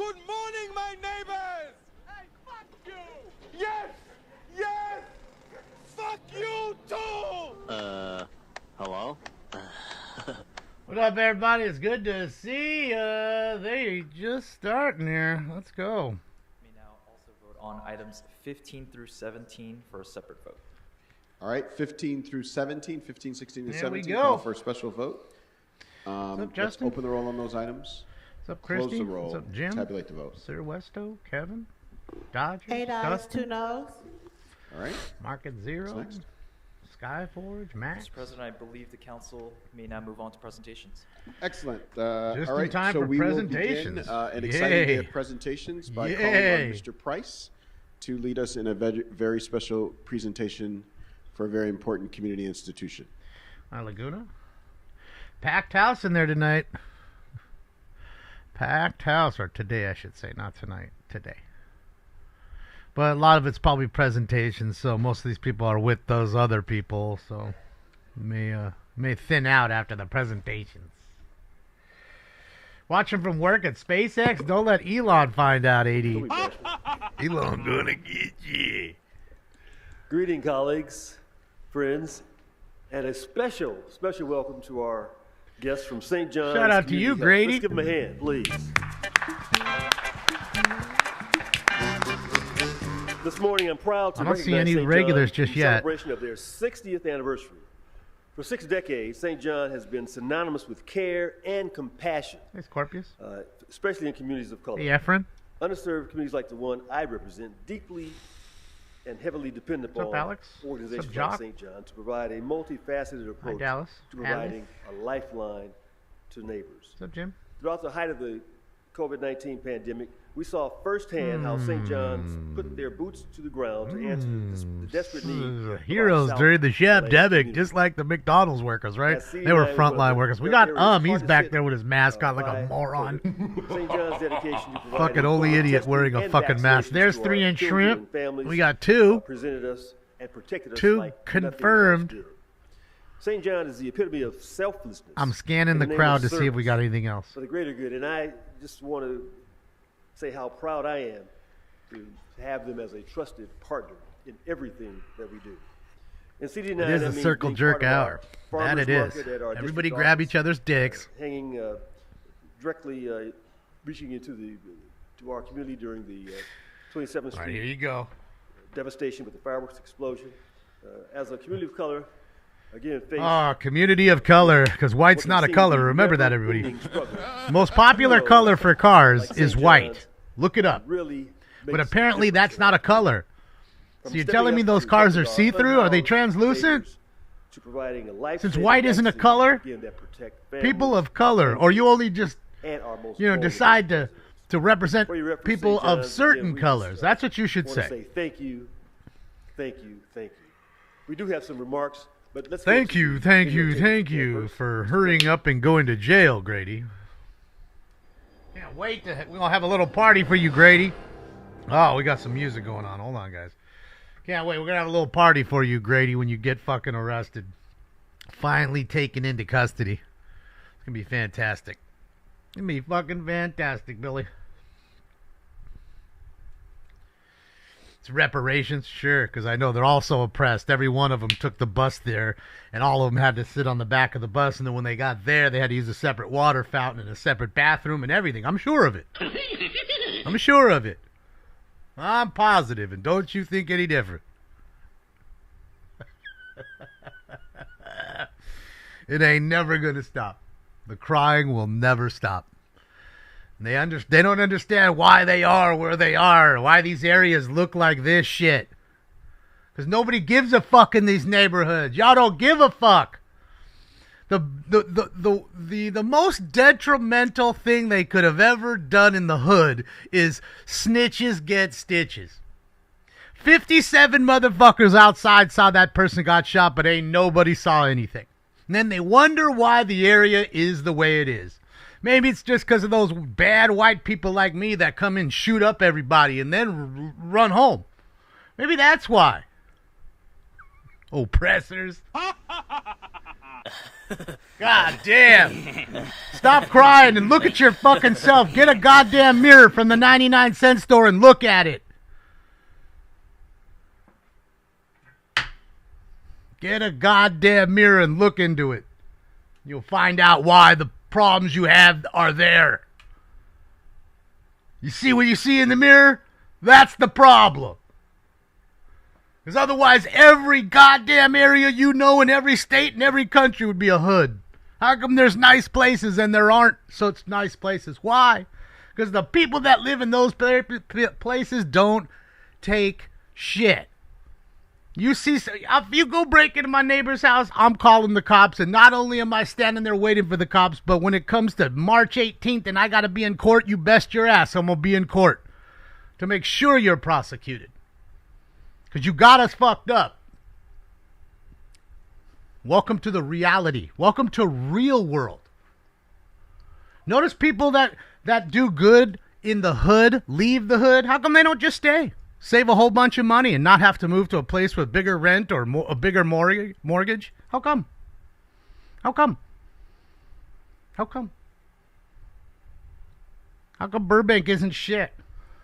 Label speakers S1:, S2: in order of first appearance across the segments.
S1: Good morning, my neighbors! Hey, fuck you! Yes! Yes! Fuck you, too!
S2: Hello?
S3: What up, everybody? It's good to see ya. They just starting here. Let's go.
S4: We now also vote on items 15 through 17 for a separate vote.
S5: All right, 15 through 17, 15, 16, and
S3: There
S5: 17.
S3: we go.
S5: Call for a special vote.
S3: What's up,
S5: Let's
S3: Justin?
S5: open the roll on those items.
S3: What's up,
S5: Close
S3: Christy?
S5: the roll.
S3: What's up, Jim?
S5: Tabulate the vote.
S3: Sir Westo, Kevin, Dodger,
S6: 8 ayes,
S3: Dustin,
S6: 2 noes.
S5: All right.
S3: Market Zero,
S5: What's next?
S3: Skyforge, Max.
S4: Mr. President, I believe the council may now move on to presentations.
S5: Excellent.
S3: Just
S5: all
S3: in
S5: right,
S3: time
S5: so
S3: for
S5: we
S3: presentations.
S5: will begin an exciting day
S3: Yay.
S5: of presentations by calling
S3: Yay.
S5: on Mr. Price to lead us in a very special presentation for a very important community institution.
S3: Hi, Laguna. Packed house in there tonight. Packed house, or today, I should say, not tonight. Today. But a lot of it's probably presentations, so most of these people are with those other people, so may thin out after the presentations. Watching from work at SpaceX, don't let Elon find out, AD. Elon gonna get you.
S7: Greeting, colleagues, friends, and a special welcome to our guests from St. John's.
S3: Shout out to you,
S7: Community Health.
S3: Grady.
S7: Let's give them a hand, please. This morning, I'm proud to
S3: I don't see
S7: recognize
S3: any
S7: St.
S3: regulars
S7: John
S3: just
S7: in
S3: yet.
S7: celebration of their 60th anniversary. For 6 decades, St. John has been synonymous with care and compassion,
S3: Hey, Scorpius.
S7: especially in communities of color.
S3: Hey, Efren.
S7: Underserved communities like the one I represent deeply and heavily depend
S3: up,
S7: upon
S3: Alex?
S7: organizations
S3: What's up,
S7: like
S3: Jock?
S7: St. John to provide a multifaceted approach
S3: Dallas.
S7: to providing a lifeline to neighbors.
S3: What's up, Jim?
S7: Throughout the height of the COVID-19 pandemic, we saw firsthand how St. John's put their boots to the ground to answer the desperate need. of our
S3: Heroes
S7: South
S3: during the
S7: Atlantic
S3: Shepdemic,
S7: community.
S3: just like the McDonald's workers, right?
S7: As
S3: They were
S7: CDI was
S3: frontline
S7: one of
S3: workers. We
S7: the
S3: got
S7: areas
S3: he's
S7: hardest
S3: back
S7: hit,
S3: there with his mask on like
S7: by
S3: a moron.
S7: St. John's dedication to providing
S3: Fucking only
S7: COVID
S3: idiot
S7: testing
S3: wearing a
S7: and
S3: fucking mask.
S7: vaccinations
S3: There's
S7: to
S3: 3
S7: our
S3: inch
S7: children
S3: shrimp.
S7: and families,
S3: We got 2.
S7: presented us and protected us
S3: 2
S7: like
S3: confirmed.
S7: nothing else did. St. John is the epitome of selflessness.
S3: I'm scanning
S7: in
S3: the
S7: name
S3: crowd
S7: of
S3: to see if we got
S7: service
S3: anything else.
S7: for the greater good, and I just want to say how proud I am to have them as a trusted partner in everything that we do. In CD9,
S3: It is
S7: that
S3: a
S7: means
S3: circle
S7: being
S3: jerk
S7: part of our
S3: hour. That
S7: farmers
S3: it is.
S7: market at our
S3: Everybody
S7: district
S3: grab
S7: office,
S3: each other's dicks.
S7: hanging directly reaching into to our community during the 27th
S3: All right,
S7: Street
S3: here you go.
S7: devastation with the fireworks explosion. As a community of color, again, face
S3: Oh, community of color, because white's
S7: what
S3: not a
S7: seems to
S3: color.
S7: be
S3: Remember that,
S7: never-ending
S3: everybody.
S7: struggle.
S3: Most popular
S7: Heroes
S3: color for cars
S7: like
S3: is
S7: St.
S3: white.
S7: John's
S3: Look it up.
S7: really
S3: But
S7: makes a
S3: apparently
S7: difference
S3: that's
S7: in
S3: not a
S7: our community.
S3: color.
S7: From
S3: So you're
S7: stepping
S3: telling me
S7: up
S3: those
S7: to
S3: cars are
S7: protecting our
S3: see-through? Are they
S7: unhoused
S3: translucent?
S7: neighbors, to providing a life
S3: Since white isn't a color,
S7: again, that protect
S3: people
S7: families
S3: of color, or you only just,
S7: and our most
S3: you know,
S7: vulnerable
S3: decide
S7: citizens.
S3: to represent
S7: For your reference,
S3: people
S7: St.
S3: of
S7: John's,
S3: certain
S7: again, we
S3: colors.
S7: just,
S3: That's what you should
S7: want to
S3: say.
S7: say thank you, thank you, thank you. We do have some remarks, but let's
S3: Thank you, thank you, thank you for hurrying up and going to jail, Grady. Can't wait to. We're gonna have a little party for you, Grady. Oh, we got some music going on. Hold on, guys. Can't wait. We're gonna have a little party for you, Grady, when you get fucking arrested. Finally taken into custody. It's gonna be fantastic. It's gonna be fucking fantastic, Billy. It's reparations, sure, because I know they're all so oppressed. Every one of them took the bus there, and all of them had to sit on the back of the bus, and then when they got there, they had to use a separate water fountain and a separate bathroom and everything. I'm sure of it. I'm sure of it. I'm positive, and don't you think any different. It ain't never gonna stop. The crying will never stop. And they don't understand why they are where they are, why these areas look like this shit. Because nobody gives a fuck in these neighborhoods. Y'all don't give a fuck. The most detrimental thing they could have ever done in the hood is snitches get stitches. 57 motherfuckers outside saw that person got shot, but ain't nobody saw anything. And then they wonder why the area is the way it is. Maybe it's just because of those bad white people like me that come in, shoot up everybody, and then run home. Maybe that's why. Oppressors. God damn. Stop crying and look at your fucking self. Get a goddamn mirror from the 99-cent store and look at it. Get a goddamn mirror and look into it. You'll find out why the problems you have are there. You see what you see in the mirror? That's the problem. Because otherwise, every goddamn area you know in every state and every country would be a hood. How come there's nice places and there aren't such nice places? Why? Because the people that live in those places don't take shit. You see, if you go break into my neighbor's house, I'm calling the cops, and not only am I standing there waiting for the cops, but when it comes to March 18th and I got to be in court, you best your ass I'm going to be in court to make sure you're prosecuted. Because you got us fucked up. Welcome to the reality. Welcome to real world. Notice people that do good in the hood, leave the hood. How come they don't just stay? Save a whole bunch of money and not have to move to a place with bigger rent or a bigger mortgage? How come? How come? How come? How come Burbank isn't shit?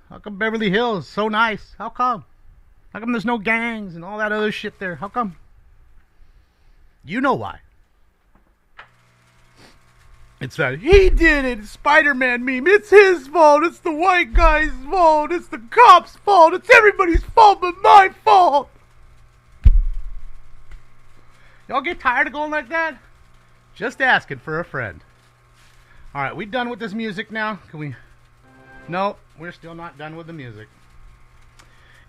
S3: How come Beverly Hills is so nice? How come? How come there's no gangs and all that other shit there? How come? You know why. It's that he did it, Spider-Man meme. It's his fault. It's the white guy's fault. It's the cop's fault. It's everybody's fault but my fault. Y'all get tired of going like that? Just asking for a friend. All right, we done with this music now? Can we? No, we're still not done with the music.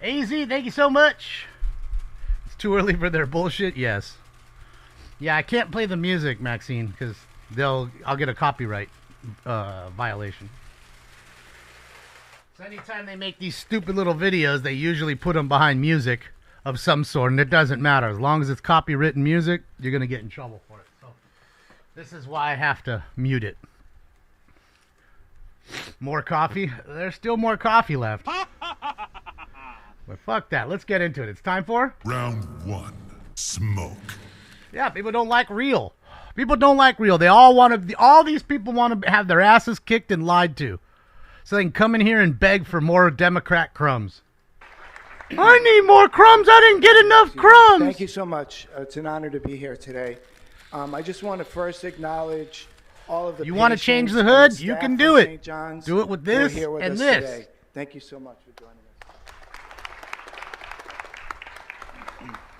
S3: AZ, thank you so much. It's too early for their bullshit. Yes. Yeah, I can't play the music, Maxine, because I'll get a copyright violation. So anytime they make these stupid little videos, they usually put them behind music of some sort, and it doesn't matter. As long as it's copywritten music, you're going to get in trouble for it. So this is why I have to mute it. More coffee? There's still more coffee left. But fuck that. Let's get into it. It's time for
S2: Round 1. Smoke.
S3: Yeah, people don't like real. People don't like real. They all want to. All these people want to have their asses kicked and lied to, so they can come in here and beg for more Democrat crumbs. I need more crumbs. I didn't get enough crumbs.
S6: Thank you so much. It's an honor to be here today. I just want to first acknowledge all of the.
S3: You want to change the
S6: patients
S3: hood?
S6: and
S3: You
S6: staff
S3: can
S6: from
S3: do it.
S6: St. John's
S3: Do it with
S6: who are
S3: this
S6: here with
S3: and
S6: us
S3: this.
S6: today. Thank you so much for joining us.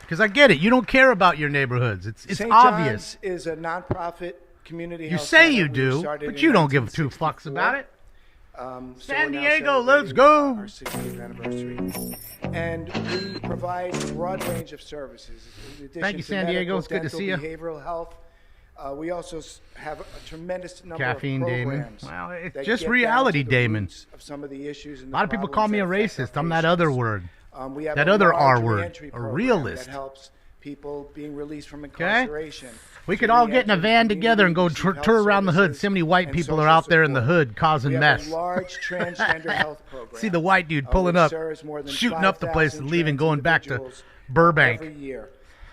S3: Because I get it. You don't care about your neighborhoods. It's
S6: St.
S3: obvious.
S6: John's is a nonprofit community
S3: You
S6: health
S3: say
S6: center.
S3: you
S6: We
S3: do,
S6: started
S3: but
S6: in
S3: you don't give two
S6: 1964.
S3: fucks about it.
S6: So
S3: San
S6: we're now
S3: Diego, let's
S6: celebrating
S3: go.
S6: Our 60th anniversary. And we provide a broad range of services. In addition
S3: Thank you,
S6: to
S3: San Diego.
S6: medical,
S3: It's good to
S6: dental,
S3: see you.
S6: Behavioral health. We also have a tremendous number
S3: Caffeine,
S6: of
S3: Damon.
S6: programs.
S3: Well, it's
S6: that
S3: just
S6: get down
S3: reality,
S6: to the
S3: Damon.
S6: roots of some of the issues and
S3: A lot of people call me a racist. I'm that other word.
S6: We have
S3: That
S6: a
S3: other
S6: large
S3: R word,
S6: reentry
S3: a
S6: program
S3: realist.
S6: that helps people being released from
S3: Okay?
S6: incarceration.
S3: We
S6: to
S3: could all get in a
S6: re-enter the
S3: van together and go
S6: community, receive
S3: tour
S6: health
S3: around the hood.
S6: services
S3: So many white
S6: and
S3: people are
S6: social
S3: out there in the
S6: support.
S3: hood causing
S6: We have
S3: mess.
S6: a large transgender health program.
S3: See the white dude
S6: which
S3: pulling up,
S6: serves more than
S3: shooting up the place
S6: 5,000
S3: and leaving,
S6: trans
S3: going back to
S6: individuals
S3: Burbank.
S6: every year.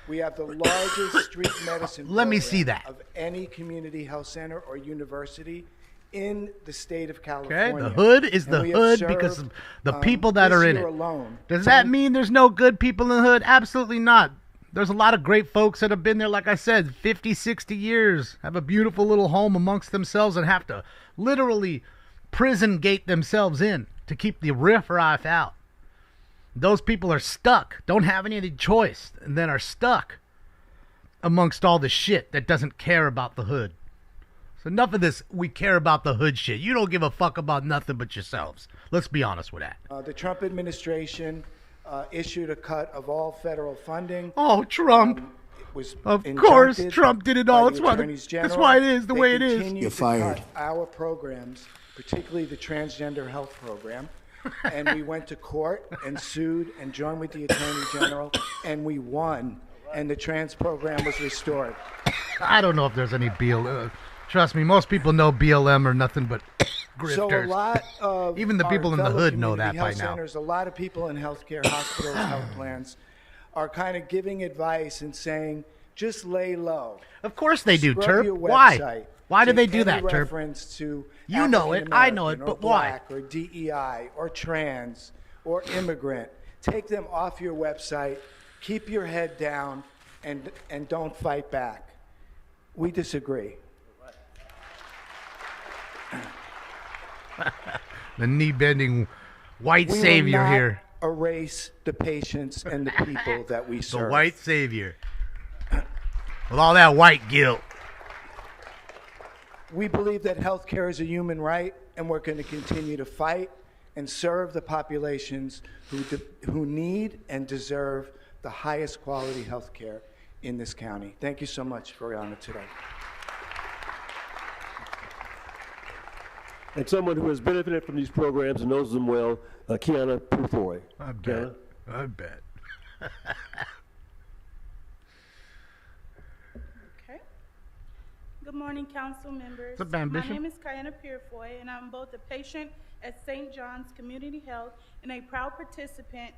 S6: We have the largest street medicine
S3: Let me
S6: program
S3: see that.
S6: of any community health center or university in the state of
S3: Okay,
S6: California.
S3: the hood is
S6: And
S3: the
S6: we have
S3: hood
S6: served,
S3: because of the people that
S6: this
S3: are in
S6: year
S3: it.
S6: alone,
S3: Does that mean there's no good people in the hood? Absolutely not. There's a lot of great folks that have been there, like I said, 50, 60 years, have a beautiful little home amongst themselves and have to literally prison gate themselves in to keep the riffraff out. Those people are stuck, don't have any choice, and then are stuck amongst all the shit that doesn't care about the hood. So enough of this, we care about the hood shit. You don't give a fuck about nothing but yourselves. Let's be honest with that.
S6: The Trump administration issued a cut of all federal funding.
S3: Oh, Trump.
S6: It was
S3: Of course,
S6: injuncted
S3: Trump did it all.
S6: by
S3: That's
S6: the
S3: why
S6: attorneys
S3: that's
S6: general.
S3: why it is the
S6: They
S3: way it is.
S6: continue
S8: You're
S6: to
S8: fired.
S6: cut our programs, particularly the transgender health program. And we went to court and sued and joined with the attorney general, and we won. And the trans program was restored.
S3: I don't know if there's any BLM. Trust me, most people know BLM are nothing but grifters.
S6: So a lot of
S3: Even the
S6: our
S3: people in the
S6: fellow
S3: hood know
S6: community
S3: that by
S6: health
S3: now.
S6: centers, a lot of people in healthcare, hospitals, health plans are kind of giving advice and saying Just lay low.
S3: Of course they do,
S6: Scrub your
S3: Turp. Why?
S6: website.
S3: Why do they
S6: Take
S3: do that,
S6: any
S3: Turp?
S6: reference to
S3: You know it, I know it,
S6: African-American or
S3: but why?
S6: Black or DEI or trans or immigrant. Take them off your website. Keep your head down and don't fight back. We disagree.
S3: The knee-bending white
S6: We will
S3: savior
S6: not
S3: here.
S6: erase the patients and the people that we
S3: The
S6: serve.
S3: white savior. With all that white guilt.
S6: We believe that health care is a human right, and we're going to continue to fight and serve the populations who need and deserve the highest quality health care in this county. Thank you so much for your honor today.
S7: And someone who has benefited from these programs and knows them well, Kiana Pufoy.
S3: I bet.
S7: Kiana?
S3: I bet.
S8: Okay. Good morning, council members.
S3: What's up, man,
S8: My
S3: Bishop?
S8: name is Kiana Purefoy, and I'm both a patient at St. John's Community Health and a proud participant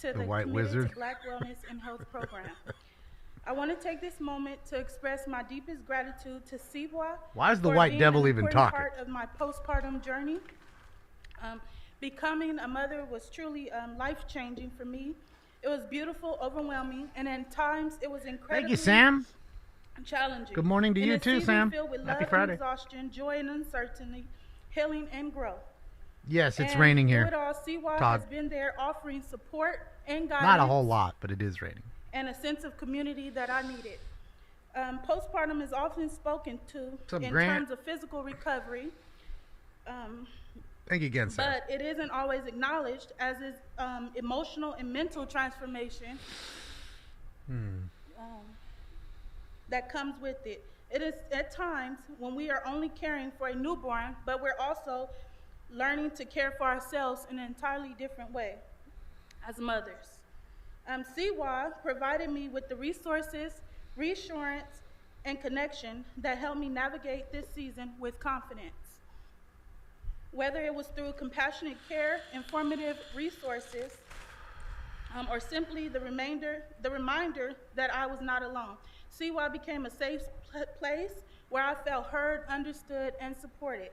S8: to the
S3: White
S8: Committed
S3: Wizard.
S8: to Black Wellness and Health program. I want to take this moment to express my deepest gratitude to Siwa.
S3: Why is the
S8: for
S3: white
S8: being
S3: devil
S8: an
S3: even
S8: important
S3: talking?
S8: Part of my postpartum journey. Becoming a mother was truly life-changing for me. It was beautiful, overwhelming, and at times it was incredibly
S3: Thank you, Sam.
S8: challenging.
S3: Good morning to
S8: In
S3: you
S8: a
S3: too,
S8: season
S3: Sam.
S8: Filled with
S3: Happy
S8: love
S3: Friday.
S8: And exhaustion, joy and uncertainty, healing and growth.
S3: Yes, it's
S8: And
S3: raining
S8: through
S3: here.
S8: It all, CY
S3: Todd.
S8: has been there offering support and guidance.
S3: Not a whole lot, but it is raining.
S8: And a sense of community that I needed. Postpartum is often spoken to
S3: What's up,
S8: in
S3: Grant?
S8: terms of physical recovery,
S3: Thank you again, Sam.
S8: but it isn't always acknowledged, as is emotional and mental transformation that comes with it. It is at times when we are only caring for a newborn, but we're also learning to care for ourselves in an entirely different way as mothers. CWA provided me with the resources, reassurance, and connection that helped me navigate this season with confidence. Whether it was through compassionate care, informative resources, or simply the reminder that I was not alone. CWA became a safe place where I felt heard, understood, and supported.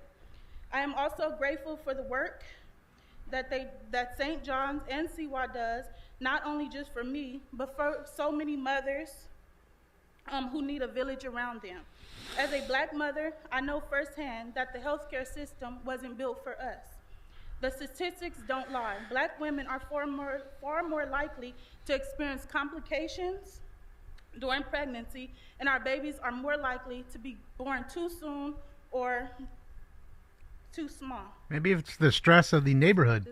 S8: I am also grateful for the work that St. John's and CWA does, not only just for me, but for so many mothers who need a village around them. As a Black mother, I know firsthand that the healthcare system wasn't built for us. The statistics don't lie. Black women are far more likely to experience complications during pregnancy, and our babies are more likely to be born too soon or too small.
S3: Maybe it's the stress of the neighborhood.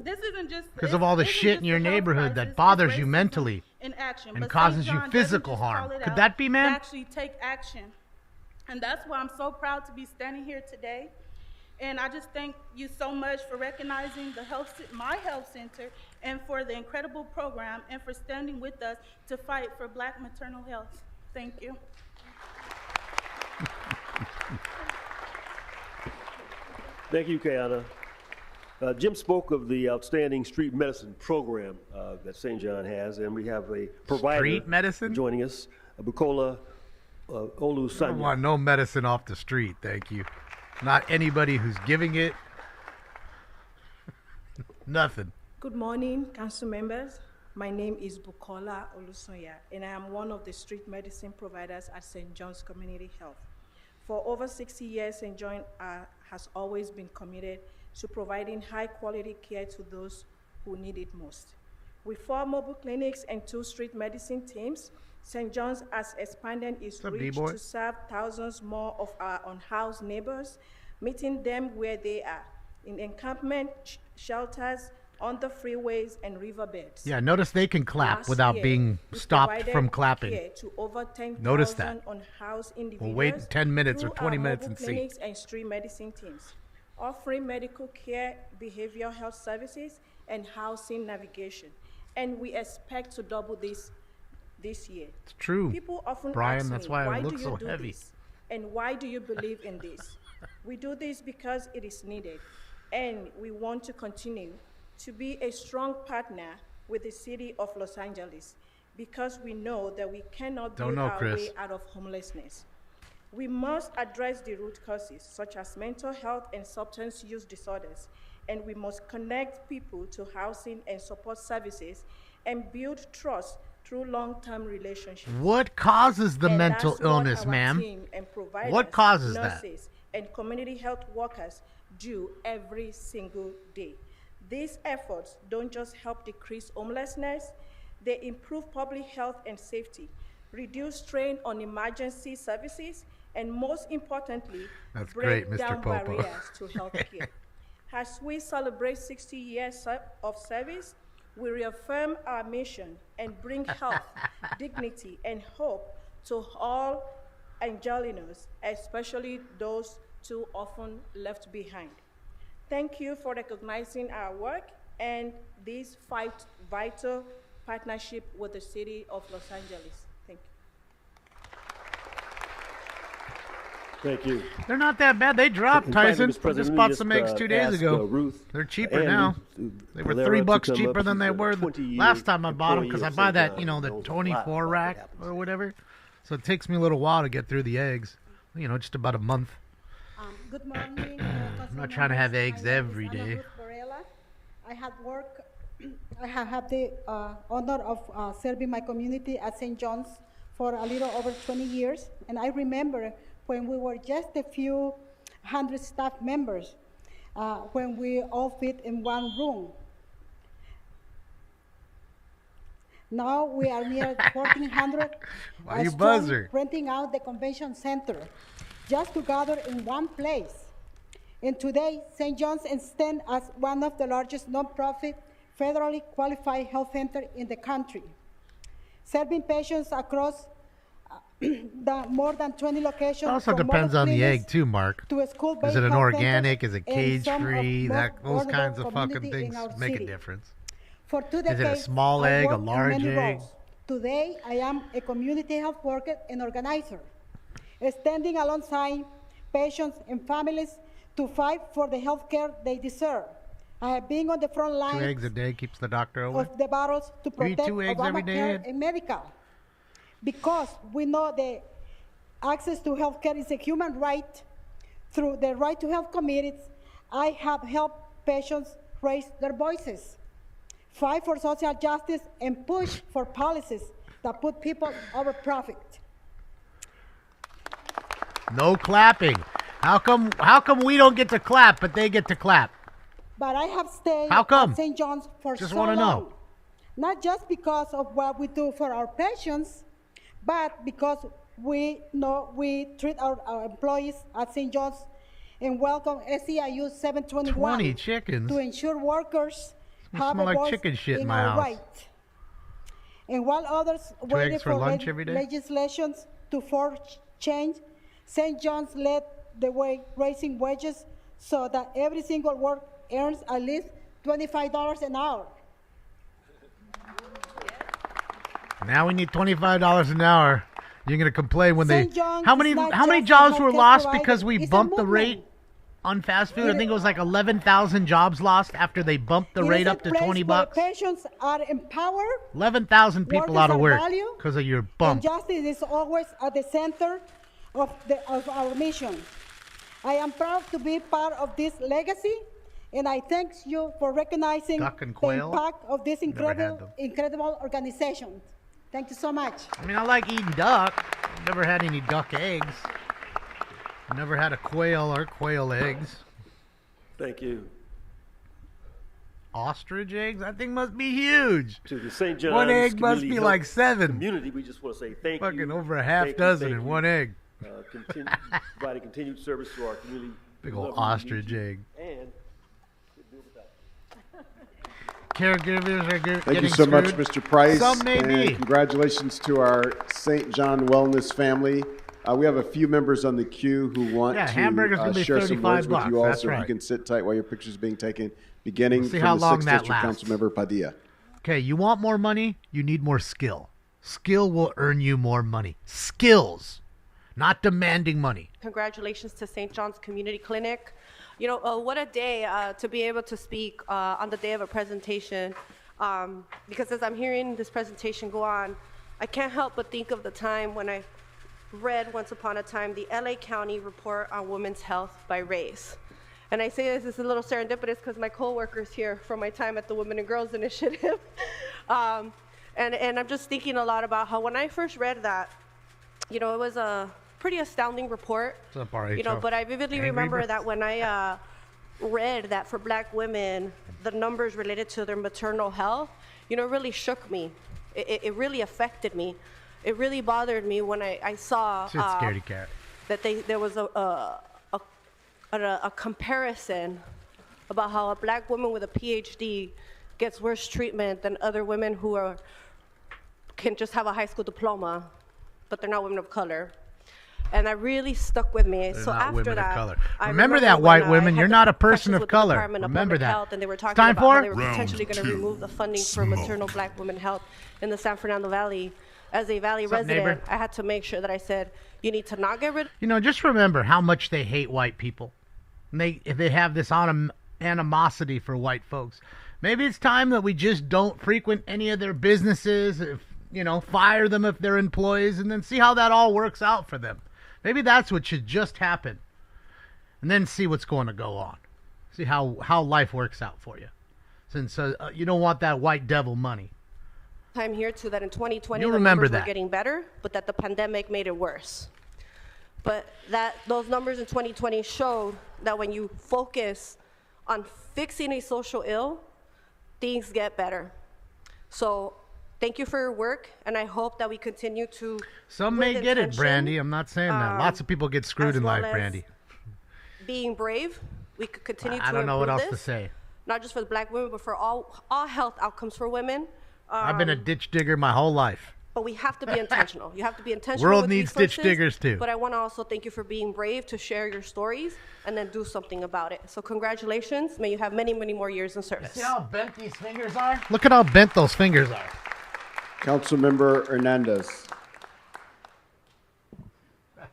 S8: This isn't just
S3: Because of all the
S8: isn't
S3: shit in
S8: just
S3: your
S8: a health
S3: neighborhood
S8: crisis,
S3: that bothers
S8: it's
S3: you
S8: racism
S3: mentally
S8: in action,
S3: and
S8: but
S3: causes
S8: St.
S3: you
S8: John
S3: physical
S8: doesn't just
S3: harm.
S8: call it
S3: Could
S8: out,
S3: that be, man?
S8: they actually take action. And that's why I'm so proud to be standing here today. And I just thank you so much for recognizing my health center and for the incredible program and for standing with us to fight for Black maternal health. Thank you.
S7: Thank you, Kiana. Jim spoke of the outstanding street medicine program that St. John has, and we have a provider
S3: Street medicine?
S7: joining us, Bukola
S3: I don't
S7: Olusanya.
S3: want no medicine off the street, thank you. Not anybody who's giving it. Nothing.
S9: Good morning, council members. My name is Bukola Olusonya, and I am one of the street medicine providers at St. John's Community Health. For over 60 years, St. John has always been committed to providing high-quality care to those who need it most. With 4 mobile clinics and 2 street medicine teams, St. John's has expanded its
S3: up,
S9: reach
S3: D-boy?
S9: to serve thousands more of our unhoused neighbors, meeting them where they are, in encampment shelters, on the freeways and riverbeds.
S3: Yeah, notice they can clap
S9: Last
S3: without
S9: year,
S3: being
S9: we
S3: stopped
S9: provided
S3: from clapping.
S9: care to over 10,000
S3: Notice that.
S9: unhoused individuals.
S3: We'll wait 10 minutes or
S9: through
S3: 20
S9: our
S3: minutes
S9: mobile
S3: and see.
S9: clinics and street medicine teams, offering medical care, behavioral health services, and housing navigation. And we expect to double this year.
S3: It's true.
S9: People often
S3: Brian,
S9: ask
S3: that's
S9: me,
S3: why
S9: why
S3: it
S9: do
S3: looks
S9: you
S3: so
S9: do
S3: heavy.
S9: this? And why do you believe in this? We do this because it is needed, and we want to continue to be a strong partner with the city of Los Angeles, because we know that we cannot
S3: Don't
S9: build
S3: know,
S9: our
S3: Chris.
S9: way out of homelessness. We must address the root causes, such as mental health and substance use disorders, and we must connect people to housing and support services and build trust through long-term relationships.
S3: What causes the
S9: And
S3: mental
S9: that's what
S3: illness,
S9: our
S3: ma'am?
S9: team and providers,
S3: What causes that?
S9: nurses, and community health workers do every single day. These efforts don't just help decrease homelessness, they improve public health and safety, reduce strain on emergency services, and most importantly,
S3: That's
S9: break
S3: great, Mr.
S9: down
S3: Popo.
S9: barriers to healthcare. As we celebrate 60 years of service, we reaffirm our mission and bring health, dignity, and hope to all Angelinos, especially those too often left behind. Thank you for recognizing our work and this vital partnership with the City of Los Angeles. Thank you.
S7: Thank you.
S3: They're not that bad. They dropped,
S7: And finally,
S3: Tyson.
S7: Mr. President,
S3: Just
S7: let me
S3: bought
S7: just,
S3: some eggs 2 days
S7: ask,
S3: ago.
S7: Ruth,
S3: They're cheaper
S7: and
S3: now.
S7: Ruth,
S3: They were
S7: Valera
S3: $3
S7: to come
S3: cheaper
S7: up
S3: than they
S7: for
S3: were
S7: 20
S3: last time I bought them
S7: employee
S3: because I
S7: of
S3: buy
S7: St.
S3: that,
S7: John
S3: you know, the
S7: knows a lot
S3: 24
S7: about what
S3: rack
S7: happens.
S3: or whatever. So it takes me a little while to get through the eggs. You know, just about a month.
S10: Good morning.
S3: I'm not trying to have eggs every day.
S10: I have worked. I have had the honor of serving my community at St. John's for a little over 20 years, and I remember when we were just a few hundred staff members, when we all fit in one room. Now we are near 1,400.
S3: Why you buzzer?
S10: Renting out the convention center just to gather in one place. And today, St. John's stands as one of the largest nonprofit federally qualified health centers in the country, serving patients across the more than 20 locations.
S3: It also
S10: from
S3: depends
S10: mobile
S3: on the
S10: clinics
S3: egg too, Mark.
S10: to school-based
S3: Is it an
S10: health
S3: organic?
S10: centers
S3: Is it
S10: and
S3: cage
S10: some of
S3: free?
S10: most
S3: Those kinds of
S10: vulnerable
S3: fucking
S10: community in
S3: things
S10: our
S3: make a
S10: city.
S3: difference.
S10: For 2
S3: Is it a
S10: decades,
S3: small
S10: I
S3: egg, a
S10: worked in
S3: large
S10: many
S3: egg?
S10: roles. Today, I am a community health worker and organizer, standing alongside patients and families to fight for the health care they deserve. I have been on the front
S3: 2
S10: line
S3: eggs a day keeps the doctor away.
S10: of the battles to
S3: You eat
S10: protect
S3: 2 eggs every
S10: Obamacare
S3: day?
S10: and medical, because we know that access to health care is a human right. Through the Right to Health committees, I have helped patients raise their voices, fight for social justice, and push for policies that put people over profit.
S3: No clapping. How come we don't get to clap, but they get to clap?
S10: But I have stayed
S3: How come?
S10: at St. John's for
S3: Just
S10: so
S3: wanna
S10: long.
S3: know.
S10: Not just because of what we do for our patients, but because we know we treat our employees at St. John's and welcome SEIU 721
S3: 20 chickens?
S10: to ensure workers
S3: Smells
S10: have a
S3: like
S10: voice
S3: chicken shit in
S10: in
S3: my
S10: our
S3: house.
S10: right. And while others waited
S3: eggs for lunch every day?
S10: legislations to force change, St. John's led the way, raising wages so that every single worker earns at least $25 an hour.
S3: Now we need $25 an hour. You're gonna complain when they?
S10: St. John's
S3: How
S10: is
S3: many
S10: not
S3: how many
S10: just a
S3: jobs were
S10: healthcare
S3: lost
S10: provider,
S3: because we
S10: it's a
S3: bumped the
S10: movement.
S3: rate on fast food? I think it was like 11,000 jobs lost after they bumped the
S10: It
S3: rate
S10: is a
S3: up to
S10: place
S3: 20
S10: where
S3: bucks.
S10: Patients are empowered.
S3: 11,000 people
S10: Workers
S3: out of
S10: are
S3: work
S10: valued,
S3: because of your
S10: And
S3: bump.
S10: justice is always at the center of our mission. I am proud to be part of this legacy, and I thank you for recognizing
S3: Duck and
S10: the
S3: quail?
S10: impact of this
S3: Never had them.
S10: incredible organization. Thank you so much.
S3: I mean, I like eating duck. I've never had any duck eggs. I've never had a quail or quail eggs.
S7: Thank you.
S3: Ostrich eggs? That thing must be huge.
S7: To the St. John's
S3: One egg must
S7: Community
S3: be
S7: Health
S3: like 7.
S7: Community, we just want to say thank you.
S3: Fucking over a half
S7: Thank you,
S3: dozen
S7: thank
S3: in
S7: you.
S3: one egg.
S7: Providing continued service to our community.
S3: Big
S7: We
S3: ol'
S7: love you, we
S3: ostrich
S7: need you,
S3: egg.
S7: And couldn't do it without
S3: Caregivers are
S5: Thank
S3: getting
S5: you so much,
S3: screwed.
S5: Mr. Price.
S3: Some may
S5: and
S3: be.
S5: congratulations to our St. John Wellness family. We have a few members on the queue who want
S3: Yeah, hamburger's gonna
S5: to
S3: be
S5: share some
S3: 35
S5: words with
S3: bucks,
S5: you all.
S3: that's
S5: So if
S3: right.
S5: you can sit tight while your picture's being taken, beginning
S3: We'll see
S5: from
S3: how
S5: the
S3: long
S5: 6th
S3: that
S5: District
S3: lasts.
S5: Councilmember Padilla.
S3: Okay, you want more money? You need more skill. Skill will earn you more money. Skills, not demanding money.
S11: Congratulations to St. John's Community Clinic. You know, what a day to be able to speak on the day of a presentation Because as I'm hearing this presentation go on, I can't help but think of the time when I read once upon a time the LA County report on women's health by race. And I say this is a little serendipitous because my coworker's here from my time at the Women and Girls Initiative. And I'm just thinking a lot about how when I first read that, it was a pretty astounding report.
S3: What's up, RHO?
S11: But I vividly remember that when I read that for Black women, the numbers related to their maternal health, it really shook me. It really affected me. It really bothered me when I saw
S3: Scaredy cat.
S11: that there was a comparison about how a Black woman with a PhD gets worse treatment than other women who can just have a high school diploma, but they're not women of color. And that really stuck with me.
S3: They're
S11: so
S3: not
S11: after
S3: women
S11: that,
S3: of color.
S11: I
S3: Remember that, white
S11: when,
S3: women.
S11: I had
S3: You're
S11: the
S3: not a person
S11: questions
S3: of
S11: with the
S3: color.
S11: Department of
S3: Remember
S11: Public
S3: that.
S11: Health, and they were talking
S3: Time
S11: about
S3: for
S11: how they were
S2: Round
S11: potentially going to
S2: two.
S11: remove the funding for
S2: Smoke.
S11: maternal Black women health in the San Fernando Valley. As a Valley
S3: What's up,
S11: resident,
S3: neighbor?
S11: I had to make sure that I said, you need to not get rid of
S3: Just remember how much they hate white people. And if they have this animosity for white folks. Maybe it's time that we just don't frequent any of their businesses, fire them if they're employees, and then see how that all works out for them. Maybe that's what should just happen. And then see what's going to go on. See how life works out for you. Since you don't want that white devil money.
S11: time here too that in 2020
S3: You'll
S11: the
S3: remember
S11: numbers
S3: that.
S11: were getting better, but that the pandemic made it worse. But those numbers in 2020 showed that when you focus on fixing a social ill, things get better. So thank you for your work, and I hope that we continue to.
S3: Some
S11: with
S3: may get it,
S11: intention,
S3: Brandy. I'm not saying that. Lots of people get screwed
S11: as
S3: in
S11: well
S3: life,
S11: as
S3: Brandy.
S11: Being brave, we could continue to
S3: I don't know what
S11: improve
S3: else to
S11: this,
S3: say.
S11: not just for the Black women, but for all health outcomes for women.
S3: I've been a ditch digger my whole life.
S11: But we have to be intentional. You have to be intentional.
S3: World
S11: with
S3: needs ditch
S11: resources,
S3: diggers, too.
S11: But I want to also thank you for being brave to share your stories and then do something about it. So congratulations. May you have many, many more years in service.
S3: See how bent these fingers are? Look at how bent those fingers are.
S5: Councilmember Hernandez.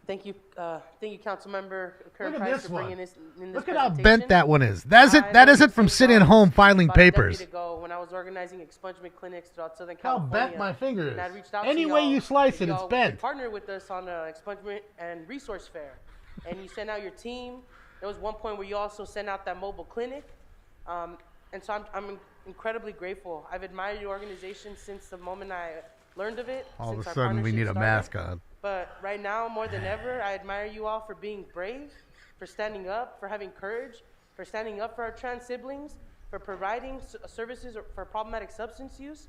S12: Thank you, Councilmember Karen
S3: Look at
S12: Price,
S3: this
S12: for
S3: one.
S12: bringing this in this
S3: Look at how
S12: presentation.
S3: bent that one is. That isn't from sitting home filing
S12: About a decade
S3: papers.
S12: ago, when I was organizing expungement clinics throughout Southern
S3: How
S12: California,
S3: bent my finger
S12: and I
S3: is.
S12: reached out
S3: Any
S12: to
S3: way
S12: y'all,
S3: you slice it,
S12: y'all
S3: it's
S12: would
S3: bent.
S12: partner with us on an expungement and resource fair, and you sent out your team. There was one point where you also sent out that mobile clinic, and so I'm incredibly grateful. I've admired your organization since the moment I learned of it.
S3: All of
S12: since
S3: a
S12: our
S3: sudden, we
S12: partnership
S3: need a
S12: started.
S3: mask on.
S12: But right now, more than ever, I admire you all for being brave, for standing up, for having courage, for standing up for our trans siblings, for providing services for problematic substance use,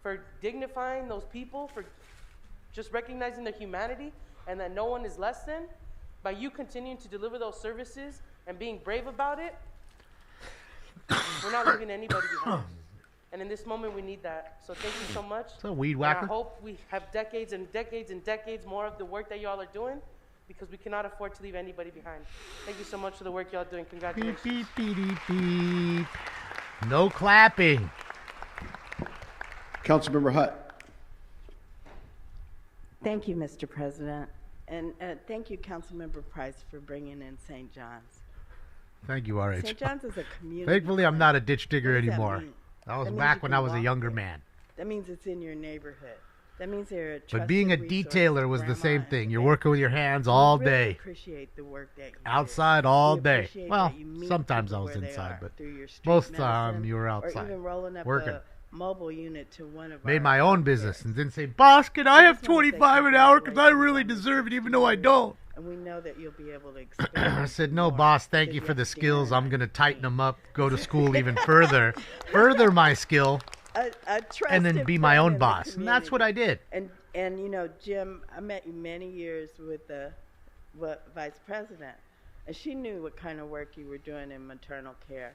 S12: for dignifying those people, for just recognizing their humanity and that no one is less than. By you continuing to deliver those services and being brave about it, we're not leaving anybody behind. And in this moment, we need that. So thank you so much.
S3: So weed
S12: And
S3: whacker?
S12: I hope we have decades and decades and decades more of the work that y'all are doing, because we cannot afford to leave anybody behind. Thank you so much for the work y'all are doing. Congratulations.
S3: Beep, beep, beep, beep. No clapping.
S5: Councilmember Hutt.
S13: Thank you, Mr. President. And thank you, Councilmember Price, for bringing in St. John's.
S3: Thank you, RH.
S13: St. John's is a community.
S3: Thankfully, I'm not a ditch digger
S13: What does that
S3: anymore.
S13: mean?
S3: That was
S13: That means
S3: back
S13: you
S3: when
S13: can
S3: I was a
S13: walk
S3: younger
S13: there.
S3: man.
S13: That means it's in your neighborhood. That means they're a
S3: But
S13: trusted
S3: being a
S13: resource
S3: detailer
S13: to
S3: was the
S13: grandma
S3: same
S13: and
S3: thing. You're
S13: dad.
S3: working with your hands
S13: We
S3: all
S13: really
S3: day.
S13: appreciate the work that you do.
S3: Outside all
S13: We
S3: day.
S13: appreciate
S3: Well,
S13: that you meet
S3: sometimes I
S13: people
S3: was
S13: where they
S3: inside,
S13: are
S3: but
S13: through your street
S3: most of the time
S13: medicine,
S3: you were
S13: or
S3: outside
S13: even rolling up
S3: working.
S13: a mobile unit to one of
S3: Made
S13: our
S3: my own business and didn't say, boss, can I have 25 an hour because I really deserve it even though I don't.
S13: And we know that you'll be able to
S3: I
S13: experience
S3: said, no, boss, thank you for the skills. I'm going to tighten them up, go to school even further, further my skill,
S13: a
S3: and then
S13: trusted
S3: be my
S13: friend
S3: own
S13: in the
S3: boss. And that's what I did.
S13: And you know, Jim, I met you many years with the vice president, and she knew what kind of work you were doing in maternal care.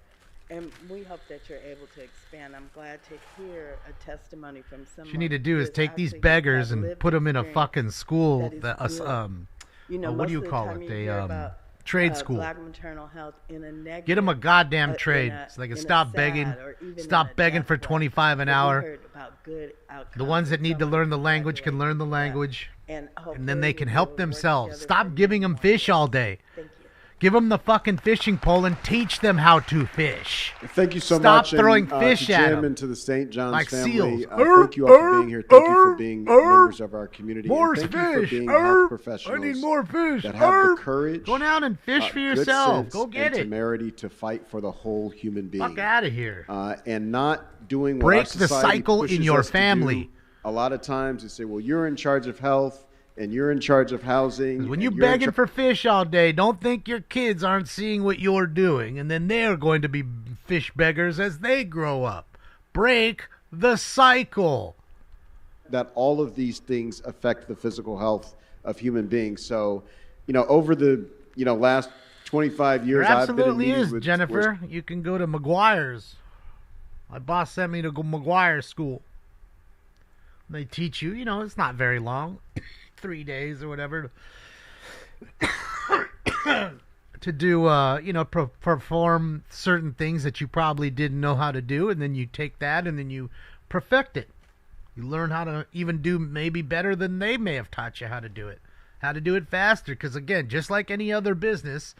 S13: And we hope that you're able to expand. I'm glad to hear a testimony from someone.
S3: What you need to do
S13: who
S3: is
S13: has
S3: take these
S13: actually
S3: beggars
S13: had
S3: and
S13: lived
S3: put them in a
S13: experience
S3: fucking school,
S13: that is good. You know,
S3: what do
S13: most
S3: you
S13: of the
S3: call
S13: time
S3: it?
S13: you hear about,
S3: Trade school.
S13: Black maternal health in a negative,
S3: Get them a goddamn
S13: in
S3: trade
S13: a-
S3: so they can
S13: in a
S3: stop
S13: sad
S3: begging,
S13: or even in
S3: stop
S13: a
S3: begging
S13: death
S3: for
S13: way.
S3: 25 an
S13: But we
S3: hour.
S13: heard about good outcomes
S3: The ones that
S13: when
S3: need to
S13: someone
S3: learn the language can learn the language,
S13: and
S3: and then they can
S13: hopefully
S3: help
S13: we'll work
S3: themselves.
S13: together
S3: Stop
S13: for
S3: giving them fish all day.
S13: Thank you.
S3: Give them the fucking fishing pole and teach them how to fish.
S5: Thank you so
S3: Stop
S5: much.
S3: throwing fish
S5: to
S3: at
S5: Jim
S3: them.
S5: and to the St. John's
S3: Like
S5: family.
S3: seals.
S5: Thank you all for being here. Thank you for being members of our community.
S3: More
S5: and thank
S3: fish.
S5: you for being health professionals.
S3: I need more fish.
S5: That have the courage.
S3: Go down and fish for
S5: good
S3: yourself.
S5: sense
S3: Go get
S5: and
S3: it.
S5: temerity to fight for the whole human being.
S3: Fuck out of here.
S5: And not doing what
S3: Break
S5: our
S3: the
S5: society
S3: cycle in
S5: pushes
S3: your
S5: us to
S3: family.
S5: do. A lot of times they say, well, you're in charge of health and you're in charge of housing.
S3: When you're
S5: and
S3: begging for fish all day, don't think your kids aren't seeing what you're doing, and then they're going to be fish beggars as they grow up. Break the cycle.
S5: that all of these things affect the physical health of human beings. So, over the last 25 years,
S3: There
S5: I've been in
S3: absolutely
S5: meetings
S3: is,
S5: with
S3: Jennifer. You can go to McGuire's. My boss sent me to go McGuire school. They teach you, it's not very long, 3 days or whatever, to do, perform certain things that you probably didn't know how to do, and then you take that and then you perfect it. You learn how to even do maybe better than they may have taught you how to do it faster. Because again, just like any other business,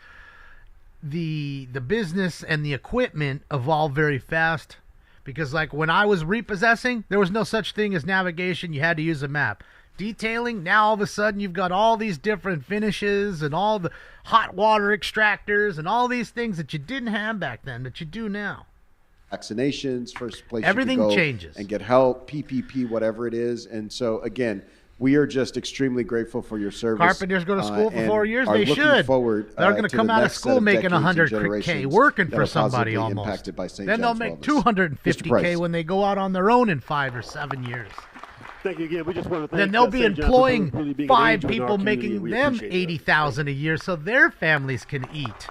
S3: the business and the equipment evolve very fast. Because like when I was repossessing, there was no such thing as navigation. You had to use a map. Detailing, now all of a sudden you've got all these different finishes and all the hot water extractors and all these things that you didn't have back then that you do now.
S5: vaccinations, first place
S3: Everything
S5: you can go
S3: changes.
S5: and get help, PPP, whatever it is. And so, again, we are just extremely grateful for your service.
S3: Carpenters go to school for
S5: and
S3: 4 years.
S5: are
S3: They
S5: looking
S3: should.
S5: Forward,
S3: They're going to come
S5: the
S3: out of
S5: next set
S3: school making
S5: decades and
S3: 100K
S5: generations
S3: working
S5: that
S3: for
S5: are
S3: somebody
S5: positively
S3: almost.
S5: impacted by St.
S3: Then they'll
S5: John's
S3: make
S5: Wellness. Mr.
S3: 250K
S5: Price.
S3: when they go out on their own in 5 or 7 years.
S7: Thank you again. We just want to thank
S3: Then they'll be
S7: St. John's for
S3: employing
S7: really being an
S3: 5
S7: angel in our
S3: people,
S7: community, and
S3: making
S7: we
S3: them
S7: appreciate that.
S3: 80,000 a year so their families can eat.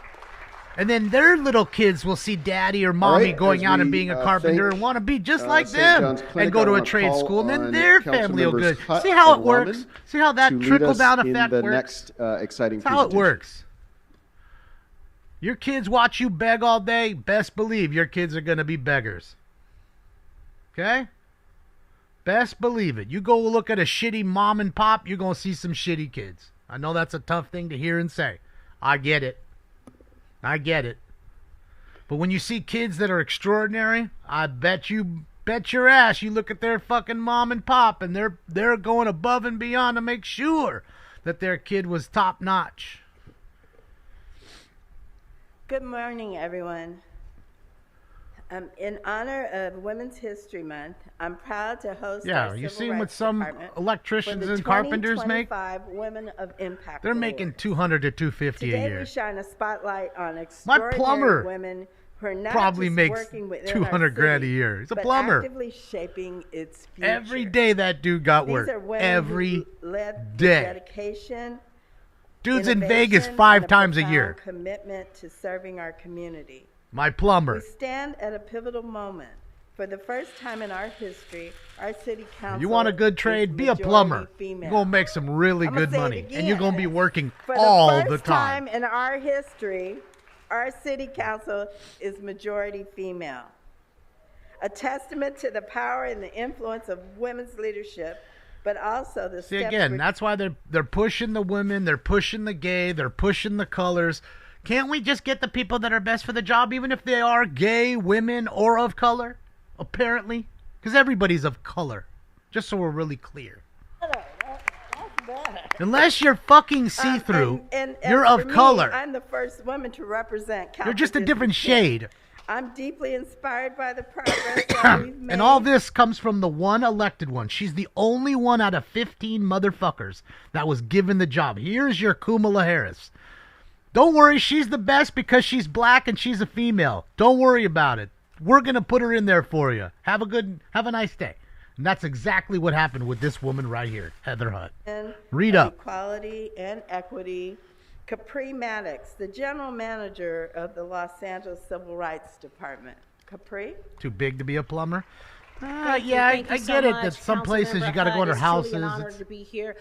S3: And then their little kids will see daddy or mommy
S5: right,
S3: going
S5: as
S3: out and
S5: we,
S3: being a carpenter
S5: thank,
S3: and want to be just like
S5: St.
S3: them
S5: John's Clinic,
S3: and go to
S5: I
S3: a
S5: wanna
S3: trade
S5: call
S3: school, and then
S5: on
S3: their
S5: Council
S3: family will
S5: members
S3: good.
S5: Hutt
S3: See how it
S5: and
S3: works?
S5: Lohman
S3: See how that
S5: to lead
S3: trickle
S5: us
S3: down
S5: in
S3: effect
S5: the
S3: works?
S5: next exciting
S3: That's how it
S5: presentation.
S3: works. Your kids watch you beg all day, best believe your kids are going to be beggars. Okay? Best believe it. You go look at a shitty mom and pop, you're going to see some shitty kids. I know that's a tough thing to hear and say. I get it. I get it. But when you see kids that are extraordinary, I bet your ass you look at their fucking mom and pop and they're going above and beyond to make sure that their kid was top notch.
S13: Good morning, everyone. In honor of Women's History Month, I'm proud to host our
S3: You
S13: Civil
S3: seen what
S13: Rights
S3: some
S13: Department
S3: electricians
S13: for the
S3: and carpenters make?
S13: 2025 Women of Impact
S3: They're making $200 to $250 a
S13: Today
S3: year.
S13: we shine a spotlight on
S3: My
S13: extraordinary
S3: plumber
S13: women who are not
S3: probably
S13: just
S3: makes
S13: working within
S3: 200
S13: our
S3: grand a
S13: city,
S3: year. He's a
S13: but
S3: plumber.
S13: actively shaping its future.
S3: Every day that dude got
S13: These
S3: work.
S13: are women
S3: Every
S13: who led
S3: day.
S13: dedication,
S3: Dude's in
S13: innovation,
S3: Vegas
S13: and
S3: 5 times a
S13: profound
S3: year.
S13: Commitment to serving our community.
S3: My plumber.
S13: We stand at a pivotal moment. For the first time in our history, our city council.
S3: You want a good
S13: is
S3: trade? Be a
S13: majority
S3: plumber.
S13: female.
S3: You're going to make some really
S13: I'ma
S3: good
S13: say it
S3: money. And you're
S13: again.
S3: going to be working
S13: For
S3: all
S13: the
S3: the
S13: first
S3: time.
S13: time in our history, our city council is majority female. A testament to the power and the influence of women's leadership, but also the
S3: See,
S13: steps
S3: again,
S13: we're
S3: that's why they're pushing the women, they're pushing the gay, they're pushing the colors. Can't we just get the people that are best for the job, even if they are gay, women, or of color? Apparently. Because everybody's of color. Just so we're really clear. Unless you're fucking see-through,
S13: and
S3: you're
S13: as
S3: of
S13: for me,
S3: color.
S13: I'm the first woman to represent council.
S3: You're just a
S13: District
S3: different
S13: 10.
S3: shade.
S13: I'm deeply inspired by the progress that we've made.
S3: And all this comes from the one elected one. She's the only one out of 15 motherfuckers that was given the job. Here's your Kamala Harris. Don't worry, she's the best because she's black and she's a female. Don't worry about it. We're going to put her in there for you. Have a nice day. And that's exactly what happened with this woman right here, Heather Hutt. Read
S13: of
S3: up.
S13: Equality and equity. Capri Maddox, the general manager of the Los Angeles Civil Rights Department. Capri?
S3: Too big to be a plumber?
S14: Thank you.
S3: Yeah,
S14: Thank
S3: I
S14: you so
S3: get it
S14: much,
S3: that some places
S14: Councilmember
S3: you got to go to
S14: Hutt.
S3: their houses.
S14: It's truly an honor
S3: It's-
S14: to be here.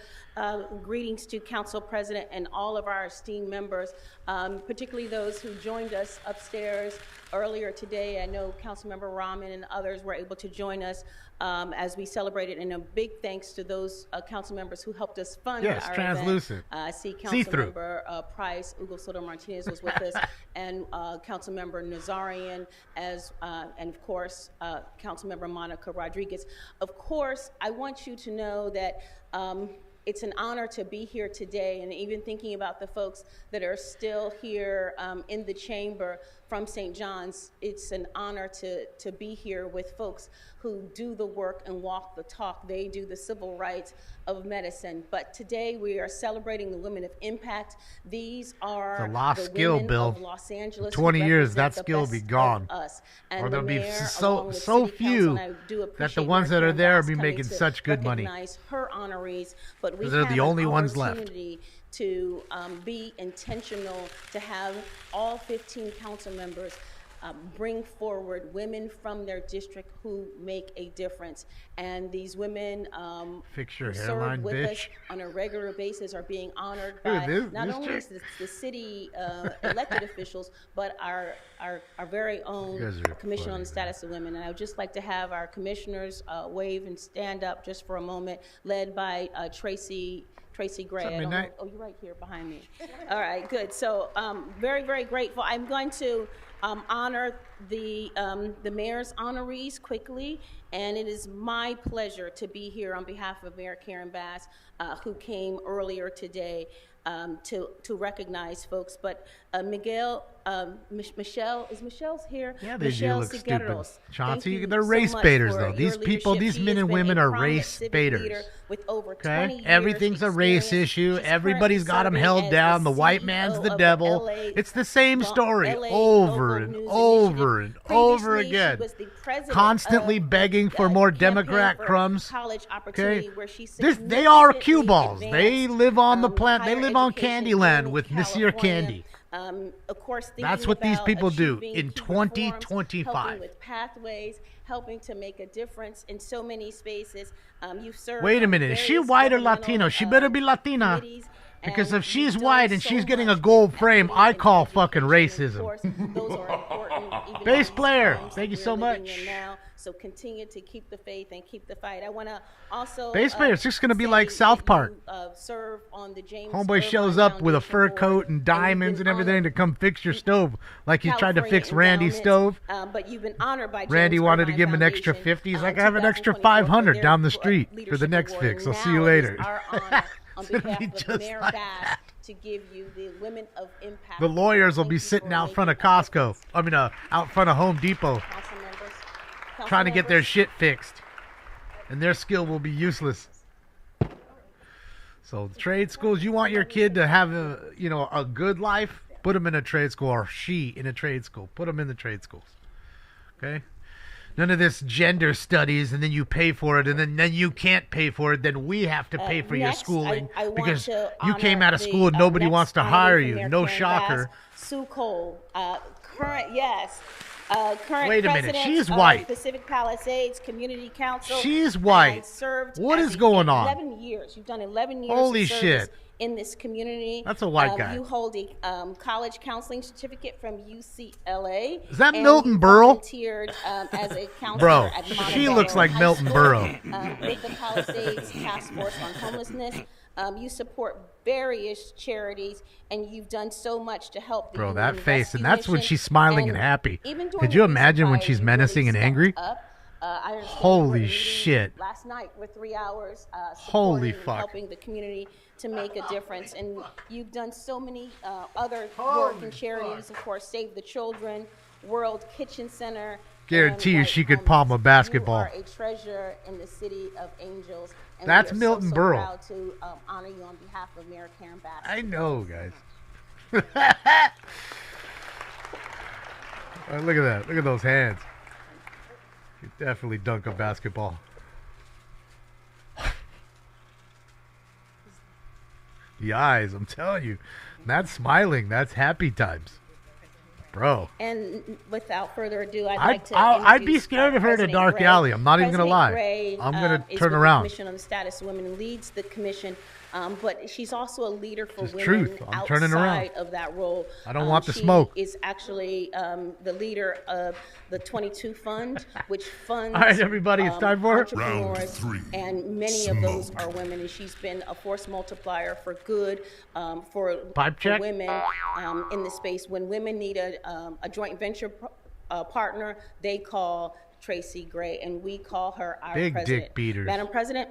S14: Greetings to Council President and all of our esteemed members, particularly those who joined us upstairs earlier today. I know Councilmember Rahman and others were able to join us as we celebrated, and a big thanks to those council members who helped us fund our
S3: translucent.
S14: event. I see
S3: See-through.
S14: Councilmember Price, Hugo Soto Martinez was with us, and Councilmember Nazarian, and of course, Councilmember Monica Rodriguez. Of course, I want you to know that it's an honor to be here today, and even thinking about the folks that are still here in the chamber from St. John's, it's an honor to be here with folks who do the work and walk the talk. They do the civil rights of medicine. But today we are celebrating the women of impact. These are
S3: It's a lost
S14: the
S3: skill,
S14: women
S3: Bill.
S14: of Los Angeles.
S3: 20
S14: who
S3: years, that
S14: represent the
S3: skill will be
S14: best
S3: gone.
S14: of us.
S3: Or
S14: And
S3: there'll
S14: the
S3: be
S14: mayor,
S3: so
S14: along with
S3: so
S14: city council,
S3: few
S14: and I do
S3: that the
S14: appreciate
S3: ones that
S14: Mayor
S3: are there
S14: Karen
S3: will be
S14: Bass
S3: making
S14: coming
S3: such
S14: to
S3: good money.
S14: recognize her honorees, but we
S3: 'Cause they're
S14: have
S3: the only
S14: an
S3: ones left.
S14: opportunity to be intentional, to have all 15 council members bring forward women from their district who make a difference. And these women
S3: Fix your
S14: who
S3: hairline,
S14: serve with
S3: bitch.
S14: us on a regular basis are being honored
S3: Look at
S14: by
S3: this-
S14: not
S3: this
S14: only
S3: chick.
S14: the city elected officials, but our very own
S3: You guys are
S14: Commission on
S3: funny,
S14: the Status of Women. And I would just like to have our commissioners wave and stand up just for a moment, led by Tracy Gray.
S3: What's up,
S14: I don't know.
S3: Midnight?
S14: Oh, you're right here behind me. All right, good. So very, very grateful. I'm going to honor the mayor's honorees quickly, and it is my pleasure to be here on behalf of Mayor Karen Bass, who came earlier today to recognize folks. But Michelle's here.
S3: Yeah, they do
S14: Michelle
S3: look stupid.
S14: Segueros,
S3: Chauncey,
S14: thank you
S3: they're
S14: so
S3: race
S14: much
S3: baiters,
S14: for
S3: though.
S14: your
S3: These people,
S14: leadership.
S3: these
S14: She
S3: men
S14: has
S3: and
S14: been
S3: women
S14: a
S3: are
S14: prominent
S3: race
S14: civic
S3: baiters.
S14: leader with over 20
S3: Okay?
S14: years
S3: Everything's a race
S14: experience.
S3: issue.
S14: She's
S3: Everybody's got them
S14: currently
S3: held
S14: serving
S3: down.
S14: as
S3: The
S14: the
S3: white
S14: CEO
S3: man's the
S14: of
S3: devil.
S14: LA
S3: It's the same story
S14: LA
S3: over
S14: Local
S3: and
S14: News
S3: over
S14: Initiative.
S3: and over
S14: Previously, she
S3: again.
S14: was the president
S3: Constantly
S14: of
S3: begging for
S14: the
S3: more
S14: Campaign
S3: Democrat
S14: for
S3: crumbs.
S14: College Opportunity,
S3: Okay?
S14: where she
S3: They are
S14: significantly
S3: cue balls. They
S14: advanced,
S3: live on the planet. They
S14: higher
S3: live on
S14: education
S3: Candyland
S14: in
S3: with Monsieur
S14: California.
S3: Candy.
S14: Of course,
S3: That's
S14: thinking
S3: what these
S14: about
S3: people do
S14: achieving
S3: in
S14: key reforms,
S3: 2025.
S14: helping with pathways, helping to make a difference in so many spaces. You've served
S3: Wait a
S14: on
S3: minute. Is she
S14: various
S3: white or
S14: governmental,
S3: Latino? She better be Latina.
S14: committees,
S3: Because
S14: and
S3: if she's
S14: you've
S3: white
S14: done
S3: and
S14: so
S3: she's getting a
S14: much
S3: gold
S14: with
S3: frame,
S14: equity
S3: I
S14: and
S3: call fucking
S14: education. Of
S3: racism.
S14: course, those are important even in
S3: Bass
S14: these
S3: player,
S14: times
S3: thank you
S14: we're
S3: so
S14: living
S3: much.
S14: in now. So continue to keep the faith and keep the fight. I want to also
S3: Bass player, it's just going to be
S14: say
S3: like South
S14: that
S3: Park.
S14: you, serve on the James
S3: Homeboy
S14: Irvine
S3: shows up with a fur
S14: Foundation
S3: coat
S14: Board,
S3: and diamonds
S14: you've
S3: and
S14: been
S3: everything to come fix your stove, like he's tried to
S14: California
S3: fix Randy's
S14: endowment,
S3: stove.
S14: But you've been honored by
S3: Randy
S14: James
S3: wanted to
S14: Irvine
S3: give him an extra
S14: Foundation,
S3: 50. He's like, I
S14: in
S3: have an extra
S14: 2024 for
S3: 500
S14: their
S3: down the street for the
S14: leadership
S3: next
S14: award.
S3: fix. I'll
S14: And
S3: see you
S14: now it is
S3: later.
S14: our honor on
S3: It's gonna
S14: behalf
S3: be
S14: of
S3: just
S14: Mayor
S3: like
S14: Bass to give you the Women of Impact.
S3: The lawyers will
S14: Thank
S3: be
S14: you
S3: sitting
S14: for
S3: out front of
S14: making a
S3: Costco. I mean, out front of Home Depot,
S14: Council members.
S3: trying to get their
S14: members.
S3: shit fixed, and their skill will be useless. So trade schools, you want your kid to have a good life, put them in a trade school, or she in a trade school. Put them in the trade schools. Okay? None of this gender studies, and then you pay for it, and then you can't pay for it. Then we have to pay for your
S14: Next,
S3: schooling
S14: I want
S3: because
S14: to
S3: you came
S14: honor
S3: out of school and
S14: the,
S3: nobody
S14: next
S3: wants to
S14: honoree
S3: hire
S14: from
S3: you.
S14: Mayor
S3: No
S14: Karen
S3: shocker.
S14: Bass, Sue Cole, current
S3: Wait a minute,
S14: president
S3: she's
S14: of
S3: white.
S14: Pacific Palisades Community Council.
S3: She's white.
S14: And served
S3: What
S14: as
S3: is going on?
S14: 11 years. You've done 11 years.
S3: Holy
S14: of service
S3: shit.
S14: In this community.
S3: That's a white guy.
S14: You hold a college counseling certificate from UCLA.
S3: Is that
S14: and
S3: Milton
S14: you
S3: Berle?
S14: Volunteered as a counselor
S3: Bro,
S14: at
S3: she
S14: Montebello
S3: looks like
S14: High
S3: Milton
S14: School,
S3: Berle.
S14: with the Palisades Task Force on Homelessness. You support various charities, and you've done so much to help the
S3: Bro,
S14: Human
S3: that face,
S14: Rescue
S3: and that's when
S14: Mission.
S3: she's smiling and happy.
S14: Even during
S3: Could
S14: the
S3: you
S14: recent
S3: imagine when
S14: fires,
S3: she's
S14: you
S3: menacing
S14: really
S3: and angry?
S14: stepped up. I understand
S3: Holy
S14: you were in a
S3: shit.
S14: meeting last night for 3 hours,
S3: Holy
S14: supporting and
S3: fuck.
S14: helping the community to make a difference. And you've done so many other work and charities, of course, Save the Children, World Kitchen Center.
S3: Guarantee you
S14: and
S3: she
S14: White
S3: could palm a
S14: Homes.
S3: basketball.
S14: You are a treasure in the city of Angels. And
S3: That's
S14: we are
S3: Milton
S14: so
S3: Berle.
S14: proud to honor you on behalf of Mayor Karen Bass.
S3: I know, guys. Oh, look at that. Look at those hands. You definitely dunk a basketball. The eyes, I'm telling you. That's smiling. That's happy times. Bro.
S14: And without further ado, I'd like to
S3: I'd be
S14: introduce,
S3: scared of her in a
S14: President
S3: dark
S14: Gray.
S3: alley. I'm not even going to
S14: President
S3: lie.
S14: Gray,
S3: I'm going
S14: is
S3: to turn
S14: with
S3: around.
S14: The Commission on the Status of Women and leads the Commission But she's also a leader for
S3: Just
S14: women
S3: truth. I'm turning around.
S14: outside of that role.
S3: I don't want the
S14: she
S3: smoke.
S14: Is actually the leader of the 22 Fund, which funds
S3: All right, everybody, it's time for
S14: entrepreneurs, and many of those are women. And she's been a force multiplier for good for women in the space. When women need a joint venture partner, they call Tracy Gray, and we call her our
S3: Big
S14: president.
S3: dick beaters.
S14: Madam President.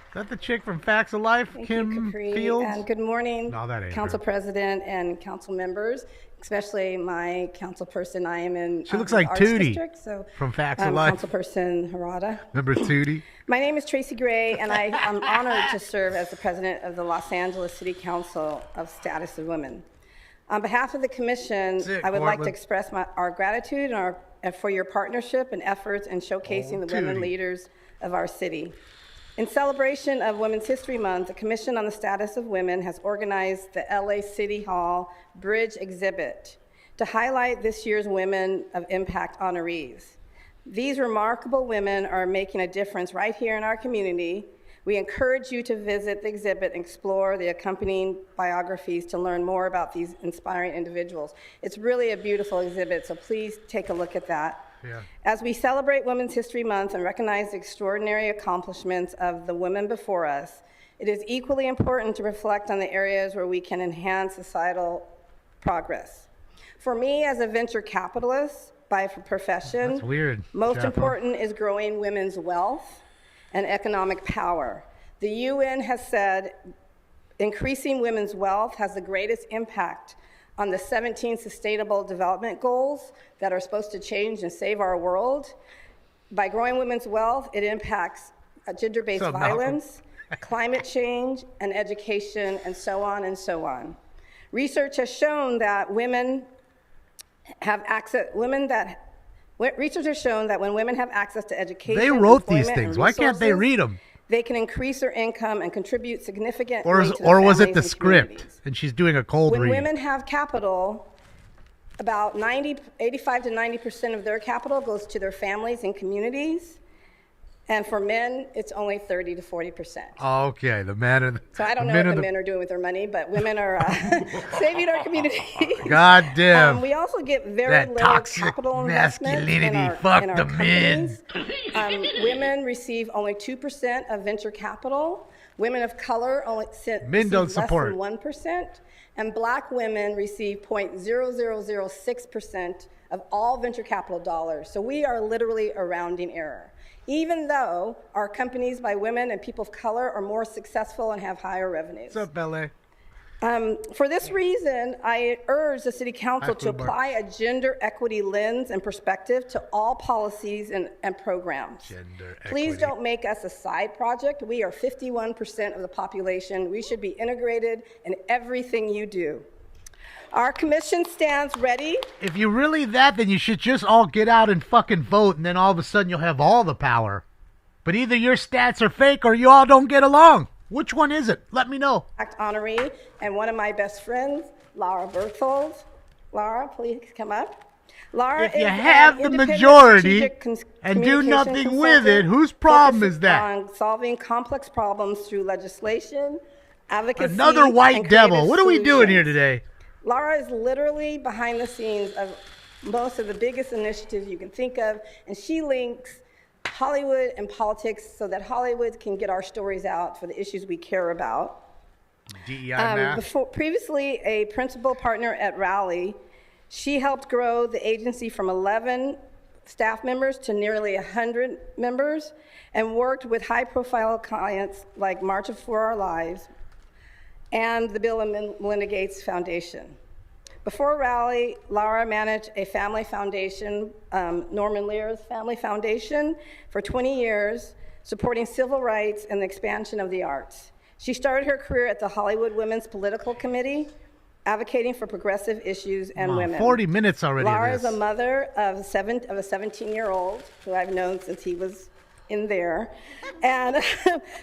S3: Is that the chick from Facts of Life,
S15: Thank
S3: Kim
S15: you, Capri.
S3: Fields?
S15: And good morning,
S3: No, that ain't
S15: Council
S3: her.
S15: President and council members, especially my council person. I am in
S3: She looks
S15: the
S3: like
S15: Arts
S3: Tootie
S15: District, so
S3: from Facts of Life.
S15: Councilperson Harada.
S3: Remember Tootie?
S15: My name is Tracy Gray, and I am honored to serve as the president of the Los Angeles City Council of Status of Women. On behalf of the commission, I would like to express our gratitude and for your partnership and efforts in showcasing the women leaders of our city. In celebration of Women's History Month, the Commission on the Status of Women has organized the LA City Hall Bridge exhibit to highlight this year's Women of Impact honorees. These remarkable women are making a difference right here in our community. We encourage you to visit the exhibit and explore the accompanying biographies to learn more about these inspiring individuals. It's really a beautiful exhibit, so please take a look at that.
S3: Yeah.
S15: As we celebrate Women's History Month and recognize the extraordinary accomplishments of the women before us, it is equally important to reflect on the areas where we can enhance societal progress. For me, as a venture capitalist by profession,
S3: That's weird.
S15: most
S3: Chapo.
S15: important is growing women's wealth and economic power. The UN has said increasing women's wealth has the greatest impact on the 17 Sustainable Development Goals that are supposed to change and save our world. By growing women's wealth, it impacts gender-based
S3: What's up, Malcolm?
S15: violence, climate change, and education, and so on and so on. Research has shown that research has shown that when women have access to education,
S3: They wrote these
S15: employment,
S3: things.
S15: and
S3: Why can't they
S15: resources,
S3: read them?
S15: they can increase their income and contribute significantly
S3: Or
S15: to their
S3: was it
S15: families
S3: the
S15: and
S3: script
S15: communities.
S3: and she's doing a cold
S15: When
S3: read?
S15: women have capital, about 85 to 90% of their capital goes to their families and communities. And for men, it's only 30 to 40%.
S3: Oh, okay, the men and
S15: So I don't know what the men are doing with their money, but women are saving our community.
S3: God damn.
S15: We also get very
S3: That
S15: little
S3: toxic
S15: capital investment
S3: masculinity.
S15: in our,
S3: Fuck
S15: in our
S3: the men.
S15: companies. Women receive only 2% of venture capital. Women of color only
S3: Men don't
S15: receive less
S3: support.
S15: than 1%. And black women receive 0.0006% of all venture capital dollars. So we are literally a rounding error. Even though our companies by women and people of color are more successful and have higher revenues.
S3: What's up, LA?
S15: For this reason, I urge the City Council to
S3: Food Bar.
S15: apply a gender equity lens and perspective to all policies and programs.
S3: Gender
S15: Please
S3: equity.
S15: don't make us a side project. We are 51% of the population. We should be integrated in everything you do. Our commission stands ready.
S3: If you're really that, then you should just all get out and fucking vote, and then all of a sudden you'll have all the power. But either your stats are fake or you all don't get along. Which one is it? Let me know.
S15: Act honoree and one of my best friends, Laura Berthold. Laura, please come up. Laura
S3: If you
S15: is
S3: have
S15: an
S3: the
S15: independent
S3: majority
S15: strategic
S3: and do
S15: communication
S3: nothing with it,
S15: consultant
S3: whose problem
S15: focused
S3: is that?
S15: on solving complex problems through legislation, advocacy,
S3: Another white
S15: and
S3: devil.
S15: creative
S3: What are we doing here
S15: solutions.
S3: today?
S15: Laura is literally behind the scenes of most of the biggest initiatives you can think of, and she links Hollywood and politics so that Hollywood can get our stories out for the issues we care about.
S3: DEI math.
S15: Previously a principal partner at Rally, she helped grow the agency from 11 staff members to nearly 100 members and worked with high-profile clients like March for Our Lives and the Bill and Melinda Gates Foundation. Before Rally, Laura managed a family foundation, Norman Lear's Family Foundation, for 20 years, supporting civil rights and the expansion of the arts. She started her career at the Hollywood Women's Political Committee, advocating for progressive issues and women.
S3: 40 minutes already of
S15: Laura is
S3: this.
S15: a mother of a 17-year-old who I've known since he was in there, and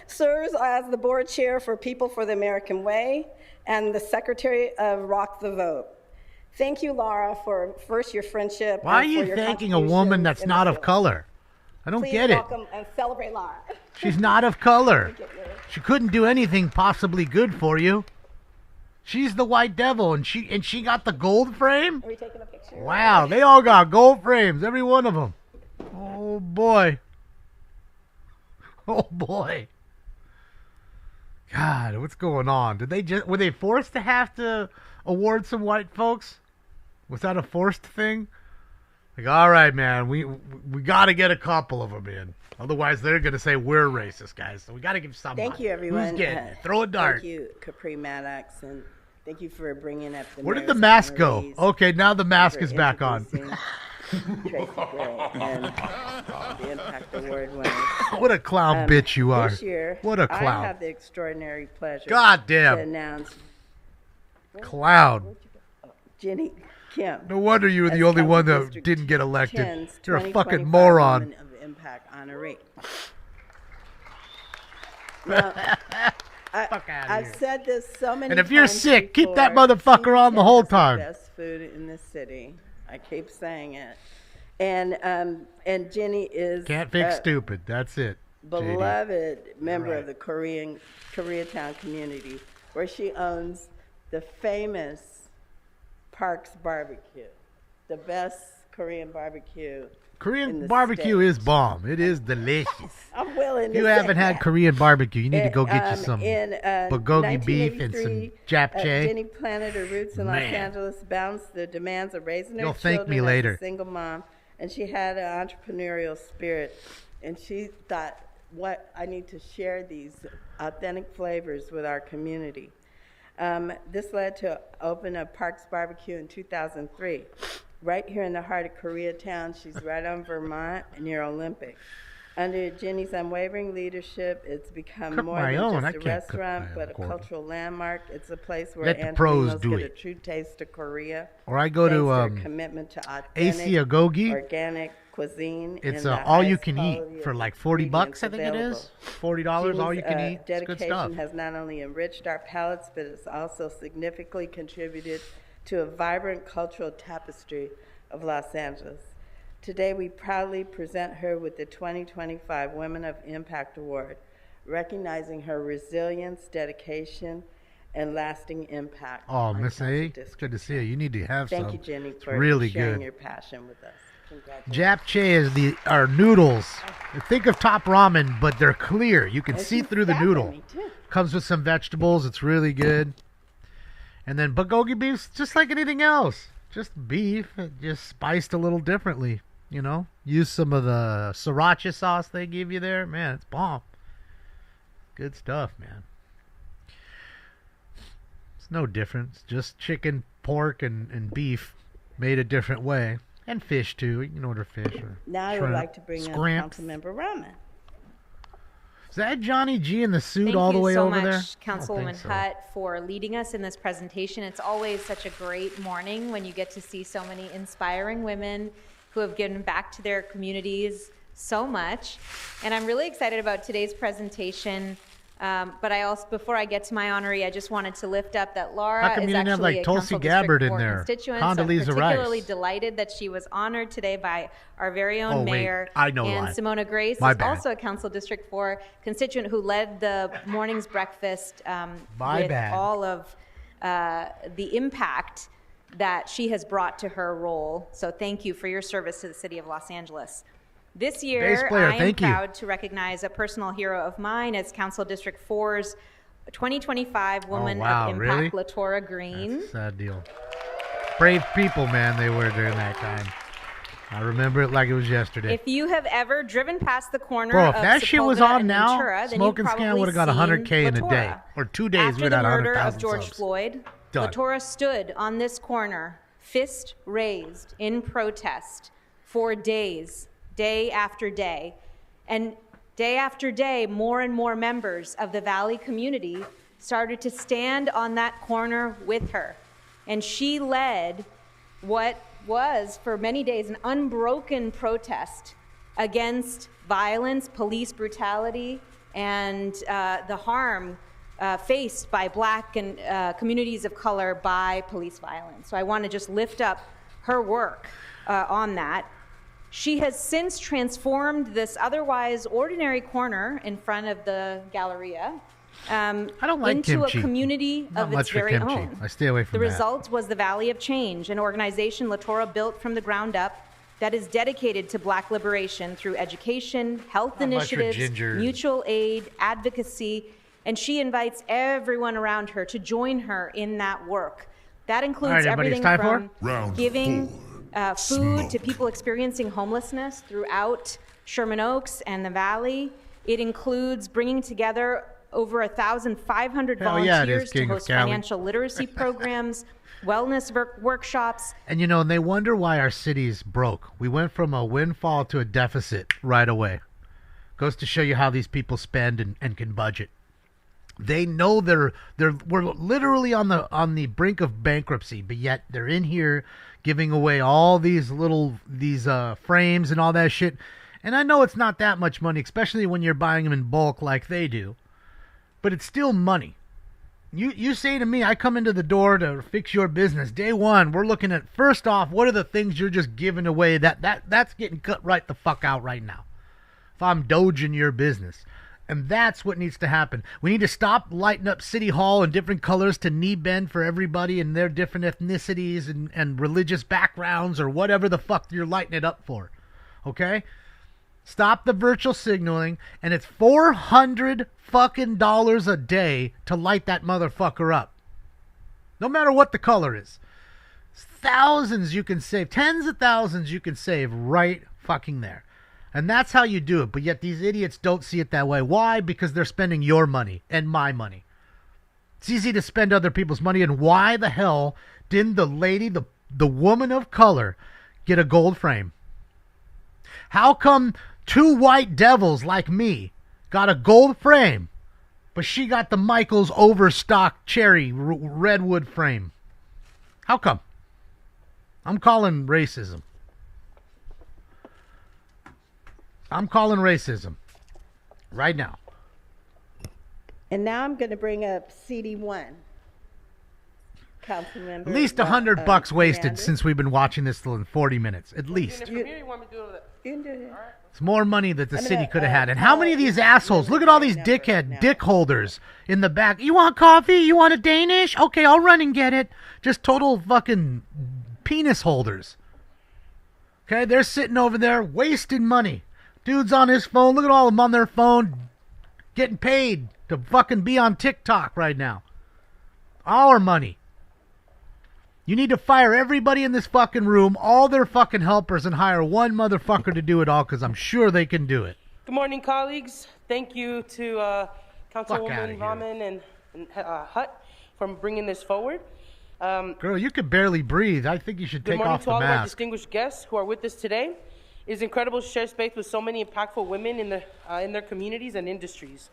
S15: serves as the board chair for People for the American Way and the secretary of Rock the Vote. Thank you, Laura, for first your friendship.
S3: Why are
S15: and
S3: you
S15: for your
S3: thanking a woman
S15: contributions
S3: that's
S15: in
S3: not
S15: the
S3: of
S15: field.
S3: color? I don't
S15: Please
S3: get it.
S15: welcome and celebrate Laura.
S3: She's not of color. She couldn't do anything possibly good for you. She's the white devil, and she got the gold frame?
S15: Are we taking a picture?
S3: Wow, they all got gold frames, every one of them. Oh, boy. Oh, boy. God, what's going on? Were they forced to have to award some white folks? Was that a forced thing? Like, all right, man, we got to get a couple of them in. Otherwise, they're going to say we're racist, guys. So we got to give somebody.
S13: Thank you, everyone.
S3: Who's getting it? Throw a dart.
S13: Thank you, Capri Maddox, and thank you for bringing up the
S3: Where did the
S13: mayor's
S3: mask go?
S13: honorees.
S3: Okay, now the mask
S13: For
S3: is back on.
S13: introducing Tracy Gray and the Impact Award winner.
S3: What a clown bitch you are.
S13: This year,
S3: What a clown.
S13: I have the extraordinary pleasure
S3: God damn.
S13: to announce
S3: Clown.
S13: Jenny Kim.
S3: No wonder you were the
S13: as
S3: only one
S13: Council
S3: that
S13: District
S3: didn't get elected.
S13: 10's
S3: You're a
S13: 2025
S3: fucking moron.
S13: Women of Impact honoree. Now, I've said this so many times.
S3: And if you're sick, keep that
S13: before,
S3: motherfucker on the whole
S13: Kim is
S3: time.
S13: The best food in this city. I keep saying it. And Jenny is
S3: Can't fix stupid. That's it. JD.
S13: beloved member of the Koreatown community, where she owns the famous Parks Barbecue, the best Korean barbecue. in
S3: Korean
S13: the
S3: barbecue
S13: state.
S3: is bomb. It is delicious.
S13: I'm willing
S3: If
S13: to
S3: you
S13: say
S3: haven't had
S13: that.
S3: Korean barbecue, you need to go get you some
S13: In
S3: bulgogi beef and some
S13: 1983,
S3: japchae.
S13: Jenny planted her roots in Los
S3: Man.
S13: Angeles, balanced the demands of raising her
S3: You'll thank
S13: children
S3: me
S13: as
S3: later.
S13: a single mom, and she had an entrepreneurial spirit. And she thought, what I need to share these authentic flavors with our community. This led to open a Parks Barbecue in 2003. Right here in the heart of Koreatown. She's right on Vermont near Olympic. Under Jenny's unwavering leadership, it's become
S3: Cook
S13: more
S3: my
S13: than
S3: own. I
S13: just a
S3: can't cook
S13: restaurant,
S3: my
S13: but
S3: own
S13: a
S3: corn.
S13: cultural landmark. It's a place where
S3: Let the pros
S13: Antheminos
S3: do
S13: get a
S3: it.
S13: true taste of Korea.
S3: Or I go to,
S13: thanks their commitment to authentic,
S3: Agogi.
S13: organic cuisine.
S3: It's
S13: and the
S3: all you
S13: highest
S3: can eat
S13: quality
S3: for
S13: of
S3: like $40, I think it
S13: available.
S3: is. $40, all you can
S13: Jenny's,
S3: eat. It's good
S13: dedication
S3: stuff.
S13: has not only enriched our palates, but it's also significantly contributed to a vibrant cultural tapestry of Los Angeles. Today, we proudly present her with the 2025 Women of Impact Award, recognizing her resilience, dedication, and lasting impact.
S3: Oh,
S13: on
S3: Miss
S13: Council
S3: A,
S13: District.
S3: good to see you. You need to have some.
S13: Thank you, Jenny,
S3: It's
S13: for
S3: really
S13: sharing
S3: good.
S13: your passion with us. Congratulations.
S3: Japchae is our noodles. Think of top ramen, but they're clear. You can
S13: And
S3: see
S13: she's
S3: through the
S13: stabbing
S3: noodle.
S13: me, too.
S3: Comes with some vegetables. It's really good. And then bulgogi beef's just like anything else. Just beef, just spiced a little differently. You know, use some of the sriracha sauce they give you there. Man, it's bomb. Good stuff, man. It's no different. It's just chicken, pork, and beef made a different way. And fish, too. You can order fish or
S13: Now I would
S3: shrimp,
S13: like to bring
S3: scramps.
S13: up Councilmember Rahman.
S3: Is that Johnny G in the suit
S16: Thank
S3: all the
S16: you
S3: way
S16: so
S3: over
S16: much,
S3: there?
S16: Councilwoman Hutt, for leading us in this presentation. It's always such a great morning when you get to see so many inspiring women who have given back to their communities so much. And I'm really excited about today's presentation. But I also, before I get to my honoree, I just wanted to lift up that Laura
S3: How come
S16: is
S3: you didn't have,
S16: actually
S3: like,
S16: a
S3: Tulsi
S16: Council
S3: Gabbard
S16: District
S3: in
S16: 4
S3: there?
S16: constituent. So I'm
S3: Condoleezza
S16: particularly
S3: Rice.
S16: delighted that she was honored today by our very own
S3: Oh, wait,
S16: mayor.
S3: I know
S16: and
S3: why.
S16: Simona Grace
S3: My
S16: is
S3: bad.
S16: also a Council District 4 constituent who led the morning's breakfast
S3: My
S16: with
S3: bad.
S16: all of the impact that she has brought to her role. So thank you for your service to the city of Los Angeles. This
S3: Bass
S16: year,
S3: player,
S16: I am
S3: thank you.
S16: proud to recognize a personal hero of mine as Council District 4's 2025 Woman
S3: wow,
S16: of Impact,
S3: really?
S16: LaTora Green.
S3: Sad deal. Brave people, man, they were during that time. I remember it like it was yesterday.
S16: If you have ever driven past the corner
S3: Bro, if
S16: of
S3: that shit was
S16: Sepulveda
S3: on
S16: and
S3: now,
S16: Ventura, then
S3: Smoke
S16: you've
S3: and Scan
S16: probably
S3: would have got
S16: seen
S3: 100K in a day.
S16: LaTora.
S3: Or 2 days,
S16: After
S3: we'd
S16: the
S3: have
S16: murder of
S3: 100,000
S16: George
S3: subs.
S16: Floyd,
S3: Done.
S16: LaTora stood on this corner, fist raised in protest for days, day after day. And day after day, more and more members of the Valley community started to stand on that corner with her. And she led what was, for many days, an unbroken protest against violence, police brutality, and the harm faced by Black and communities of color by police violence. So I want to just lift up her work on that. She has since transformed this otherwise ordinary corner in front of the Galleria
S3: I don't like
S16: into
S3: kimchi.
S16: a community
S3: Not
S16: of
S3: much
S16: its
S3: for
S16: very
S3: kimchi.
S16: own.
S3: I stay away from
S16: The
S3: that.
S16: result was the Valley of Change, an organization Latora built from the ground up that is dedicated to Black liberation through education, health
S3: Not much for
S16: initiatives,
S3: ginger.
S16: mutual aid, advocacy, and she invites everyone around her to join her in that work. That includes
S3: All right, everybody, it's
S16: everything
S3: time for
S16: from
S2: Round
S16: giving
S2: four.
S16: food to people experiencing homelessness throughout Sherman Oaks and the Valley. It includes bringing together over 1,500
S3: Hell yeah, it is,
S16: volunteers to
S3: King of
S16: host
S3: Cali.
S16: financial literacy programs, wellness workshops.
S3: And and they wonder why our city's broke. We went from a windfall to a deficit right away. Goes to show you how these people spend and can budget. They know we're literally on the brink of bankruptcy, but yet they're in here giving away all these frames and all that shit. And I know it's not that much money, especially when you're buying them in bulk like they do. But it's still money. You say to me, I come into the door to fix your business. Day one, we're looking at, first off, what are the things you're just giving away that's getting cut right the fuck out right now. If I'm doging your business. And that's what needs to happen. We need to stop lighting up City Hall in different colors to knee bend for everybody and their different ethnicities and religious backgrounds or whatever the fuck you're lighting it up for. Okay? Stop the virtual signaling, and it's $400 fucking a day to light that motherfucker up. No matter what the color is. Thousands you can save, tens of thousands you can save right fucking there. And that's how you do it, but yet these idiots don't see it that way. Why? Because they're spending your money and my money. It's easy to spend other people's money, and why the hell didn't the lady, the woman of color, get a gold frame? How come two white devils like me got a gold frame, but she got the Michaels Overstock cherry redwood frame? How come? I'm calling racism. I'm calling racism right now.
S13: And now I'm going to bring up CD1. Councilmember.
S3: At least $100 wasted
S13: Hernandez.
S3: since we've been watching this in 40 minutes. At least.
S13: You can do it.
S3: It's more money that the
S13: I'm
S3: city
S13: gonna,
S3: could have had. And how many of these assholes? Look at all these dick holders in the back. You want coffee? You want a Danish? Okay, I'll run and get it. Just total fucking penis holders. Okay, they're sitting over there wasting money. Dude's on his phone. Look at all of them on their phone getting paid to fucking be on TikTok right now. Our money. You need to fire everybody in this fucking room, all their fucking helpers, and hire one motherfucker to do it all, because I'm sure they can do it.
S12: Good morning, colleagues. Thank you to
S3: Fuck outta
S12: Councilwoman
S3: here.
S12: Rahman and Hutt for bringing this forward.
S3: Girl, you could barely breathe. I think you should
S12: Good
S3: take
S12: morning
S3: off
S12: to
S3: the
S12: all of our
S3: mask.
S12: distinguished guests who are with us today. It is incredible to share space with so many impactful women in their communities and industries.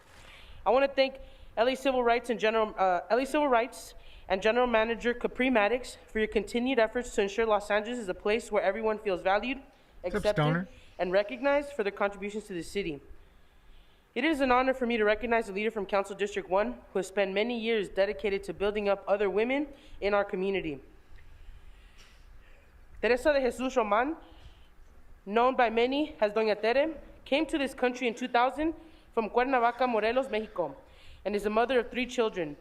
S12: I want to thank LA Civil Rights and General Manager Capri Maddox for your continued efforts to ensure Los Angeles is a place where everyone feels valued,
S3: What's up,
S12: accepted,
S3: Stoner?
S12: and recognized for their contributions to the city. It is an honor for me to recognize a leader from Council District 1 who has spent many years dedicated to building up other women in our community. Teresa de Jesus Roman, known by many as Doña Tere, came to this country in 2000 from Cuernavaca, Morelos, Mexico, and is the mother of 3 children.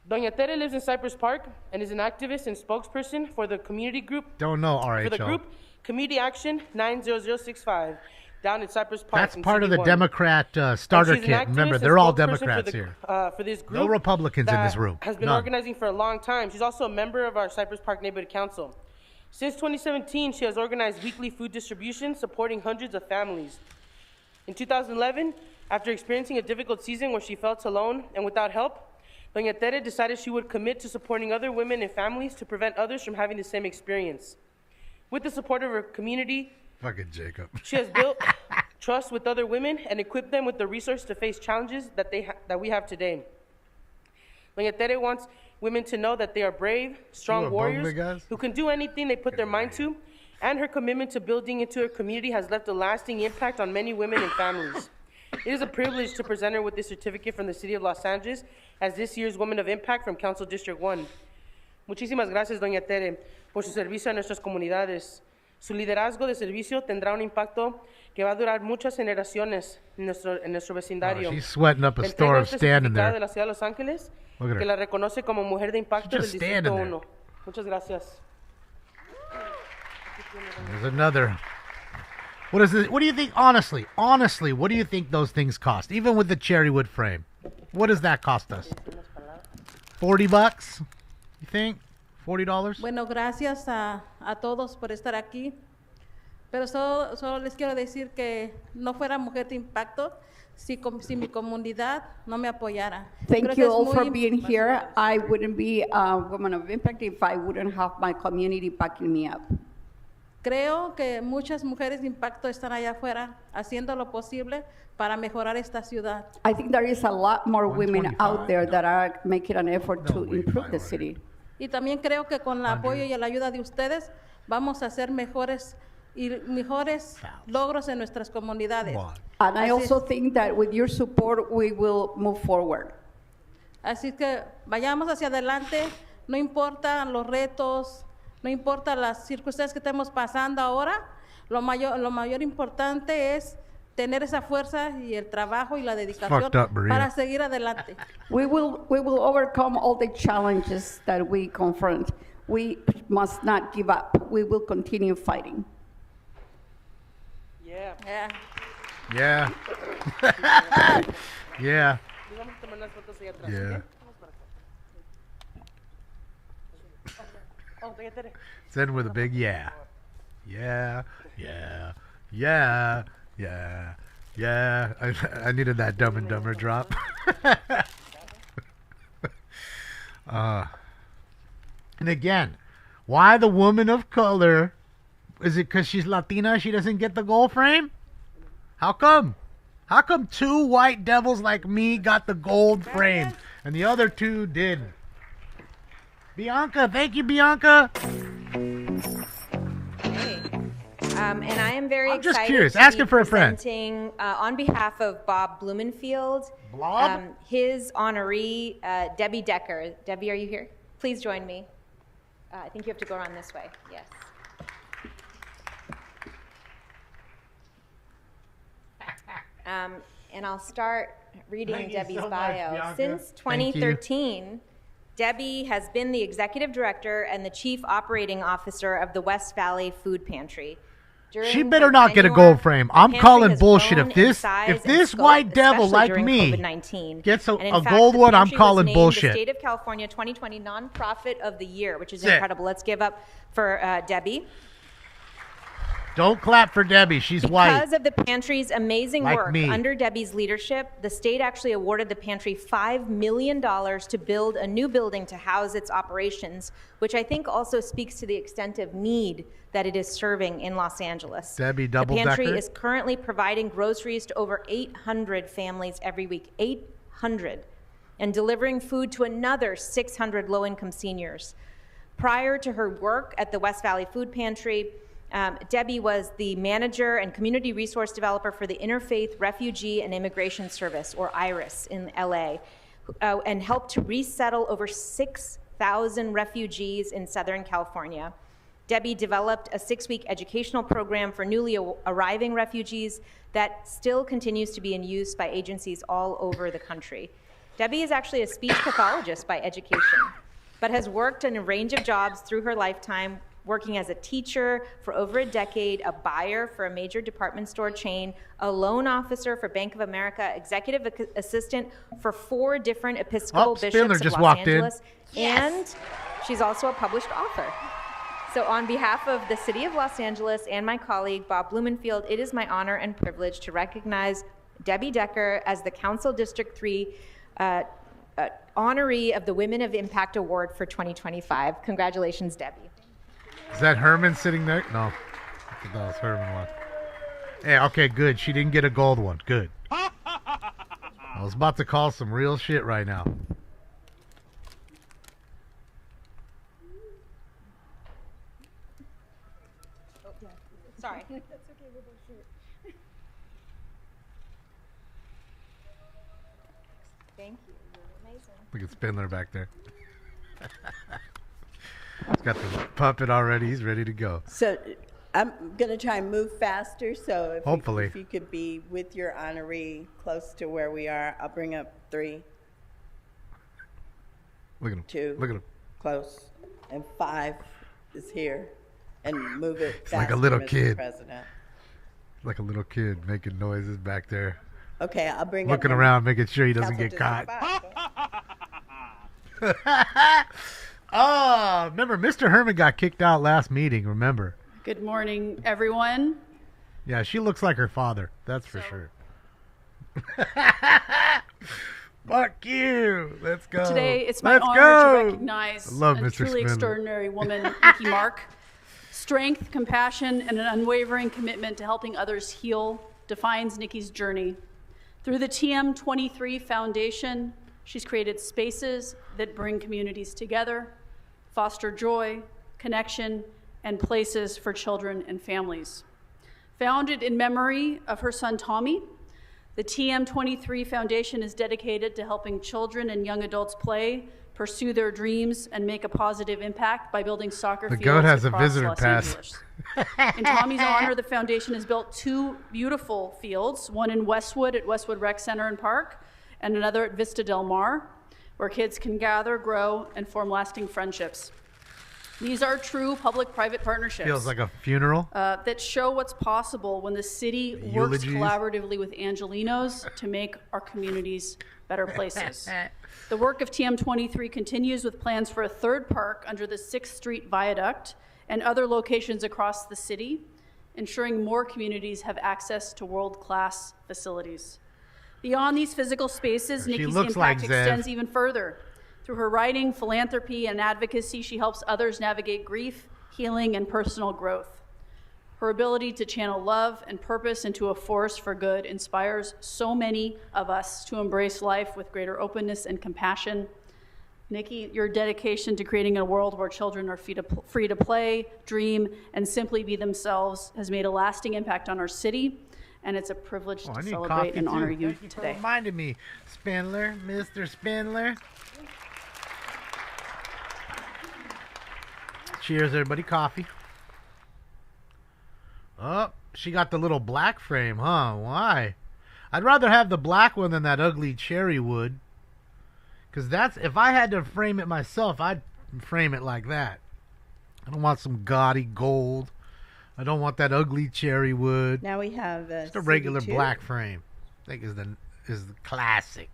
S12: Doña Tere lives in Cypress Park and is an activist and spokesperson for the community group.
S3: Don't know,
S12: For the
S3: RHO.
S12: group Community Action 90065 down in Cypress Park.
S3: That's
S12: in
S3: part of the
S12: CD1.
S3: Democrat starter
S12: And she's an
S3: kit. Remember,
S12: activist
S3: they're
S12: and
S3: all
S12: spokesperson
S3: Democrats here.
S12: For this group.
S3: No Republicans in
S12: that
S3: this room.
S12: Has been
S3: None.
S12: organizing for a long time. She's also a member of our Cypress Park Neighborhood Council. Since 2017, she has organized weekly food distribution, supporting hundreds of families. In 2011, after experiencing a difficult season where she felt alone and without help, Doña Tere decided she would commit to supporting other women and families to prevent others from having the same experience. With the support of her community,
S3: Fucking Jacob.
S12: she has built trust with other women and equipped them with the resources to face challenges that we have today. Doña Tere wants women to know that they are brave,
S3: You
S12: strong
S3: are
S12: warriors
S3: bummed, guys?
S12: who can do anything they put their mind to, and her commitment to building into her community has left a lasting impact on many women and families. It is a privilege to present her with this certificate from the City of Los Angeles as this year's Woman of Impact from Council District 1. Muchísimas gracias, Doña Tere, por su servicio a nuestras comunidades. Su liderazgo de servicio tendrá un impacto que va a durar muchas generaciones en nuestro vecindario.
S3: Oh, she's sweating up a
S12: Le entrego
S3: storm
S12: este
S3: standing
S12: certificado
S3: there.
S12: de la ciudad de Los Ángeles
S3: Look at her.
S12: que la reconoce como mujer de impacto
S3: She's
S12: del
S3: just
S12: Distrito
S3: standing there.
S12: 1. Muchas gracias.
S3: There's another. What is this? What do you think? Honestly, what do you think those things cost? Even with the cherry wood frame, what does that cost us? $40? You think? $40?
S9: Bueno, gracias a todos por estar aquí. Pero solo les quiero decir que no fuera mujer de impacto si mi comunidad no me apoyara. Creo
S17: Thank
S9: que
S17: you
S9: es
S17: all
S9: muy
S17: for being here. I wouldn't be a woman of impact if I wouldn't have my community backing me up.
S9: Creo que muchas mujeres de impacto están allá afuera haciendo lo posible para mejorar esta ciudad.
S17: I think there is a lot more women out there that are making an effort to improve the city.
S9: Y también creo que con el apoyo y la ayuda de ustedes vamos a hacer mejores logros en nuestras comunidades.
S17: And I
S9: Así
S17: also
S9: es.
S17: think that with your support, we will move forward.
S9: Así que vayamos hacia adelante, no importa los retos, no importa las circunstancias que estemos pasando ahora, lo mayor importante es tener esa fuerza y el trabajo y la dedicación
S3: fucked up, Maria.
S17: para
S9: seguir adelante.
S17: We will overcome all the challenges that we confront. We must not give up. We will continue fighting.
S12: Yeah.
S3: Yeah. Yeah.
S12: Vamos a tomar unas fotos ahí atrás,
S3: Yeah.
S12: ¿ok? Vamos para acá. Oh, Tere.
S3: It's in with a big yeah. Yeah. I needed that Dumb and Dumber drop. And again, why the woman of color? Is it because she's Latina she doesn't get the gold frame? How come? How come two white devils like me got the gold frame and the other two didn't? Bianca, thank you, Bianca.
S16: And I am very
S3: I'm just
S16: excited
S3: curious.
S16: to
S3: Asking
S16: be
S3: for a friend.
S16: presenting, on behalf of Bob Blumenfield,
S3: Blob?
S16: his honoree, Debbie Decker. Debbie, are you here? Please join me. I think you have to go around this way. Yes. And I'll start reading
S3: Thank you
S16: Debbie's
S3: so much,
S16: bio.
S3: Bianca.
S16: Since
S3: Thank you.
S16: 2013, Debbie has been the executive director and the chief operating officer of the West Valley Food Pantry.
S3: She
S16: During
S3: better
S16: her
S3: not get a
S16: tenure,
S3: gold frame.
S16: the
S3: I'm
S16: pantry
S3: calling
S16: has
S3: bullshit.
S16: grown
S3: If this
S16: in size
S3: if
S16: and
S3: this
S16: scope,
S3: white devil
S16: especially
S3: like
S16: during
S3: me
S16: COVID-19.
S3: gets
S16: And in
S3: a
S16: fact,
S3: gold
S16: the
S3: one, I'm
S16: pantry was
S3: calling
S16: named
S3: bullshit.
S16: The State of California 2020 Nonprofit of the Year, which is
S3: Sick.
S16: incredible. Let's give up for Debbie.
S3: Don't clap for Debbie. She's white.
S16: Because of the pantry's amazing
S3: Like
S16: work
S3: me.
S16: under Debbie's leadership, the state actually awarded the pantry $5 million to build a new building to house its operations, which I think also speaks to the extent of need that it is serving in Los Angeles.
S3: Debbie
S16: The pantry
S3: double-decker?
S16: is currently providing groceries to over 800 families every week, 800, and delivering food to another 600 low-income seniors. Prior to her work at the West Valley Food Pantry, Debbie was the manager and community resource developer for the Interfaith Refugee and Immigration Service, or IRIS, in LA, and helped to resettle over 6,000 refugees in Southern California. Debbie developed a 6-week educational program for newly arriving refugees that still continues to be in use by agencies all over the country. Debbie is actually a speech pathologist by education, but has worked in a range of jobs through her lifetime, working as a teacher for over a decade, a buyer for a major department store chain, a loan officer for Bank of America, executive assistant for 4 different Episcopal
S3: Spindler
S16: bishops of
S3: just
S16: Los
S3: walked in.
S16: Angeles, and she's also a published author. So on behalf of the City of Los Angeles and my colleague, Bob Blumenfield, it is my honor and privilege to recognize Debbie Decker as the Council District 3 honoree of the Women of Impact Award for 2025. Congratulations, Debbie.
S3: Is that Herman sitting there? No. I think that was Herman one. Hey, okay, good. She didn't get a gold one. Good. I was about to call some real shit right now.
S16: Sorry. Thank you. You're amazing.
S3: Look at Spindler back there. He's got the puppet already. He's ready to go.
S18: So
S13: I'm going to try and move faster, so
S3: Hopefully.
S13: if you could be with your honoree close to where we are, I'll bring up 3.
S3: Look at him.
S13: 2.
S3: Look at him.
S13: Close. And 5 is here. And move it
S3: It's
S13: faster,
S3: like a little
S13: Mr.
S3: kid.
S13: President.
S3: Like a little kid making noises back there.
S13: Okay, I'll bring
S3: Looking
S13: up
S3: around, making sure he doesn't
S13: Council
S3: get caught.
S13: District 5.
S3: Oh, remember, Mr. Herman got kicked out last meeting, remember?
S18: Good morning, everyone.
S3: Yeah, she looks like her father. That's for sure. Fuck you. Let's go.
S18: Today, it's my
S3: Let's
S18: honor
S3: go.
S18: to recognize
S3: I love
S18: a
S3: Mr.
S18: truly
S3: Spindler.
S18: extraordinary woman, Nikki Mark. Strength, compassion, and an unwavering commitment to helping others heal defines Nikki's journey. Through the TM23 Foundation, she's created spaces that bring communities together, foster joy, connection, and places for children and families. Founded in memory of her son Tommy, the TM23 Foundation is dedicated to helping children and young adults play, pursue their dreams, and make a positive impact by building soccer fields
S3: goat has a
S18: across
S3: visitor
S18: Los
S3: pass.
S18: Angeles. In Tommy's honor, the foundation has built 2 beautiful fields, one in Westwood at Westwood Rec Center and Park, and another at Vista Del Mar, where kids can gather, grow, and form lasting friendships. These are true public-private partnerships.
S3: Feels like a funeral.
S18: That show what's possible when the city works
S3: Eulogies.
S18: collaboratively with Angelinos to make our communities better places. The work of TM23 continues with plans for a 3rd park under the 6th Street Viaduct and other locations across the city, ensuring more communities have access to world-class facilities. Beyond these physical spaces,
S3: She
S18: Nikki's
S3: looks
S18: impact
S3: like Zev.
S18: extends even further. Through her writing, philanthropy, and advocacy, she helps others navigate grief, healing, and personal growth. Her ability to channel love and purpose into a force for good inspires so many of us to embrace life with greater openness and compassion. Nikki, your dedication to creating a world where children are free to play, dream, and simply be themselves has made a lasting impact on our city, and it's a privilege
S3: Oh, I
S18: to
S3: need
S18: celebrate
S3: coffee
S18: and
S3: too.
S18: honor you
S3: Thank you for
S18: today.
S3: reminding me, Spindler, Mr. Spindler. Cheers, everybody. Coffee. Oh, she got the little black frame, huh? Why? I'd rather have the black one than that ugly cherry wood. Because that's, if I had to frame it myself, I'd frame it like that. I don't want some gaudy gold. I don't want that ugly cherry wood.
S13: Now we have
S3: Just a regular
S13: CD2.
S3: black frame. I think is the classic.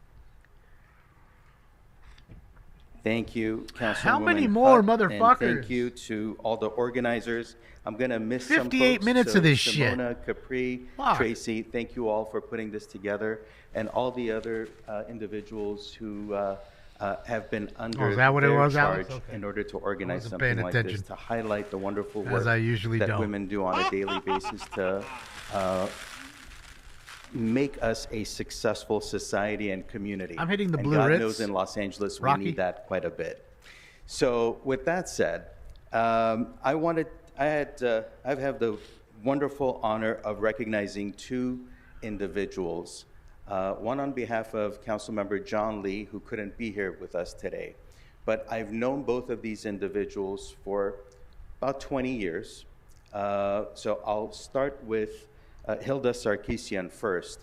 S19: Thank you, Councilwoman.
S3: How many more
S19: Hutt,
S3: motherfuckers?
S19: And thank you to all the organizers. I'm going to miss
S3: 58
S19: some folks.
S3: minutes
S19: so
S3: of this shit.
S19: Simona, Capri,
S3: Fuck.
S19: Tracy, thank you all for putting this together. And all the other individuals who have been under
S3: is that what it
S19: their
S3: was, Alex?
S19: charge
S3: Okay.
S19: in order to organize
S3: wasn't
S19: something
S3: paying
S19: like this,
S3: attention.
S19: to highlight the wonderful
S3: As
S19: work
S3: I usually
S19: that
S3: don't.
S19: women do on a daily basis to make us a successful society and community.
S3: I'm hitting the
S19: And
S3: blue
S19: God
S3: Ritz.
S19: knows in Los Angeles we
S3: Rocky.
S19: need that quite a bit. So with that said, I have the wonderful honor of recognizing 2 individuals. One on behalf of Councilmember John Lee, who couldn't be here with us today. But I've known both of these individuals for about 20 years. So I'll start with Hilda Sarkisian first.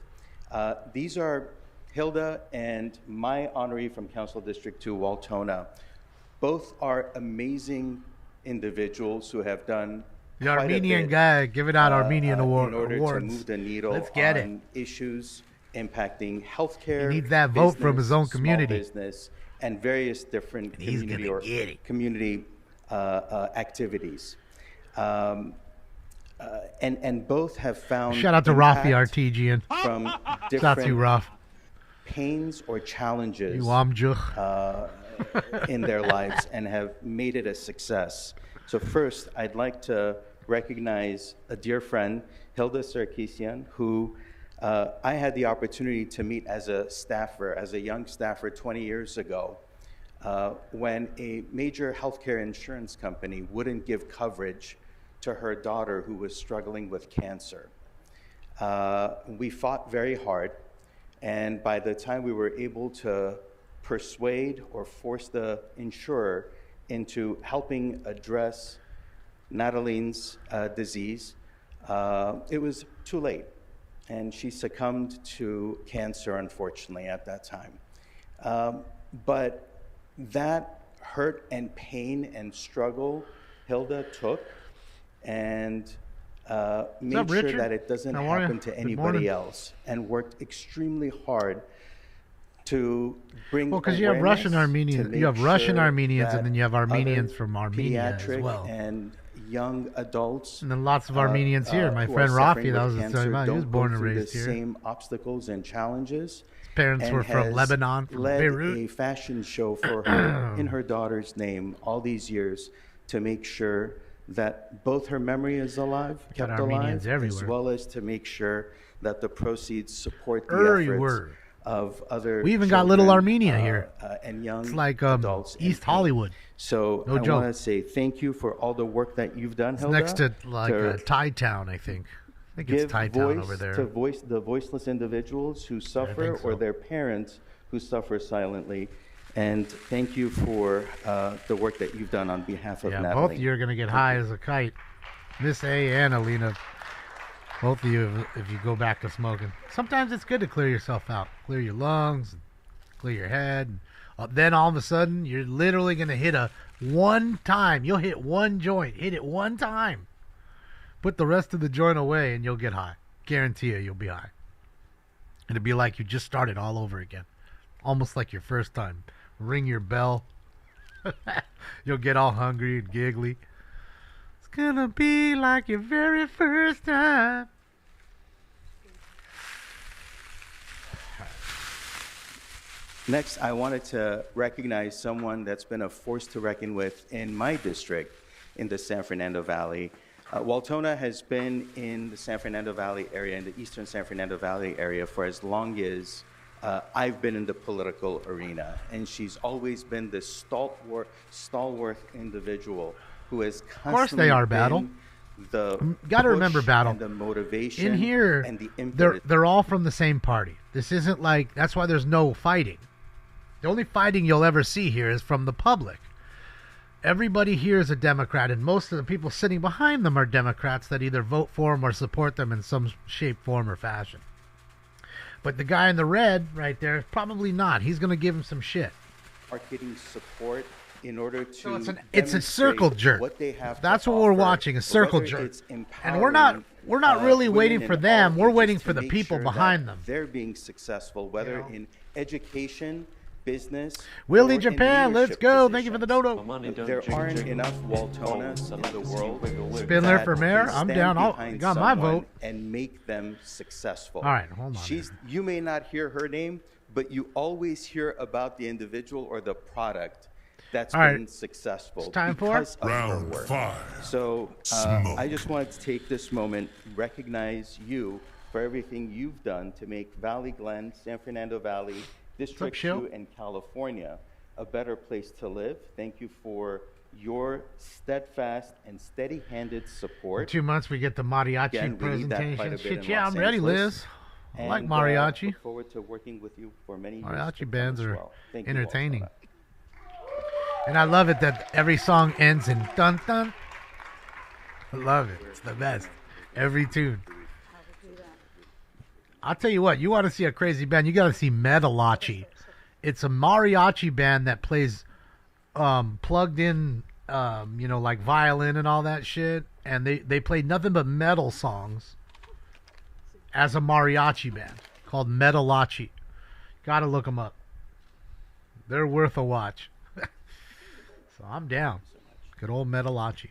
S19: These are Hilda and my honoree from Council District 2, Waltona. Both are amazing individuals who have done
S3: The
S19: quite a
S3: Armenian
S19: bit,
S3: guy giving out Armenian award,
S19: in order
S3: awards.
S19: to move the needle
S3: Let's get
S19: on
S3: it.
S19: issues impacting healthcare.
S3: He needs that vote from his own
S19: business,
S3: community.
S19: small business, and various different
S3: He's
S19: community
S3: gonna
S19: or
S3: get it.
S19: community activities. And both have found
S3: Shout out to Rafi
S19: impact
S3: Artesian.
S19: from
S3: Shout out to
S19: different
S3: you, Raf.
S19: pains or challenges
S3: You amjuh.
S19: in their lives and have made it a success. So first, I'd like to recognize a dear friend, Hilda Sarkisian, who I had the opportunity to meet as a staffer, as a young staffer 20 years ago, when a major healthcare insurance company wouldn't give coverage to her daughter who was struggling with cancer. We fought very hard, and by the time we were able to persuade or force the insurer into helping address Natalie's disease, it was too late. And she succumbed to cancer, unfortunately, at that time. But that hurt and pain and struggle Hilda took and made sure that it doesn't happen to anybody else, and worked extremely hard to bring
S3: because you have Russian Armenians, you have Russian Armenians, and then you have
S19: other
S3: Armenians from Armenia as
S19: pediatric
S3: well.
S19: and young adults,
S3: And then lots of Armenians here. My
S19: who
S3: friend
S19: are suffering
S3: Rafi, that
S19: with
S3: was
S19: cancer,
S3: he was
S19: don't
S3: born
S19: go
S3: and
S19: through
S3: raised
S19: the
S3: here.
S19: same obstacles and challenges.
S3: His parents
S19: and
S3: were from
S19: has
S3: Lebanon, from
S19: led
S3: Beirut.
S19: a fashion show for her in her daughter's name all these years to make sure that both her memory is alive,
S3: Got
S19: kept
S3: Armenians
S19: alive, as
S3: everywhere.
S19: well as to make sure that the proceeds support the efforts
S3: Everywhere.
S19: of other
S3: We even got Little
S19: children,
S3: Armenia here.
S19: And young
S3: It's like
S19: adults in
S3: East
S19: pain.
S3: Hollywood.
S19: So
S3: No
S19: I
S3: joke.
S19: want to say thank you for all the work that you've done,
S3: It's
S19: Hilda.
S3: next to like Thai Town, I think. I think it's
S19: give
S3: Thai
S19: voice
S3: Town over there.
S19: to voice the voiceless individuals who suffer,
S3: so.
S19: or their parents who suffer silently. And thank you for the work that you've done on behalf of
S3: Yeah,
S19: Natalie.
S3: both of you are going to get high as a kite. Miss A and Alina. Both of you, if you go back to smoking. Sometimes it's good to clear yourself out. Clear your lungs, clear your head. Then all of a sudden, you're literally going to hit one time. You'll hit one joint. Hit it one time. Put the rest of the joint away and you'll get high. Guarantee you, you'll be high. It'll be like you just started all over again. Almost like your first time. Ring your bell. You'll get all hungry and giggly. It's gonna be like your very first time.
S19: Next, I wanted to recognize someone that's been a force to reckon with in my district in the San Fernando Valley. Waltona has been in the San Fernando Valley area, in the eastern San Fernando Valley area, for as long as I've been in the political arena. And she's always been this stalwart individual who has constantly
S3: Of course they are,
S19: been
S3: Battle.
S19: the
S3: Gotta remember,
S19: push
S3: Battle.
S19: and the motivation
S3: In here,
S19: and the impetus.
S3: they're all from the same party. This isn't like, that's why there's no fighting. The only fighting you'll ever see here is from the public. Everybody here is a Democrat, and most of the people sitting behind them are Democrats that either vote for them or support them in some shape, form, or fashion. But the guy in the red right there, probably not. He's going to give him some shit.
S19: Are getting support in order to
S3: So it's a
S19: demonstrate
S3: circle jerk.
S19: What they have
S3: That's
S19: to
S3: what we're
S19: offer,
S3: watching, a circle
S19: whether
S3: jerk.
S19: it's
S3: And we're not really
S19: women
S3: waiting for
S19: in
S3: them.
S19: all
S3: We're
S19: ages
S3: waiting
S19: to
S3: for the
S19: make
S3: people
S19: sure
S3: behind
S19: that
S3: them.
S19: They're being successful, whether in education, business,
S3: Willie
S19: or in
S3: Japan, let's
S19: leadership
S3: go. Thank you for the dodo.
S19: There aren't enough Waltonas in the world
S3: Spindler
S19: that
S3: for mayor?
S19: can
S3: I'm
S19: stand
S3: down. I
S19: behind
S3: got my
S19: someone
S3: vote.
S19: and make them successful.
S3: All right, hold on
S19: You may not hear her name, but you always hear about the individual or the product that's
S3: All right.
S19: been successful
S3: It's time for
S19: because of her
S2: Round
S19: work.
S2: 5.
S19: So
S2: Smoke.
S19: I just wanted to take this moment, recognize you for everything you've done to make Valley Glen, San Fernando Valley, District
S3: Shil?
S19: 2, and California a better place to live. Thank you for your steadfast and steady-handed
S3: In
S19: support.
S3: 2 months, we get the mariachi
S19: Again, we need that quite a
S3: presentation.
S19: bit
S3: Shit,
S19: in
S3: yeah,
S19: Los
S3: I'm ready,
S19: Angeles.
S3: Liz. I like
S19: And,
S3: mariachi.
S19: Look forward to working with you for many years to
S3: Mariachi
S19: come
S3: bands
S19: as
S3: are
S19: well. Thank you,
S3: entertaining.
S19: Waltona.
S3: And I love it that every song ends in dun dun. I love it. It's the best. Every tune. I'll tell you what, you want to see a crazy band, you got to see Metalachi. It's a mariachi band that plays plugged in, like violin and all that shit. And they play nothing but metal songs as a mariachi band called Metalachi. Got to look them up. They're worth a watch. So I'm down. Good old Metalachi.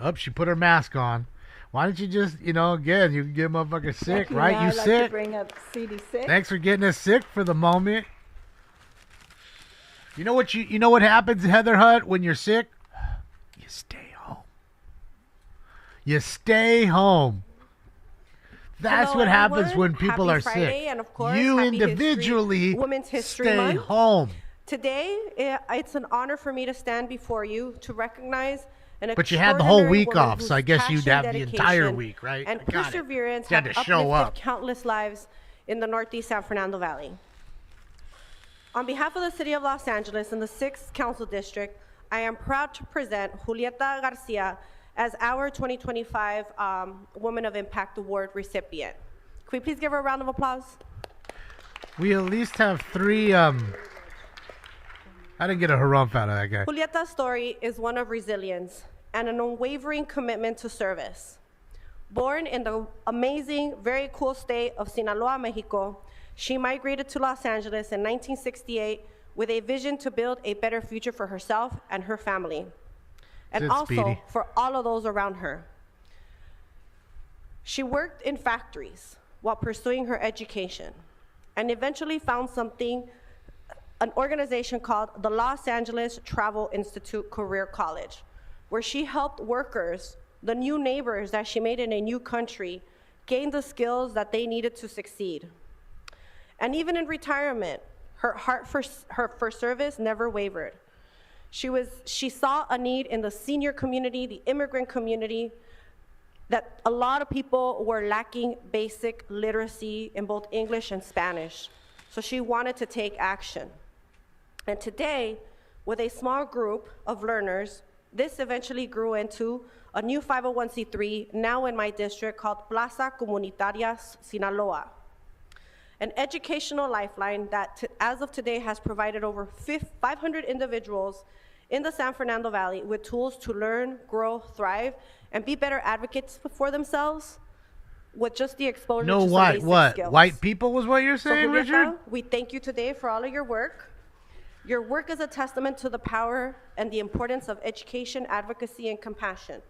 S3: Up, she put her mask on. Why don't you just, again, you can get motherfuckers sick, right?
S17: Now
S3: You
S17: I'd like
S3: sick?
S17: to bring up CD6.
S3: Thanks for getting us sick for the moment. You know what happens, Heather Hutt, when you're sick? You stay home. You stay home. That's
S11: Hello,
S3: what happens
S11: everyone.
S3: when people
S11: Happy
S3: are
S11: Friday,
S3: sick.
S11: and of course,
S3: You
S11: happy
S3: individually
S11: Women's History
S3: stay
S11: Month.
S3: home.
S11: Today, it's an honor for me to stand before you to recognize an
S3: But you had the whole
S11: extraordinary
S3: week
S11: woman
S3: off, so I
S11: whose
S3: guess you'd
S11: passion,
S3: have the entire
S11: dedication,
S3: week, right?
S11: And
S3: I got it.
S11: perseverance
S3: You had
S11: have
S3: to show
S11: uplifted
S3: up.
S11: countless lives in the Northeast San Fernando Valley. On behalf of the City of Los Angeles and the 6th Council District, I am proud to present Julieta Garcia as our 2025 Woman of Impact Award recipient. Can we please give her a round of applause?
S3: We at least have 3. I didn't get a harumph out of that guy.
S11: Julieta's story is one of resilience and an unwavering commitment to service. Born in the amazing, very cool state of Sinaloa, Mexico, she migrated to Los Angeles in 1968 with a vision to build a better future for herself and her family, and also
S3: Speedy.
S11: for all of those around her. She worked in factories while pursuing her education, and eventually found an organization called the Los Angeles Travel Institute Career College, where she helped workers, the new neighbors that she made in a new country, gain the skills that they needed to succeed. And even in retirement, her heart for service never wavered. She saw a need in the senior community, the immigrant community, that a lot of people were lacking basic literacy in both English and Spanish. So she wanted to take action. And today, with a small group of learners, this eventually grew into a new 501c3, now in my district, called Plaza Comunitaria Sinaloa, an educational lifeline that, as of today, has provided over 500 individuals in the San Fernando Valley with tools to learn, grow, thrive, and be better advocates for themselves with just the exposure to some basic skills.
S3: White people was what you're saying,
S11: So, Julieta,
S3: Richard?
S11: we thank you today for all of your work. Your work is a testament to the power and the importance of education, advocacy, and compassion.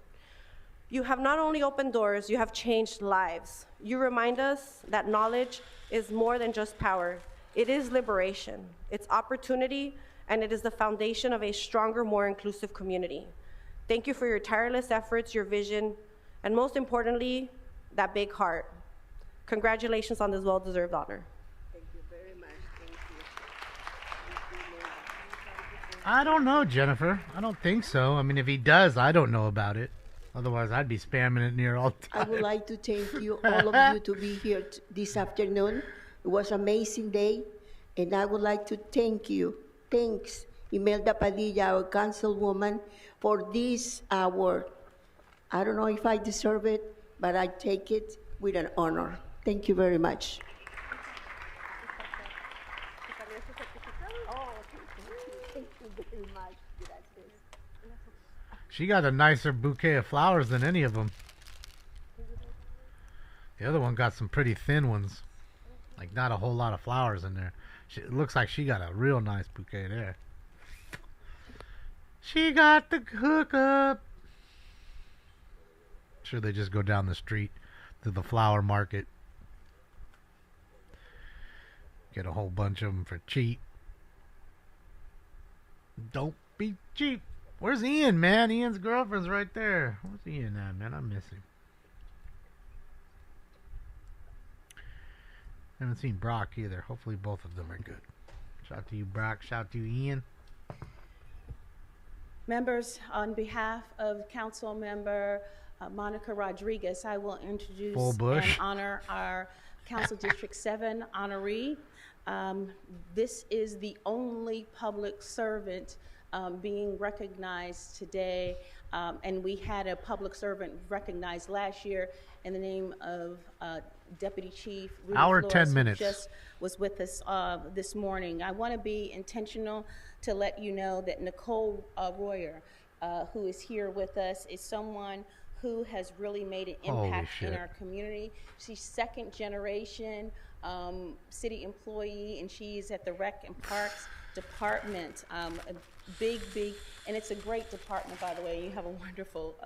S11: You have not only opened doors, you have changed lives. You remind us that knowledge is more than just power. It is liberation, it's opportunity, and it is the foundation of a stronger, more inclusive community. Thank you for your tireless efforts, your vision, and most importantly, that big heart. Congratulations on this well-deserved honor.
S3: I don't know, Jennifer. I don't think so. I mean, if he does, I don't know about it. Otherwise, I'd be spamming it near all the
S20: I
S3: time.
S20: would like to thank you, all of you, to be here this afternoon. It was an amazing day, and I would like to thank you. Thanks, Imelda Padilla, our councilwoman, for this award. I don't know if I deserve it, but I take it with an honor. Thank you very much.
S3: She got a nicer bouquet of flowers than any of them. The other one got some pretty thin ones. Like, not a whole lot of flowers in there. It looks like she got a real nice bouquet there. She got the hookup. Sure, they just go down the street to the flower market. Get a whole bunch of them for cheap. Don't be cheap. Where's Ian, man? Ian's girlfriend's right there. Where's Ian at, man? I miss him. Haven't seen Brock either. Hopefully both of them are good. Shout to you, Brock. Shout to you, Ian.
S14: Members, on behalf of Council Member Monica Rodriguez, I will introduce
S3: Full bush.
S14: and honor our Council District 7 honoree. This is the only public servant being recognized today, and we had a public servant recognized last year in the name of Deputy Chief Rudy
S3: Hour,
S14: Flores,
S3: 10
S14: who
S3: minutes.
S14: just was with us this morning. I want to be intentional to let you know that Nicole Royer, who is here with us, is someone who has really made an
S3: Holy
S14: impact in
S3: shit.
S14: our community. She's second generation city employee, and she's at the Rec and Parks Department. A big, and it's a great department, by the way. You have a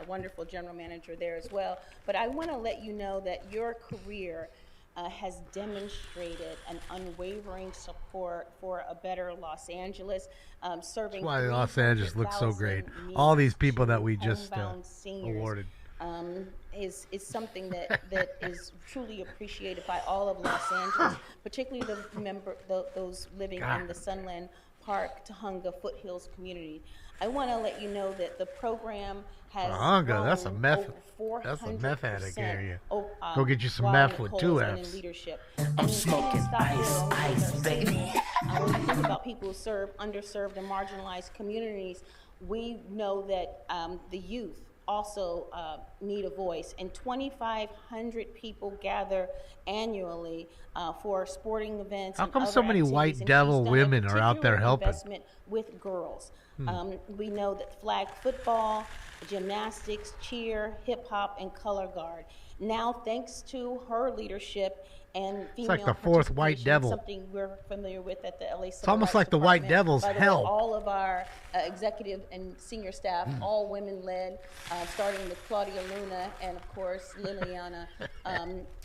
S14: wonderful general manager there as well. But I want to let you know that your career has demonstrated an unwavering support for a better Los Angeles, serving.
S3: That's why Los Angeles looks so great. All these people that we just awarded.
S14: Is something that is truly appreciated by all of Los Angeles, particularly those living in the Sunland Park, Tahunga Foothills community. I want to let you know that the program has
S3: Tahunga, that's a meth.
S14: over
S3: That's a meth addict
S14: 400%.
S3: area.
S14: Go
S3: Go get you some meth with 2 Fs.
S14: I'm smoking ice, baby. When you think about people who serve underserved and marginalized communities, we know that the youth also need a voice. And 2,500 people gather annually for sporting events.
S3: How
S14: and
S3: come
S14: other
S3: so many
S14: activities,
S3: white
S14: and
S3: devil
S14: she's done a
S3: women are out there
S14: particular
S3: helping?
S14: investment with girls. We know that flag football, gymnastics, cheer, hip hop, and color guard. Now, thanks to her leadership and female
S3: like the fourth white
S14: participation,
S3: devil.
S14: Something we're familiar with at the LA Civil
S3: It's almost
S14: Rights
S3: like the white
S14: Department.
S3: devil's
S14: By the
S3: hell.
S14: way, all of our executive and senior staff, all women-led, starting with Claudia Luna and, of course,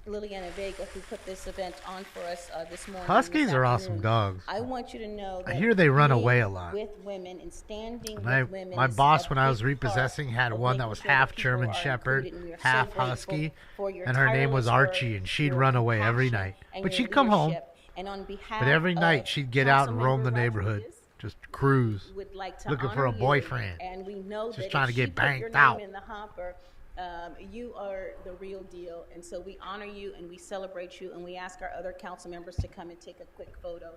S14: Liliana Vega, who put this event on for us this morning.
S3: Huskies
S14: this
S3: are
S14: afternoon.
S3: awesome dogs.
S14: I want you to know that
S3: I hear they run
S14: being
S3: away a lot.
S14: with women and standing
S3: And
S14: with women
S3: my
S14: is
S3: boss,
S14: a
S3: when I was
S14: big part
S3: repossessing, had
S14: of
S3: one that
S14: making
S3: was
S14: sure
S3: half
S14: people
S3: German
S14: are
S3: Shepherd,
S14: included, and we are so
S3: half
S14: grateful
S3: Husky,
S14: for your
S3: and her name was
S14: tireless
S3: Archie,
S14: work,
S3: and she'd
S14: your
S3: run away every
S14: passion,
S3: night.
S14: and
S3: But
S14: your
S3: she'd come home.
S14: leadership. And on behalf
S3: But every
S14: of
S3: night she'd get out and roam the
S14: Councilmember
S3: neighborhood,
S14: Rodriguez,
S3: just cruise,
S14: would like to
S3: looking
S14: honor
S3: for a
S14: you,
S3: boyfriend.
S14: and we know
S3: Just
S14: that
S3: trying
S14: if
S3: to
S14: she
S3: get
S14: put your
S3: banked
S14: name
S3: out.
S14: in the hopper, you are the real deal. And so we honor you and we celebrate you, and we ask our other council members to come and take a quick photo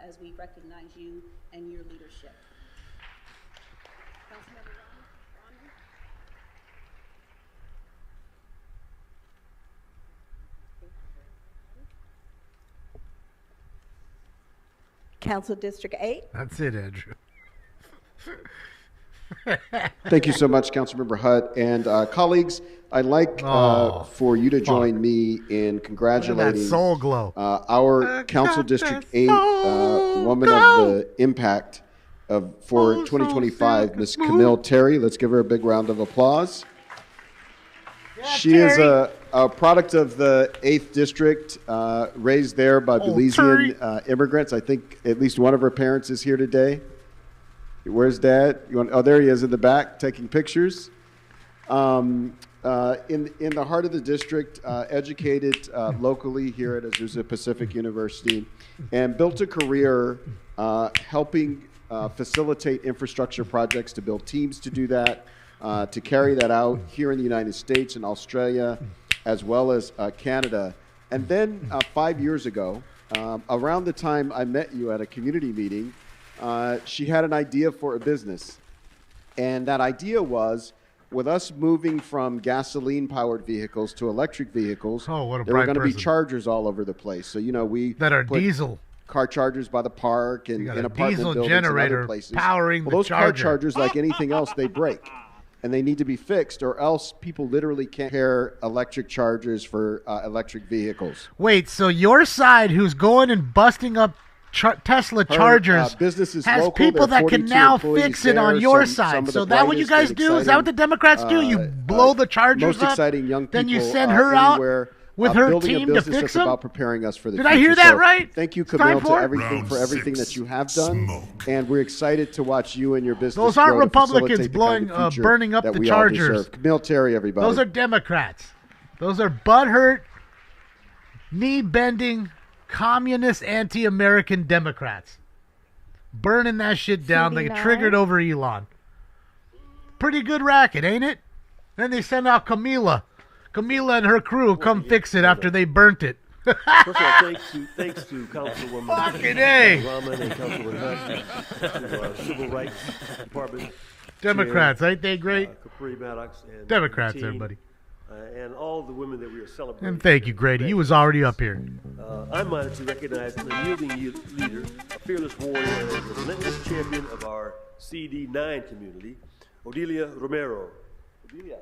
S14: as we recognize you and your leadership. Councilmember Romney?
S20: Council District 8.
S3: That's it, Andrew.
S5: Thank you so much, Councilmember Hutt. And colleagues, I'd like for you to join me in congratulating
S3: soul glow.
S5: Our Council District 8 Woman of the Impact for 2025, Ms. Camille Terry. Let's give her a big round of applause. She is a product of the 8th District, raised there by Belizean immigrants. I think at least one of her parents is here today. Where's Dad? Oh, there he is in the back taking pictures. In the heart of the district, educated locally here at Azusa Pacific University, and built a career helping facilitate infrastructure projects, to build teams to do that, to carry that out here in the United States and Australia, as well as Canada. And then 5 years ago, around the time I met you at a community meeting, she had an idea for a business. And that idea was, with us moving from gasoline-powered vehicles to electric vehicles, there were going to be chargers all over the place. So, we
S3: that are
S5: put
S3: diesel
S5: car chargers by the park and in apartment
S3: diesel
S5: buildings
S3: generator
S5: and other places.
S3: powering the
S5: those car
S3: charger.
S5: chargers, like anything else, they break. And they need to be fixed, or else people literally can't pair electric chargers for electric vehicles.
S3: Wait, so your side, who's going and busting up Tesla chargers,
S5: business is
S3: has
S5: local.
S3: people
S5: There are
S3: that can
S5: 42
S3: now
S5: employees
S3: fix it
S5: there,
S3: on your
S5: some
S3: side.
S5: of the
S3: So that what you guys
S5: brightest
S3: do?
S5: and
S3: Is that what the Democrats do? You blow the chargers
S5: most
S3: up,
S5: exciting young people
S3: then you send her out with her
S5: building
S3: team
S5: a
S3: to
S5: business
S3: fix
S5: that's
S3: them?
S5: about preparing us for the
S3: Did
S5: future.
S3: I hear that
S5: So
S3: right?
S5: Thank you,
S3: It's time
S5: Camille,
S3: for it?
S5: for everything that you have done, and we're excited to watch you and your business.
S3: Those aren't
S5: grow to
S3: Republicans
S5: facilitate the kind of future
S3: burning up
S5: that
S3: the
S5: we all
S3: chargers.
S5: deserve. Camille Terry, everybody.
S3: Those are Democrats. Those are butthurt, knee-bending, communist, anti-American Democrats. Burning that shit down. They
S15: 39.
S3: triggered over Elon. Pretty good racket, ain't it? Then they send out Camila. Camila and her crew come fix it after they burnt it.
S7: First of all, thanks to Councilwoman
S3: Fucking A.
S7: Rahman and Councilwoman Hutt, to our Civil Rights Department.
S3: Democrats,
S7: Chair,
S3: ain't they great?
S7: Capri Maddox and
S3: Democrats,
S7: team,
S3: everybody.
S7: And all the women that we are celebrating.
S3: And thank you, Grady. He was already up here.
S7: I'm honored to recognize an unyielding leader, a fearless warrior, and a relentless champion of our CD9 community, Odelia Romero. Odelia.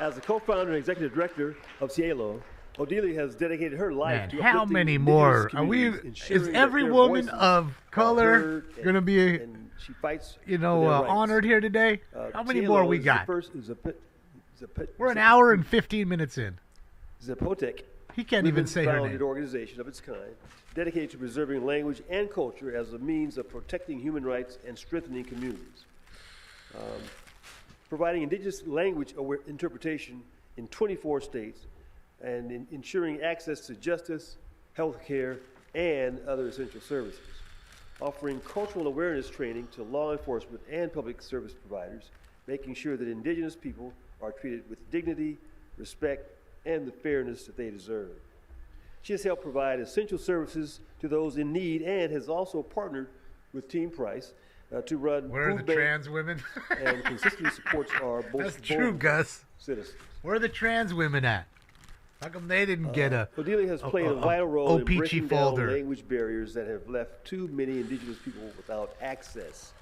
S7: As the co-founder and executive director of Cielo, Odelia has dedicated her life
S3: Man,
S7: to
S3: how
S7: uplifting
S3: many
S7: indigenous
S3: more? Are we?
S7: communities,
S3: Is
S7: ensuring
S3: every
S7: that their
S3: woman
S7: voices
S3: of
S7: are
S3: color
S7: heard and-
S3: going to be,
S7: and she fights
S3: you
S7: for
S3: know,
S7: their rights.
S3: honored here today? How many
S7: Cielo
S3: more we
S7: is
S3: got? We're an hour and 15 minutes in.
S7: Zapotec.
S3: He can't even say her
S7: women-founded
S3: name.
S7: organization of its kind, dedicated to preserving language and culture as a means of protecting human rights and strengthening communities. Providing indigenous language interpretation in 24 states, and ensuring access to justice, health care, and other essential services. Offering cultural awareness training to law enforcement and public service providers, making sure that indigenous people are treated with dignity, respect, and the fairness that they deserve. She has helped provide essential services to those in need and has also partnered with Team Price to run
S3: Where are the
S7: food bank
S3: trans women?
S7: and consistently supports our
S3: That's true, Gus.
S7: citizens.
S3: Where are the trans women at? How come they didn't get a
S7: Cordelia has played a vital role in
S3: OPG
S7: breaking
S3: folder?
S7: down language barriers that have left too many indigenous people without access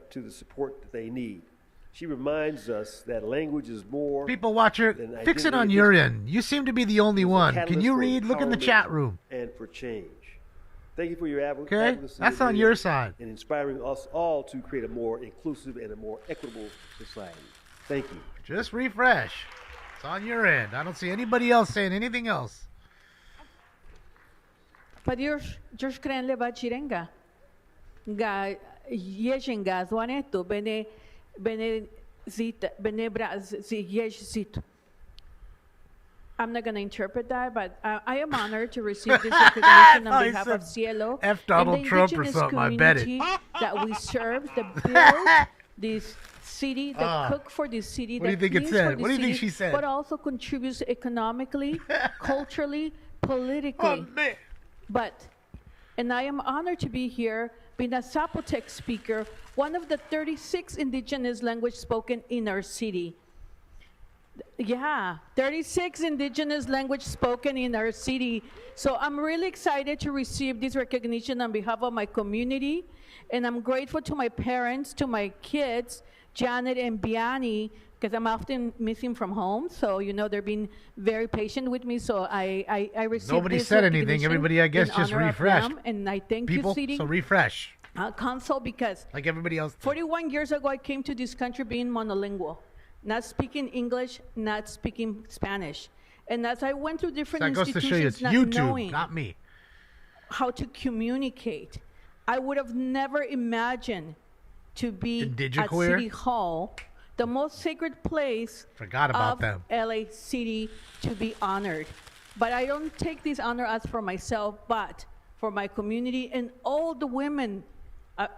S7: to the support that they need. She reminds us that language is more.
S3: People watch her. Fix it on your end. You seem to be the only one. Can you read? Look in the chat room.
S7: And for change. Thank you for your advocacy.
S3: Okay, that's on your side.
S7: And inspiring us all to create a more inclusive and a more equitable society. Thank you.
S3: Just refresh. It's on your end. I don't see anybody else saying anything else.
S21: But you're krenle ba chirenga. Ga yeshinga zwaneto bene zita bene zita. I'm not going to interpret that, but I am honored to receive this recognition on behalf of Cielo
S3: F. Donald
S21: and the
S3: Trump or
S21: indigenous
S3: something, I bet it.
S21: community that we serve, that build this city, that cook for this city,
S3: What do you
S21: that
S3: think it
S21: cleans
S3: said?
S21: for this
S3: What do you think
S21: city,
S3: she said?
S21: but also contributes economically, culturally, politically. And I am honored to be here, being a Zapotec speaker, one of the 36 indigenous language spoken in our city. Yeah, 36 indigenous language spoken in our city. So I'm really excited to receive this recognition on behalf of my community. And I'm grateful to my parents, to my kids, Janet and Biani, because I'm often missing from home. So, you know, they're being very patient with me. So I received
S3: Nobody
S21: this
S3: said anything.
S21: recognition
S3: Everybody, I guess,
S21: in
S3: just
S21: honor of
S3: refreshed.
S21: them. And I thank
S3: People,
S21: you, city.
S3: so refresh.
S21: Council, because
S3: like everybody else.
S21: 41 years ago, I came to this country being monolingual, not speaking English, not speaking Spanish. And as I went through different
S3: That goes to show you
S21: institutions,
S3: it's
S21: not
S3: YouTube,
S21: knowing
S3: not me.
S21: how to communicate, I would have never imagined to be at
S3: Indigiqueer?
S21: City Hall, the most sacred place
S3: Forgot about
S21: of
S3: them.
S21: LA City, to be honored. But I don't take this honor as for myself, but for my community and all the women,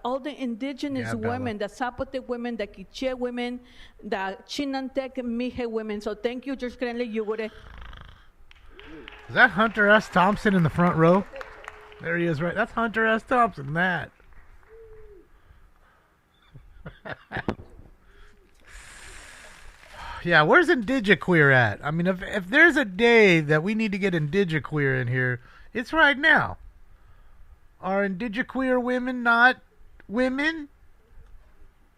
S21: all the indigenous
S3: Yeah, Bella.
S21: women, the Zapotec women, the Quiche women, the Chinantec Mije women. So thank you, George Crenley. You would.
S3: Is that Hunter S. Thompson in the front row? There he is, right? That's Hunter S. Thompson, that. Yeah, where's Indigiqueer at? I mean, if there's a day that we need to get Indigiqueer in here, it's right now. Are Indigiqueer women not women?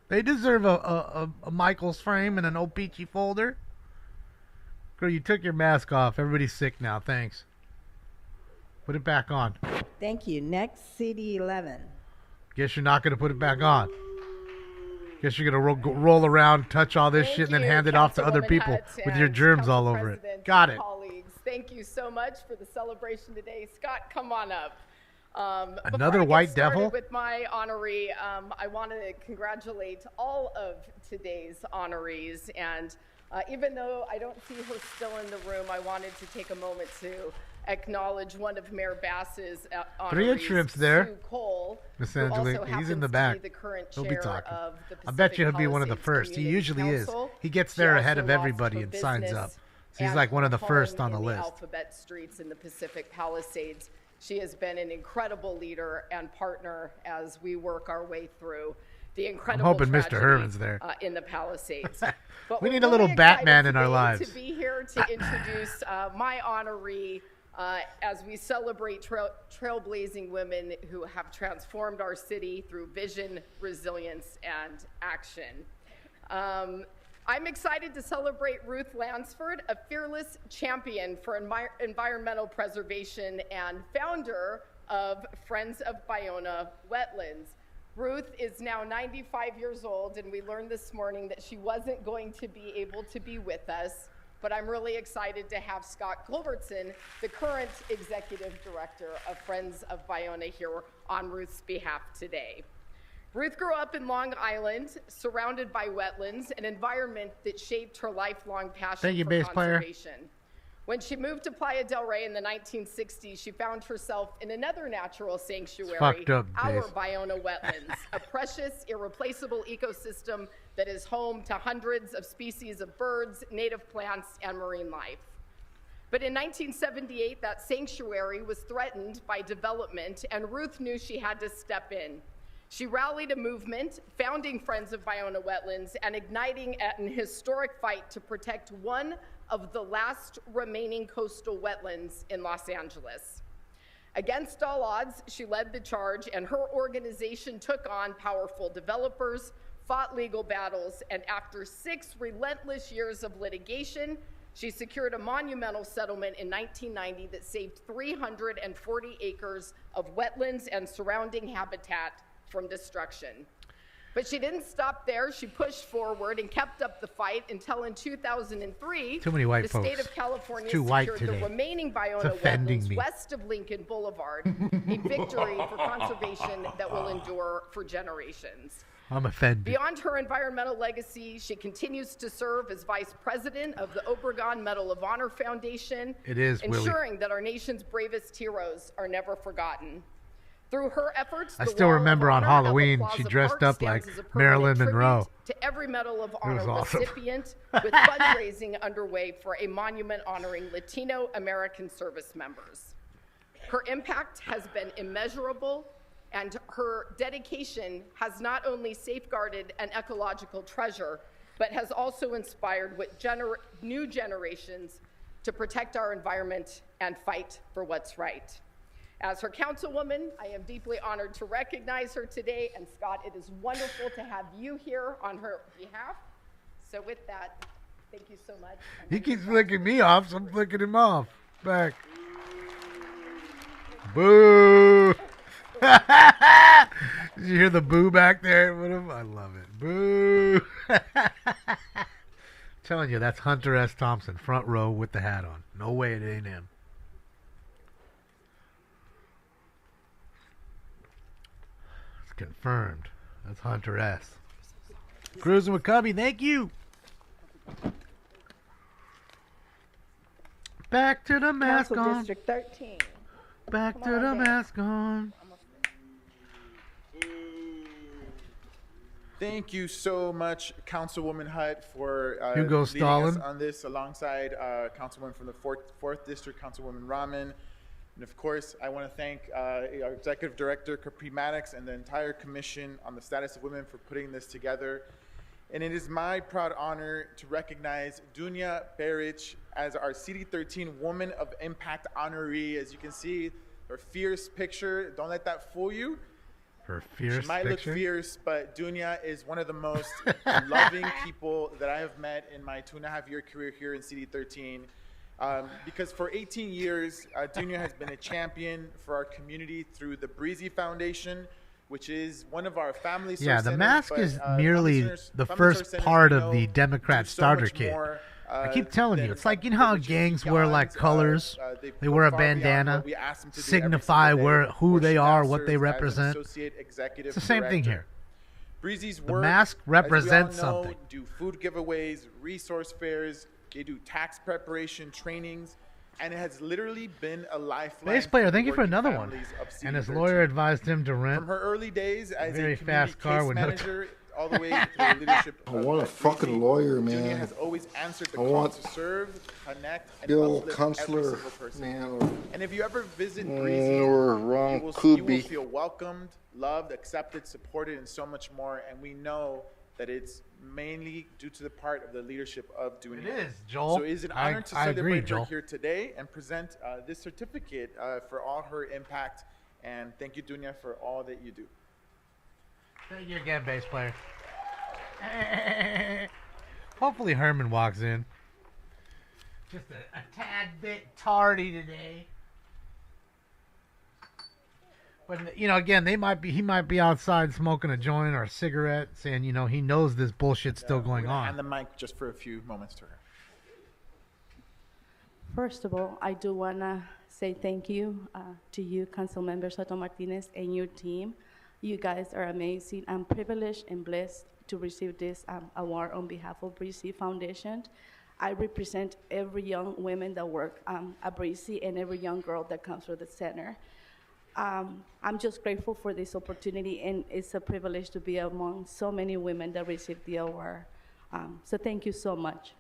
S3: They deserve a Michael's frame and an OPG folder. Girl, you took your mask off. Everybody's sick now. Thanks. Put it back on.
S22: Thank you. Next, CD 11.
S3: Guess you're not going to put it back on. Guess you're going to roll around, touch all this shit, and then hand it off to other people
S23: Councilwoman
S3: with your
S23: Hutt
S3: germs
S23: and
S3: all
S23: Council
S3: over it.
S23: President
S3: Got
S23: and
S3: it.
S23: Colleagues, thank you so much for the celebration today. Scott, come on up.
S3: Another
S23: before I
S3: white
S23: get started
S3: devil?
S23: With my honoree, I want to congratulate all of today's honorees. And even though I don't see her still in the room, I wanted to take a moment to acknowledge one of Mayor Bass's honorees,
S3: 3 inch shrimps there.
S23: Sue Cole,
S3: Miss
S23: who also
S3: Angelique, he's in the
S23: happens to
S3: back.
S23: be the current
S3: He'll be
S23: chair
S3: talking.
S23: of the
S3: I bet you
S23: Pacific
S3: he'll be one of the
S23: Palisades
S3: first. He
S23: Community
S3: usually is.
S23: Council.
S3: He gets
S23: She
S3: there
S23: also
S3: ahead of
S23: lost
S3: everybody
S23: her
S3: and signs
S23: business
S3: up. So he's
S23: and
S3: like one of the
S23: home
S3: first on the
S23: in
S3: list.
S23: Alphabet Streets in the Pacific Palisades. She has been an incredible leader and partner as we work our way through the incredible
S3: hoping Mr.
S23: tragedy,
S3: Herman's there.
S23: In the Palisades. But
S3: We
S23: we're
S3: need a little
S23: really
S3: Batman in
S23: excited
S3: our
S23: today
S3: lives.
S23: To be here to introduce my honoree as we celebrate trailblazing women who have transformed our city through vision, resilience, and action. I'm excited to celebrate Ruth Lansford, a fearless champion for environmental preservation and founder of Friends of Baiona Wetlands. Ruth is now 95 years old, and we learned this morning that she wasn't going to be able to be with us, but I'm really excited to have Scott Culbertson, the current executive director of Friends of Baiona, here on Ruth's behalf today. Ruth grew up in Long Island, surrounded by wetlands, an environment that shaped her lifelong passion
S3: Thank you,
S23: for
S3: bass player.
S23: conservation. When she moved to Playa del Rey in the 1960s, she found herself in another natural sanctuary,
S3: fucked up,
S23: our
S3: bass.
S23: Baiona wetlands, a precious, irreplaceable ecosystem that is home to hundreds of species of birds, native plants, and marine life. But in 1978, that sanctuary was threatened by development, and Ruth knew she had to step in. She rallied a movement, founding Friends of Biona Wetlands, and igniting an historic fight to protect one of the last remaining coastal wetlands in Los Angeles. Against all odds, she led the charge, and her organization took on powerful developers, fought legal battles, and after 6 relentless years of litigation, she secured a monumental settlement in 1990 that saved 340 acres of wetlands and surrounding habitat from destruction. But she didn't stop there. She pushed forward and kept up the fight until in 2003,
S3: Too many white
S23: the
S3: folks.
S23: state of California
S3: It's too white
S23: secured
S3: today.
S23: the remaining
S3: It's
S23: Biona
S3: offending
S23: wetlands
S3: me.
S23: west of Lincoln Boulevard, a victory for conservation that will endure for generations.
S3: I'm offended.
S23: Beyond her environmental legacy, she continues to serve as vice president of the Obregon Medal of Honor Foundation,
S3: It is, Willie.
S23: ensuring that our nation's bravest heroes are never forgotten. Through her efforts,
S3: I
S23: the
S3: still
S23: Wall of
S3: remember on
S23: Honor at La
S3: Halloween,
S23: Plaza
S3: she dressed
S23: Park
S3: up
S23: stands
S3: like
S23: as a permanent
S3: Marilyn
S23: tribute
S3: Monroe.
S23: to every Medal of
S3: was
S23: Honor
S3: awesome.
S23: recipient, with fundraising underway for a monument honoring Latino American service members. Her impact has been immeasurable, and her dedication has not only safeguarded an ecological treasure, but has also inspired new generations to protect our environment and fight for what's right. As her councilwoman, I am deeply honored to recognize her today, and Scott, it is wonderful to have you here on her behalf. So with that, thank you so much.
S3: He keeps flicking me off, so I'm flicking him off. Back. Boo! Did you hear the boo back there? I love it. Boo! Telling you, that's Hunter S. Thompson, front row with the hat on. No way it ain't him. It's confirmed. That's Hunter S. Cruising with Cubby, thank you. Back to the mask
S13: Council
S3: on.
S13: District 13.
S3: Back to the mask on.
S1: Thank you so much, Councilwoman Hutt, for
S3: Hugo
S1: leading
S3: Stalin.
S1: us on this alongside Councilwoman from the 4th District, Councilwoman Rahman. And of course, I want to thank our Executive Director, Capri Maddox, and the entire Commission on the Status of Women for putting this together. And it is my proud honor to recognize Dunya Beric as our CD13 Woman of Impact honoree. As you can see, her fierce picture. Don't let that fool you.
S3: Her fierce
S1: She might
S3: picture.
S1: look fierce, but Dunya is one of the most loving people that I have met in my 2.5-year career here in CD13. Because for 18 years, Dunya has been a champion for our community through the Breezy Foundation, which is one of our family source
S3: Yeah, the
S1: centers,
S3: mask
S1: but,
S3: is
S1: family
S3: merely
S1: centers-
S3: the
S1: family
S3: first
S1: source centers,
S3: part
S1: we
S3: of
S1: know,
S3: the Democrat
S1: do so
S3: starter
S1: much
S3: kit.
S1: more,
S3: I keep telling you,
S1: than
S3: it's like, you know how gangs wear like colors?
S1: they
S3: They
S1: go
S3: wear a
S1: far beyond
S3: bandana,
S1: what we ask them to do every
S3: signify
S1: single day.
S3: where who
S1: Where
S3: they
S1: she
S3: are,
S1: now
S3: what they
S1: serves as an
S3: represent.
S1: associate executive
S3: It's the same thing
S1: director.
S3: here.
S1: Breezy's
S3: The
S1: work,
S3: mask
S1: as we all
S3: represents
S1: know,
S3: something.
S1: Do food giveaways, resource fairs, they do tax preparation trainings, and it has literally been a lifeline.
S3: Bass player,
S1: for
S3: thank you for
S1: working
S3: another one.
S1: families of
S3: And his
S1: CD13.
S3: lawyer advised him to rent
S1: From her early days
S3: a
S1: as
S3: very
S1: a community
S3: fast car
S1: case
S3: with no
S1: manager, all the way to the leadership.
S4: I want a fucking lawyer,
S1: Dunya
S4: man.
S1: has always answered the
S4: I
S1: call
S4: want
S1: to serve, connect, and
S4: Bill
S1: uplift
S4: Counselor,
S1: every single person.
S4: man, or-
S1: And if you ever visit Breezy,
S4: or Ron
S1: you will
S4: Kuby.
S1: feel welcomed, loved, accepted, supported, and so much more. And we know that it's mainly due to the part of the leadership of Dunya.
S3: It is, Joel.
S1: So it is an
S3: I
S1: honor to
S3: agree,
S1: celebrate her
S3: Joel.
S1: here today and present this certificate for all her impact. And thank you, Dunya, for all that you do.
S3: Thank you again, bass player. Hopefully Herman walks in. Just a tad bit tardy today. But you know, again, he might be outside smoking a joint or a cigarette, saying, you know, he knows this bullshit's still going
S1: We're gonna
S3: on.
S1: hand the mic just for a few moments to her.
S6: First of all, I do want to say thank you to you, Councilmember Soto Martinez, and your team. You guys are amazing. I'm privileged and blessed to receive this award on behalf of Breezy Foundation. I represent every young woman that work at Breezy and every young girl that comes through the center. I'm just grateful for this opportunity, and it's a privilege to be among so many women that receive the award. So thank you so much.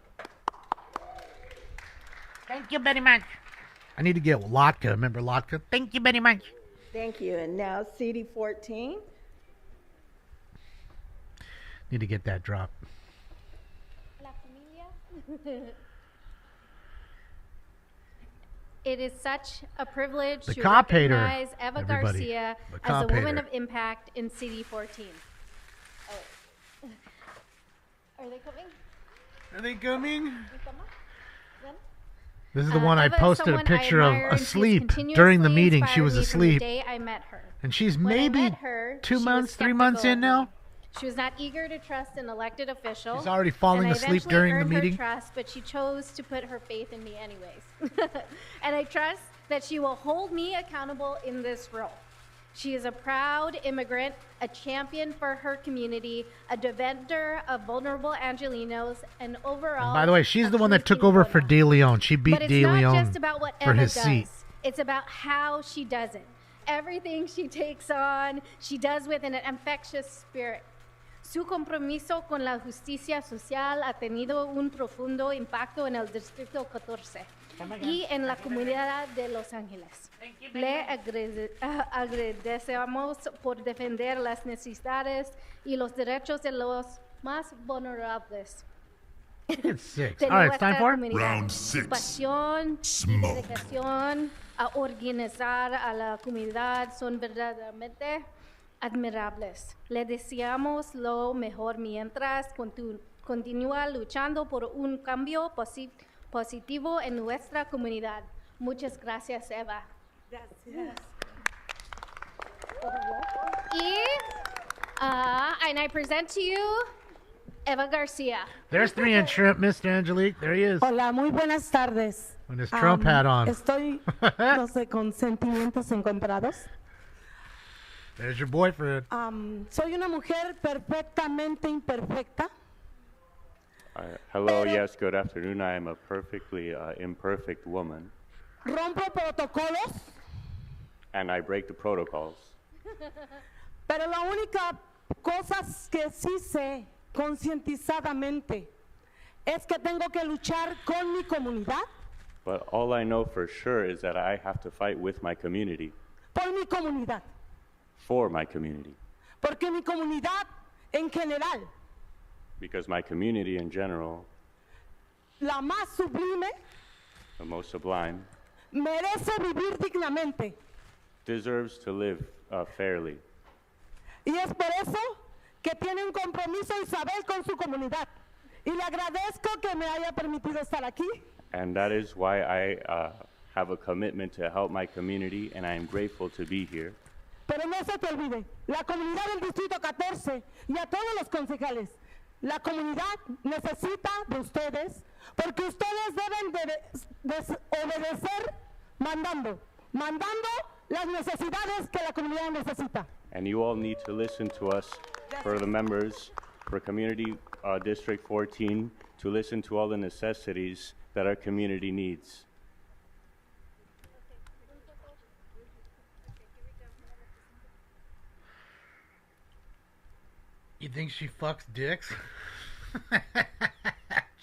S3: Thank you very much. I need to get Lotka. Remember Lotka? Thank you very much.
S13: Thank you. And now CD14.
S3: Need to get that drop.
S4: It is such a privilege
S3: The
S4: to
S3: cop hater,
S4: recognize Eva
S3: everybody.
S4: Garcia
S3: The
S4: as a
S3: cop
S4: woman
S3: hater.
S4: of impact in City 14. Oh. Are they coming?
S3: Are they coming?
S4: Then?
S3: This is the one I
S4: Eva is
S3: posted a
S4: someone I
S3: picture
S4: admire,
S3: of
S4: and she's
S3: asleep during the
S4: continuously
S3: meeting. She
S4: inspired
S3: was
S4: me from the
S3: asleep.
S4: day I met her.
S3: And she's
S4: When I
S3: maybe
S4: met her,
S3: 2
S4: she
S3: months,
S4: was
S3: 3 months
S4: skeptical
S3: in
S4: of
S3: now.
S4: me. She was not eager to trust an elected official.
S3: She's already falling
S4: and I
S3: asleep
S4: eventually
S3: during the
S4: earned
S3: meeting.
S4: Her trust, but she chose to put her faith in me anyways. And I trust that she will hold me accountable in this role. She is a proud immigrant, a champion for her community, a defender of vulnerable Angelinos, and overall.
S3: And by the way, she's
S4: a
S3: the one that
S4: true
S3: took over for De Leon. She beat
S4: but it's
S3: De
S4: not
S3: Leon
S4: just about what
S3: for
S4: Eva
S3: his
S4: does.
S3: seat.
S4: It's about how she does it. Everything she takes on, she does with an infectious spirit. Su compromiso con la justicia social ha tenido un profundo impacto en el Distrito 14 y en la comunidad de Los Ángeles. Le agradecemos por defender las necesidades y los derechos de los más vulnerables.
S3: It's 6.
S4: De
S3: All right, it's time
S4: nuestra
S3: for
S4: comunidad.
S2: Round
S4: Su
S2: 6.
S4: pasión y
S2: Smoke.
S4: dedicación a organizar a la comunidad son verdaderamente admirables. Le deseamos lo mejor mientras continúa luchando por un cambio positivo en nuestra comunidad. Muchas gracias, Eva. Gracias. And I present to you Eva Garcia.
S3: There's 3 inch shrimp, Mr. Angelique. There he is.
S8: Hola, muy buenas tardes.
S3: With his Trump hat on.
S8: Estoy, no sé, con sentimientos encontrados.
S3: There's your boyfriend.
S8: Soy una mujer perfectamente imperfecta.
S10: Hello, yes, good afternoon. I am a perfectly imperfect woman,
S8: Rompo protocolos,
S10: and I break the protocols.
S8: pero la única cosa que sí sé concientizadamente es que tengo que luchar con mi comunidad,
S10: But all I know for sure is that I have to fight with my community,
S8: por mi comunidad,
S10: for my community,
S8: porque mi comunidad en general,
S10: because my community in general,
S8: la más sublime,
S10: the most sublime,
S8: merece vivir dignamente.
S10: deserves to live fairly.
S8: Y es por eso que tiene un compromiso Isabel con su comunidad. Y le agradezco que me haya permitido estar aquí.
S10: And that is why I have a commitment to help my community, and I am grateful to be here.
S8: Pero no se te olvide, la comunidad del Distrito 14 y a todos los concejales, la comunidad necesita de ustedes porque ustedes deben de obedecer mandando las necesidades que la comunidad necesita.
S10: And you all need to listen to us, for the members, for Community District 14, to listen to all the necessities that our community needs.
S3: You think she fucks dicks?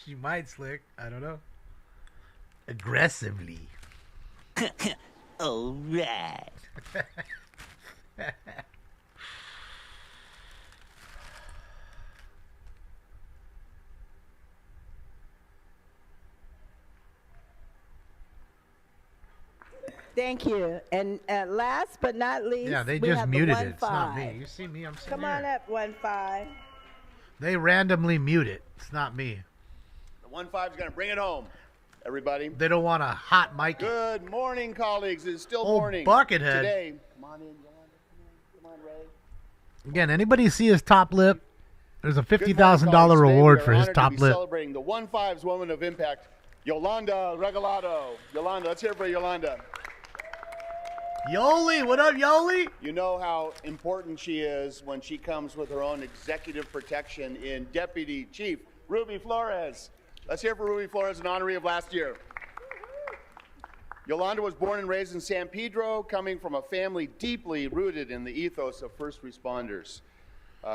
S3: She might, Slick. I don't know. Aggressively.
S24: All right.
S13: Thank you. And last but not least,
S3: Yeah, they
S13: we
S3: just
S13: have
S3: muted
S13: the
S3: it. It's not
S13: 1-5.
S3: me. You see me, I'm sitting
S13: Come on
S3: here.
S13: up, 1-5.
S3: They randomly mute it. It's not me.
S25: The 1-5 is going to bring it home, everybody.
S3: They don't want a hot mic.
S25: Good morning, colleagues. It's still
S3: Oh,
S25: morning.
S3: Buckethead.
S25: Today. Come on in, Yolanda. Come on, Ray.
S3: Again, anybody see his top lip? There's a
S25: Good morning,
S3: $50,000
S25: colleagues. Today
S3: reward
S25: we are
S3: for his
S25: honored
S3: top
S25: to be
S3: lip.
S25: Celebrating the 1-5's Woman of Impact, Yolanda Regalado. Yolanda, let's hear it for Yolanda.
S3: Yoli, what up, Yoli?
S25: You know how important she is when she comes with her own executive protection in Deputy Chief Ruby Flores. Let's hear it for Ruby Flores, an honoree of last year. Yolanda was born and raised in San Pedro, coming from a family deeply rooted in the ethos of first responders.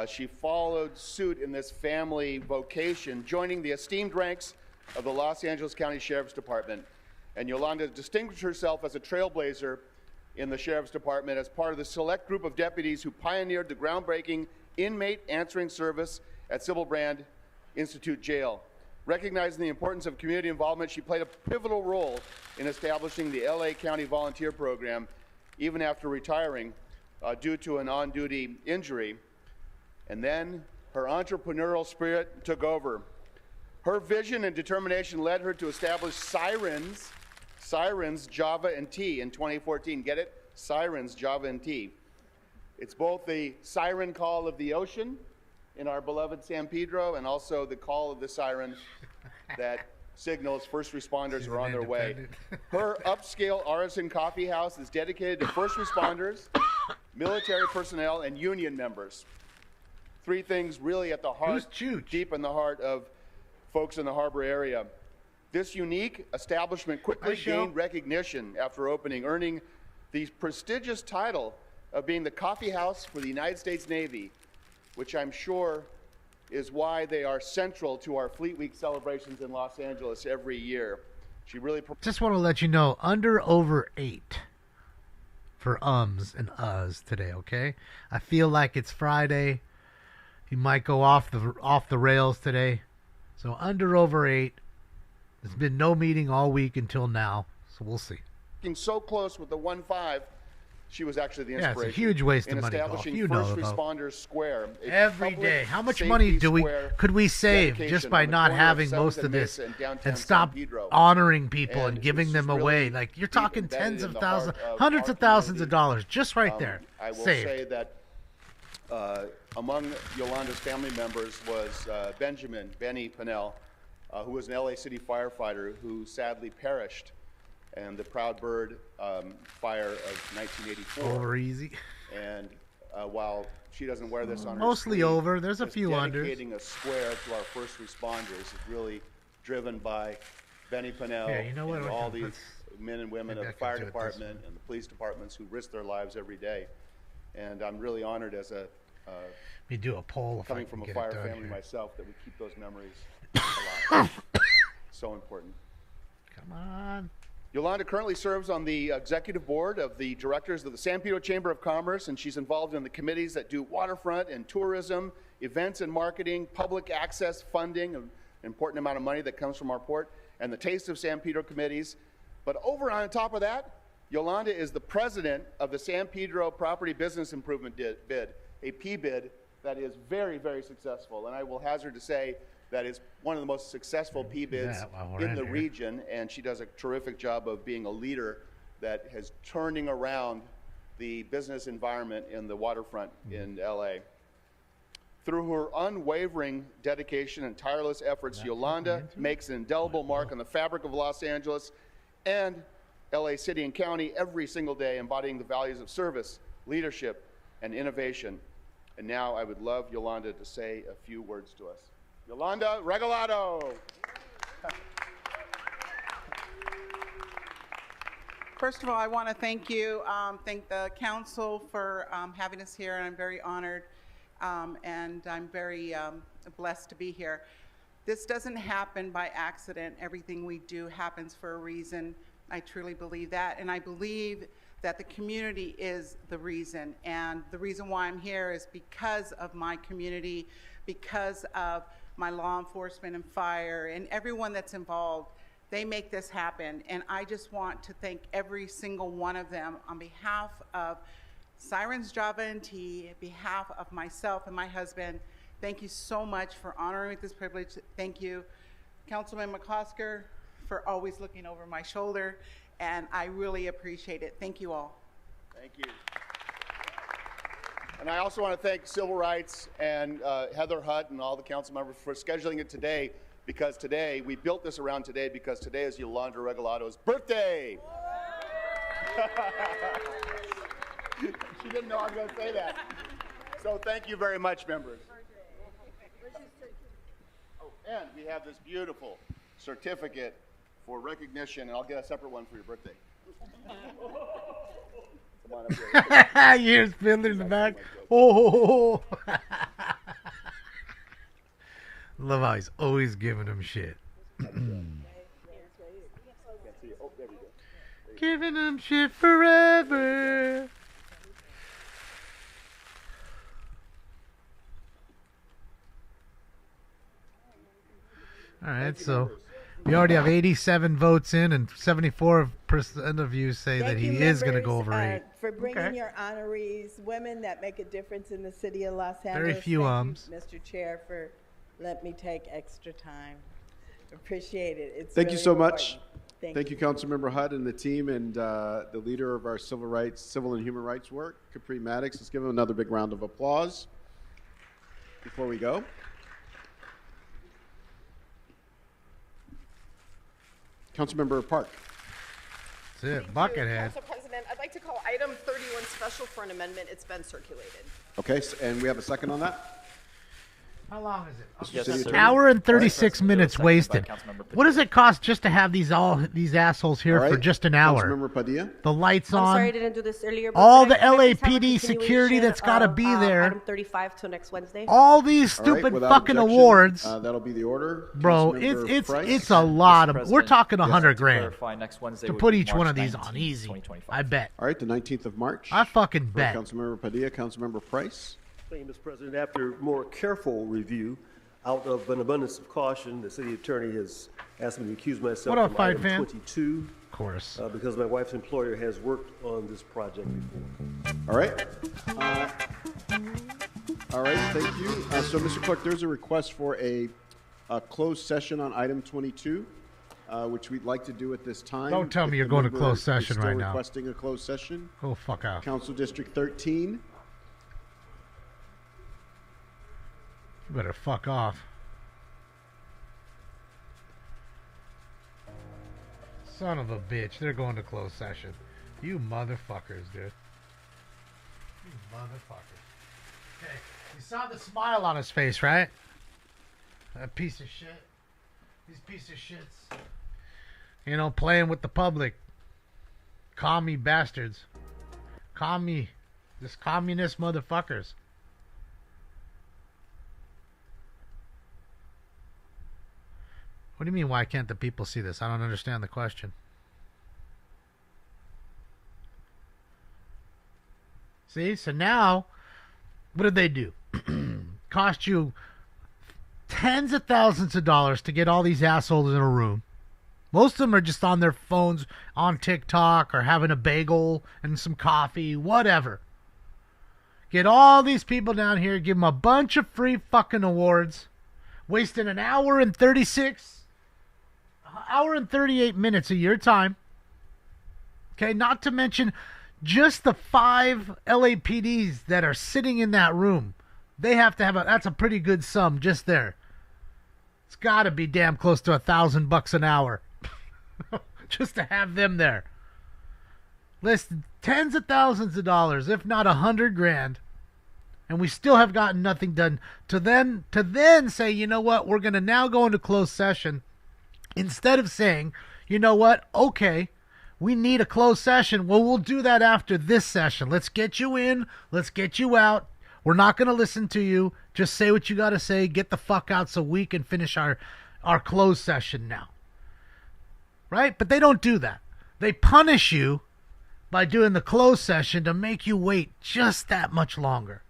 S25: She followed suit in this family vocation, joining the esteemed ranks of the Los Angeles County Sheriff's Department. And Yolanda distinguished herself as a trailblazer in the Sheriff's Department as part of the select group of deputies who pioneered the groundbreaking inmate answering service at Sybil Brand Institute Jail. Recognizing the importance of community involvement, she played a pivotal role in establishing the LA County Volunteer Program, even after retiring due to an on-duty injury. And then her entrepreneurial spirit took over. Her vision and determination led her to establish Sirens Java and Tea in 2014. Get it? Sirens Java and Tea. It's both the siren call of the ocean in our beloved San Pedro, and also the call of the siren that signals first responders are on their way. Her upscale artisan coffee house is dedicated to first responders, military personnel, and union members. Three things really at the heart, deep in the heart of folks in the harbor area. This unique establishment quickly gained recognition after opening, earning the prestigious title of being the coffee house for the United States Navy, which I'm sure is why they are central to our Fleet Week celebrations in Los Angeles every year. She really...
S3: Just want to let you know, under over 8 for ums and uhs today, okay? I feel like it's Friday. You might go off the rails today. So under over 8. There's been no meeting all week until now, so we'll see.
S25: So close with the 1-5. She was actually the inspiration.
S3: Yeah, it's a huge waste of
S25: in
S3: money.
S25: Establishing
S3: You know
S25: First
S3: about.
S25: Responders Square
S3: Every day. How much money could we save just by not having most of this and stop honoring people and giving them away? Like, you're talking tens of thousands, hundreds of thousands of dollars just right there.
S25: I will
S3: Saved.
S25: say that among Yolanda's family members was Benny Pinnell, who was an LA City firefighter who sadly perished in the Proud Bird fire of 1984.
S3: Over easy.
S25: And while she doesn't wear this on her
S3: Mostly
S25: sleeve,
S3: over. There's a
S25: just
S3: few unders.
S25: dedicating a square to our first responders is really driven by Benny Pinnell
S3: Yeah, you know what?
S25: and all these
S3: Let's-
S25: men and women of
S3: maybe I
S25: the
S3: can
S25: fire
S3: do it this
S25: department and the police departments who risk their lives every day. And I'm really honored as a
S3: We do a poll if I
S25: coming
S3: can
S25: from a
S3: get it
S25: fire
S3: done
S25: family
S3: here.
S25: myself, that we keep those memories alive. So important.
S3: Come on.
S25: Yolanda currently serves on the executive board of the directors of the San Pedro Chamber of Commerce, and she's involved in the committees that do waterfront and tourism, events and marketing, public access funding, an important amount of money that comes from our port, and the Taste of San Pedro committees. But over on top of that, Yolanda is the president of the San Pedro Property Business Improvement Bid, a P-bid that is very, very successful. And I will hazard to say that is one of the most successful P-bids in the region, and she does a terrific job of being a leader that is turning around the business environment in the waterfront in LA. Through her unwavering dedication and tireless efforts, Yolanda makes an indelible mark on the fabric of Los Angeles and LA City and County every single day, embodying the values of service, leadership, and innovation. And now I would love Yolanda to say a few words to us. Yolanda Regalado.
S9: First of all, I want to thank you, thank the council for having us here, and I'm very honored, and I'm very blessed to be here. This doesn't happen by accident. Everything we do happens for a reason. I truly believe that, and I believe that the community is the reason, and the reason why I'm here is because of my community, because of my law enforcement and fire, and everyone that's involved. They make this happen, and I just want to thank every single one of them on behalf of Sirens Java and Tea, on behalf of myself and my husband. Thank you so much for honoring me with this privilege. Thank you, Councilman McCosker, for always looking over my shoulder, and I really appreciate it. Thank you all.
S25: Thank you. And I also want to thank Civil Rights and Heather Hutt and all the council members for scheduling it today, because today, we built this around today because today is Yolanda Regalado's birthday. She didn't know I was going to say that. So thank you very much, members. Oh, and we have this beautiful certificate for recognition, and I'll get a separate one for your birthday. Come on up here.
S3: You hear Spindler in the back. Oh. Love how he's always giving him shit. Giving him shit forever. All right, so we already have 87 votes in, and 74% of you say that he is going to go over 8.
S13: For bringing your honorees, women that make a difference in the city of Los Angeles.
S3: Very few
S13: Thank you, Mr. Chair, for letting me take extra time. Appreciate it. It's
S5: Thank you
S13: really
S5: so
S13: important.
S5: much.
S13: Thank you.
S5: Councilmember Hudd and the team, and the leader of our civil and human rights work, Capri Maddox. Let's give him another big round of applause before we go. Councilmember Park.
S3: That's it. Buckethead.
S23: Council President, I'd like to call item 31 special for an amendment. It's been circulated.
S5: Okay, and we have a second on that?
S3: How long is it?
S5: Yes,
S3: An
S5: sir.
S3: hour and 36 minutes wasted. What does it cost just to have these assholes here
S5: All right,
S3: for just an hour?
S5: Councilmember Padilla.
S3: The lights
S11: I'm
S3: on.
S11: sorry I didn't do this earlier. But
S3: All
S11: can
S3: the
S11: I please have a
S3: LAPD security
S11: continuation
S3: that's got to
S11: of,
S3: be there.
S11: Item 35 till next Wednesday.
S3: All these
S5: All right,
S3: stupid
S5: without
S3: fucking
S5: objection,
S3: awards.
S5: That'll be the order.
S3: Bro,
S5: Councilmember Price.
S3: it's a lot of. We're talking
S5: Yes.
S3: $100 grand
S12: clarify, next Wednesday
S3: to
S12: would
S3: put
S12: be
S3: each one
S12: March
S3: of these
S12: 19th,
S3: on easy.
S12: 2025.
S3: I bet.
S5: All right, the 19th of March.
S3: I fucking
S5: For
S3: bet.
S5: Councilmember Padilla, Councilmember Price.
S7: Thank you, Mr. President. After more careful review, out of an abundance of caution, the city attorney has asked me to recuse myself
S3: What up,
S7: from
S3: Fight
S7: item
S3: Fam?
S7: 22.
S3: Of course.
S7: Because my wife's employer has worked on this project before.
S5: All right. All right, thank you. So, Mr. Clerk, there's a request for a closed session on item 22, which we'd like to do at this time.
S3: Don't tell me
S5: If
S3: you're
S5: the
S3: going to
S5: member
S3: closed
S5: is
S3: session
S5: still
S3: right now.
S5: requesting a closed session.
S3: Go fuck out.
S5: Council District 13.
S3: You better fuck off. Son of a bitch. They're going to closed session. You motherfuckers, dude. You motherfuckers. Okay. You saw the smile on his face, right? That piece of shit. These piece of shits. You know, playing with the public. Commie bastards. Just communist motherfuckers. What do you mean, why can't the people see this? I don't understand the question. See? So now, what did they do? Cost you tens of thousands of dollars to get all these assholes in a room. Most of them are just on their phones, on TikTok, or having a bagel and some coffee, whatever. Get all these people down here, give them a bunch of free fucking awards, wasting an hour and 38 minutes of your time. Okay, not to mention just the 5 LAPDs that are sitting in that room. They have to have that's a pretty good sum just there. It's got to be damn close to $1,000 an hour just to have them there. Listen, tens of thousands of dollars, if not $100 grand, and we still have gotten nothing done. To then say, you know what, we're going to now go into closed session. Instead of saying, you know what, okay, we need a closed session. Well, we'll do that after this session. Let's get you in. Let's get you out. We're not going to listen to you. Just say what you got to say. Get the fuck out so we can finish our closed session now. Right? But they don't do that. They punish you by doing the closed session to make you wait just that much longer.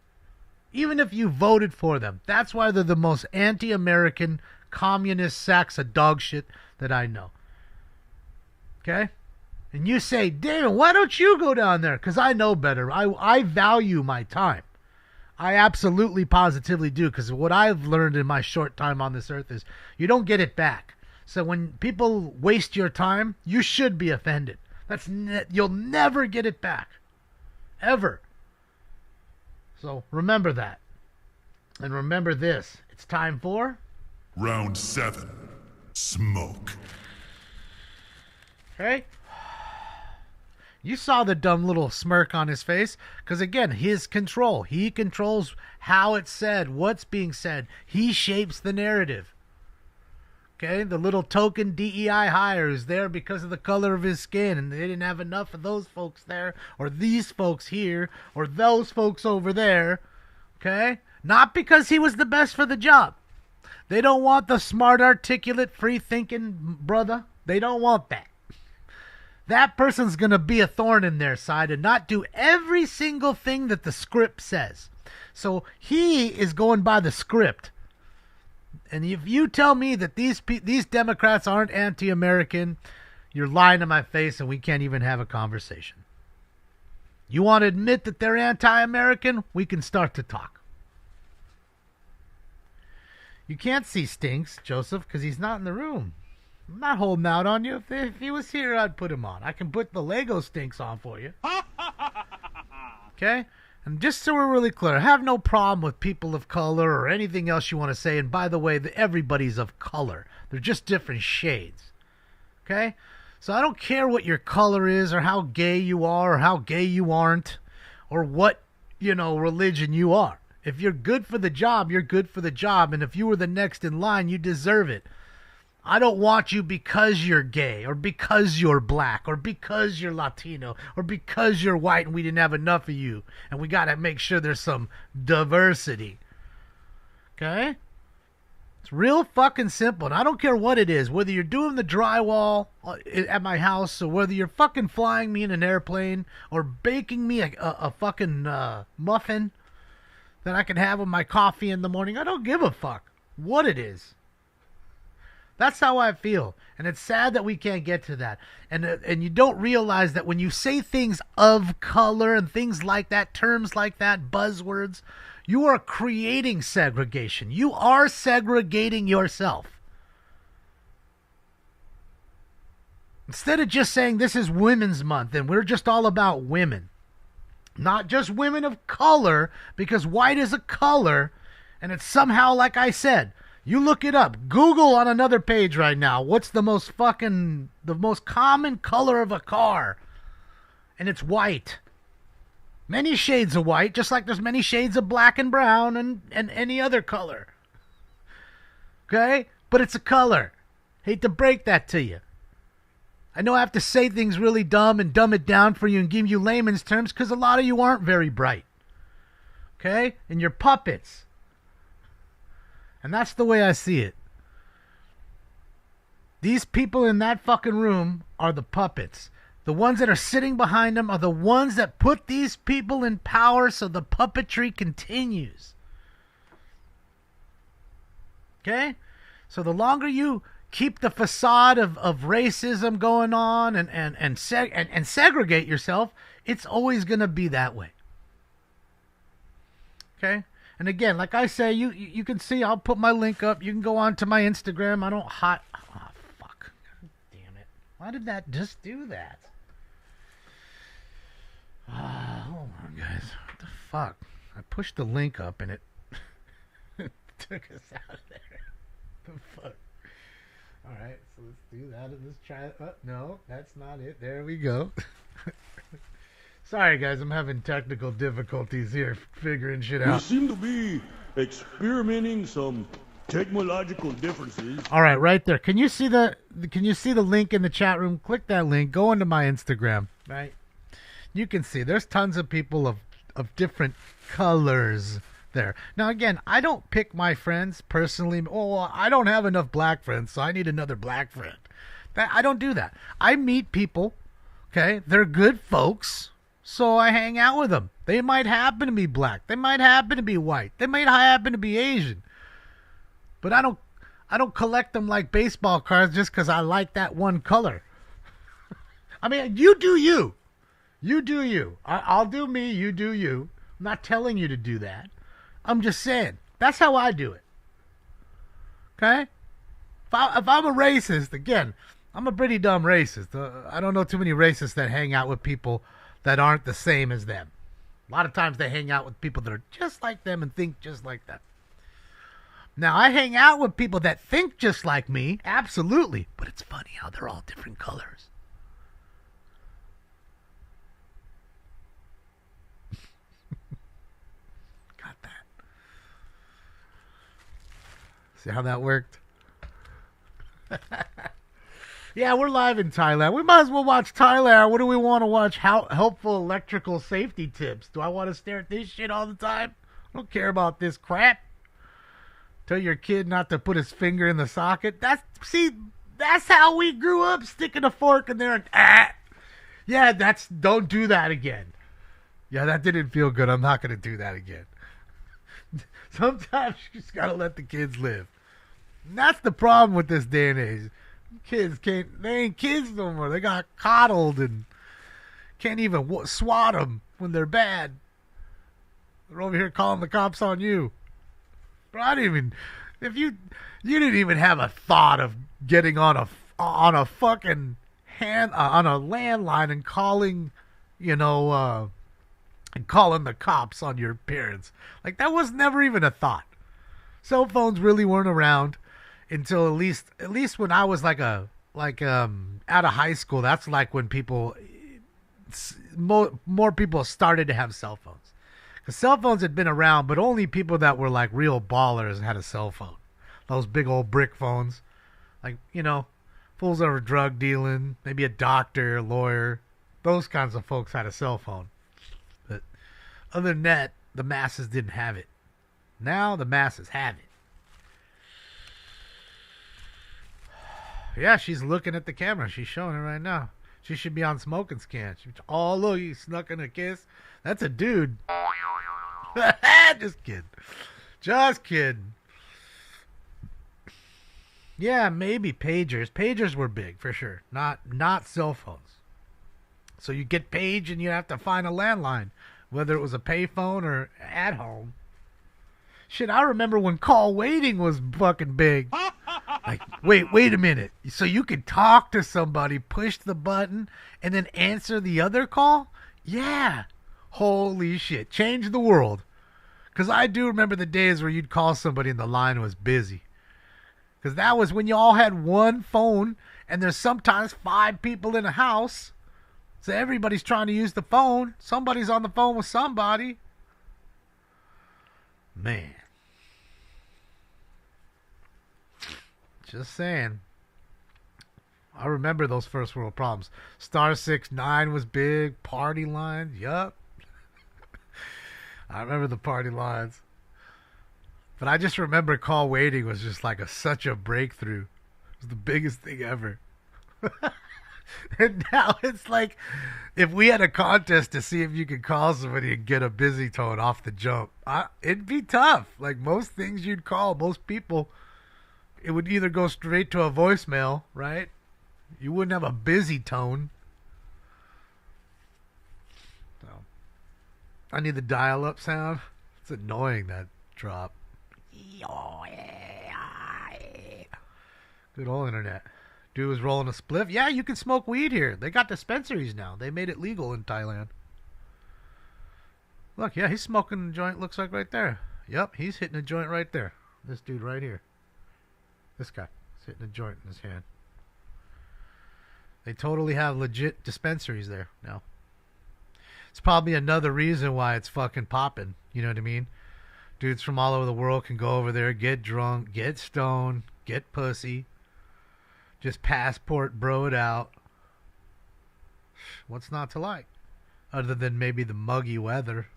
S3: Even if you voted for them. That's why they're the most anti-American communist sacks of dog shit that I know. Okay? And you say, David, why don't you go down there? Because I know better. I value my time. I absolutely positively do, because what I've learned in my short time on this earth is you don't get it back. So when people waste your time, you should be offended. You'll never get it back. Ever. So remember that. And remember this. It's time for...
S2: Round 7. Smoke.
S3: Okay? You saw the dumb little smirk on his face. Because again, his control. He controls how it's said, what's being said. He shapes the narrative. Okay? The little token DEI hire is there because of the color of his skin. And they didn't have enough of those folks there. Or these folks here. Or those folks over there. Okay? Not because he was the best for the job. They don't want the smart, articulate, free-thinking brother. They don't want that. That person's going to be a thorn in their side and not do every single thing that the script says. So he is going by the script. And if you tell me that these Democrats aren't anti-American, you're lying to my face and we can't even have a conversation. You want to admit that they're anti-American? We can start to talk. You can't see Stinks, Joseph, because he's not in the room. I'm not holding out on you. If he was here, I'd put him on. I can put the Lego Stinks on for you. Okay? And just so we're really clear, I have no problem with people of color or anything else you want to say. And by the way, everybody's of color. They're just different shades. Okay? So I don't care what your color is or how gay you are or how gay you aren't or what, religion you are. If you're good for the job, you're good for the job. And if you were the next in line, you deserve it. I don't want you because you're gay or because you're black or because you're Latino or because you're white and we didn't have enough of you and we got to make sure there's some diversity. Okay? It's real fucking simple. And I don't care what it is, whether you're doing the drywall at my house or whether you're fucking flying me in an airplane or baking me a fucking muffin that I can have with my coffee in the morning. I don't give a fuck what it is. That's how I feel. And it's sad that we can't get to that. And you don't realize that when you say things of color and things like that, terms like that, buzzwords, you are creating segregation. You are segregating yourself. Instead of just saying this is Women's Month and we're just all about women. Not just women of color, because white is a color, and it's somehow, like I said, you look it up. Google on another page right now. What's the most common color of a car? And it's white. Many shades of white, just like there's many shades of black and brown and any other color. Okay? But it's a color. Hate to break that to you. I know I have to say things really dumb and dumb it down for you and give you layman's terms because a lot of you aren't very bright. Okay? And you're puppets. And that's the way I see it. These people in that fucking room are the puppets. The ones that are sitting behind them are the ones that put these people in power so the puppetry continues. Okay? So the longer you keep the facade of racism going on and segregate yourself, it's always going to be that way. Okay? And again, like I say, you can see, I'll put my link up. You can go on to my Instagram. I don't hide. Oh, fuck. God damn it. Why did that just do that? Hold on, guys. What the fuck? I pushed the link up and it took us out of there. What the fuck? Alright, so let's do that and let's try it. Oh, no, that's not it. There we go. Sorry, guys, I'm having technical difficulties here figuring shit out.
S12: We seem to be experimenting some technological differences.
S3: All right, right there. Can you see the link in the chat room? Click that link. Go into my Instagram. Right. You can see there's tons of people of different colors there. Now, again, I don't pick my friends personally. Oh, I don't have enough black friends, so I need another black friend. I don't do that. I meet people. Okay, they're good folks. So I hang out with them. They might happen to be black. They might happen to be white. They might happen to be Asian. But I don't collect them like baseball cards just because I like that one color. I mean, you do you. You do you. I'll do me. You do you. I'm not telling you to do that. I'm just saying. That's how I do it. Okay? If I'm a racist, again, I'm a pretty dumb racist. I don't know too many racists that hang out with people that aren't the same as them. A lot of times they hang out with people that are just like them and think just like them. Now, I hang out with people that think just like me, absolutely, but it's funny how they're all different colors. Got that. See how that worked? Yeah, we're live in Thailand. We might as well watch Thailand. What do we want to watch? Helpful electrical safety tips. Do I want to stare at this shit all the time? I don't care about this crap. Tell your kid not to put his finger in the socket. That's how we grew up, sticking a fork in there and Yeah, don't do that again. Yeah, that didn't feel good. I'm not going to do that again. Sometimes you just got to let the kids live. And that's the problem with this day and age. Kids they ain't kids no more. They got coddled and can't even swat them when they're bad. They're over here calling the cops on you. Bro, I didn't even, if you didn't even have a thought of getting on a fucking on a landline and calling, and calling the cops on your parents. Like, that was never even a thought. Cell phones really weren't around until at least when I was out of high school. That's like when more people started to have cell phones. Because cell phones had been around, but only people that were like real ballers had a cell phone. Those big old brick phones. Like, fools that were drug dealing, maybe a doctor, a lawyer. Those kinds of folks had a cell phone. But other than that, the masses didn't have it. Now the masses have it. Yeah, she's looking at the camera. She's showing it right now. She should be on smoking scan. Oh, look, he snuck in a kiss. That's a dude. Just kidding. Just kidding. Yeah, maybe pagers. Pagers were big, for sure. Not cell phones. So you get paged and you have to find a landline, whether it was a payphone or at home. Shit, I remember when call waiting was fucking big. Like, wait a minute. So you could talk to somebody, push the button, and then answer the other call? Yeah. Holy shit. Changed the world. Because I do remember the days where you'd call somebody and the line was busy. Because that was when you all had one phone, and there's sometimes 5 people in a house. So everybody's trying to use the phone. Somebody's on the phone with somebody. Man. Just saying. I remember those first world problems. Star 6-9 was big. Party lines. Yup. I remember the party lines. But I just remember call waiting was just like such a breakthrough. It was the biggest thing ever. And now it's like, if we had a contest to see if you could call somebody and get a busy tone off the jump, it'd be tough. Like most things you'd call, most people, it would either go straight to a voicemail, right? You wouldn't have a busy tone. So, I need the dial-up sound. It's annoying, that drop. Good old internet. Dude was rolling a spliff. Yeah, you can smoke weed here. They got dispensaries now. They made it legal in Thailand. Look, yeah, he's smoking a joint, looks like right there. Yep, he's hitting a joint right there. This dude right here. This guy is hitting a joint in his hand. They totally have legit dispensaries there now. It's probably another reason why it's fucking popping. You know what I mean? Dudes from all over the world can go over there, get drunk, get stoned, get pussy. Just passport bro it out. What's not to like? Other than maybe the muggy weather.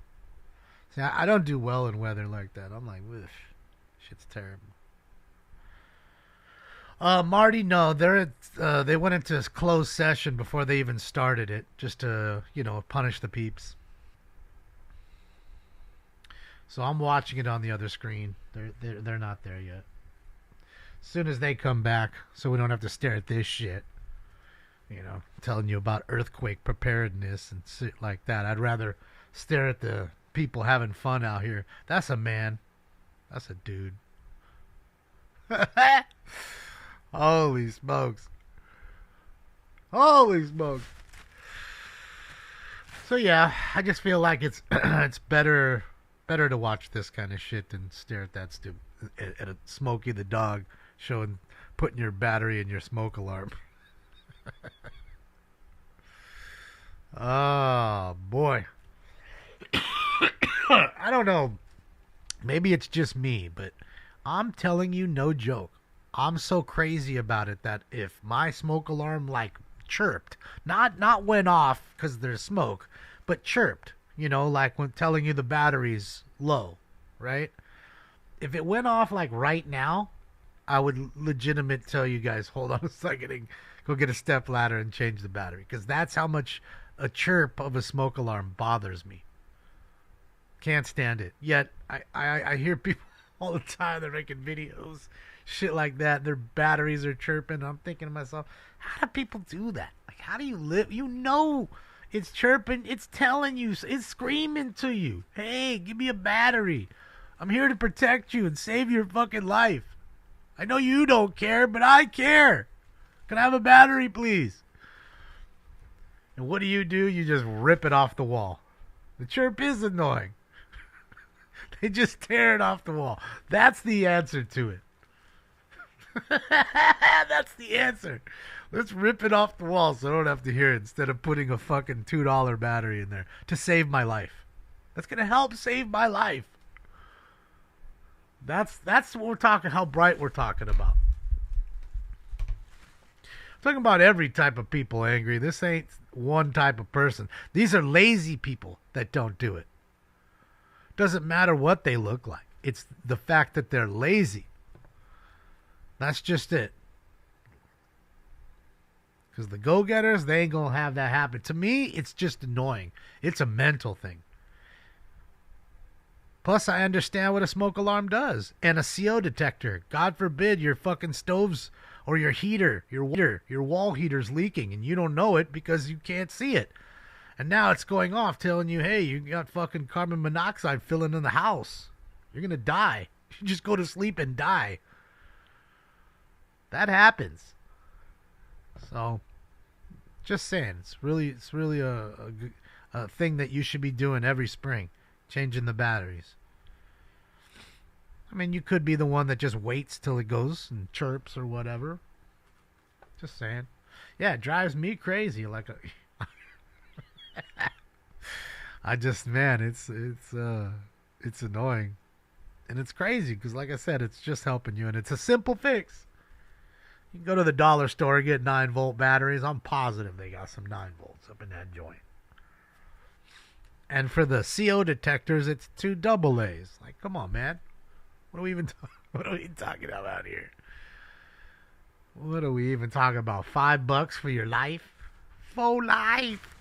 S3: See, I don't do well in weather like that. I'm like, ugh, shit's terrible. Marty, no, they went into this closed session before they even started it, just to, punish the peeps. So I'm watching it on the other screen. They're not there yet. As soon as they come back, so we don't have to stare at this shit, telling you about earthquake preparedness and shit like that. I'd rather stare at the people having fun out here. That's a man. That's a dude. Holy smokes. Holy smokes. So yeah, I just feel like it's it's better to watch this kind of shit than stare at that at a Smokey the dog putting your battery in your smoke alarm. Oh boy. I don't know. Maybe it's just me, but I'm telling you, no joke. I'm so crazy about it that if my smoke alarm chirped, not went off because there's smoke, but chirped, like when telling you the battery's low, right? If it went off right now, I would legitimate tell you guys, hold on a second and go get a step ladder and change the battery, because that's how much a chirp of a smoke alarm bothers me. Can't stand it. Yet I hear people all the time. They're making videos, shit like that. Their batteries are chirping. I'm thinking to myself, how do people do that? Like, how do you live? You know, it's chirping. It's telling you. It's screaming to you. Hey, give me a battery. I'm here to protect you and save your fucking life. I know you don't care, but I care. Can I have a battery, please? And what do? You just rip it off the wall. The chirp is annoying. They just tear it off the wall. That's the answer to it. That's the answer. Let's rip it off the wall so I don't have to hear it instead of putting a fucking $2 battery in there to save my life. That's going to help save my life. That's what we're talking, how bright we're talking about. I'm talking about every type of people angry. This ain't one type of person. These are lazy people that don't do it. Doesn't matter what they look like. It's the fact that they're lazy. That's just it. Because the go-getters, they ain't going to have that happen. To me, it's just annoying. It's a mental thing. Plus, I understand what a smoke alarm does. And a CO detector. God forbid your fucking stoves or your heater, your wall heater's leaking and you don't know it because you can't see it. And now it's going off telling you, hey, you got fucking carbon monoxide filling in the house. You're going to die. You just go to sleep and die. That happens. So, just saying, it's really a thing that you should be doing every spring, changing the batteries. I mean, you could be the one that just waits till it goes and chirps or whatever. Just saying. Yeah, it drives me crazy. Like it's annoying. And it's crazy because, like I said, it's just helping you. And it's a simple fix. You can go to the dollar store and get 9-volt batteries. I'm positive they got some 9 volts up in that joint. And for the CO detectors, it's 2 AA's. Like, come on, man. What are we even talking about here? What are we even talking about? $5 for your life? For life.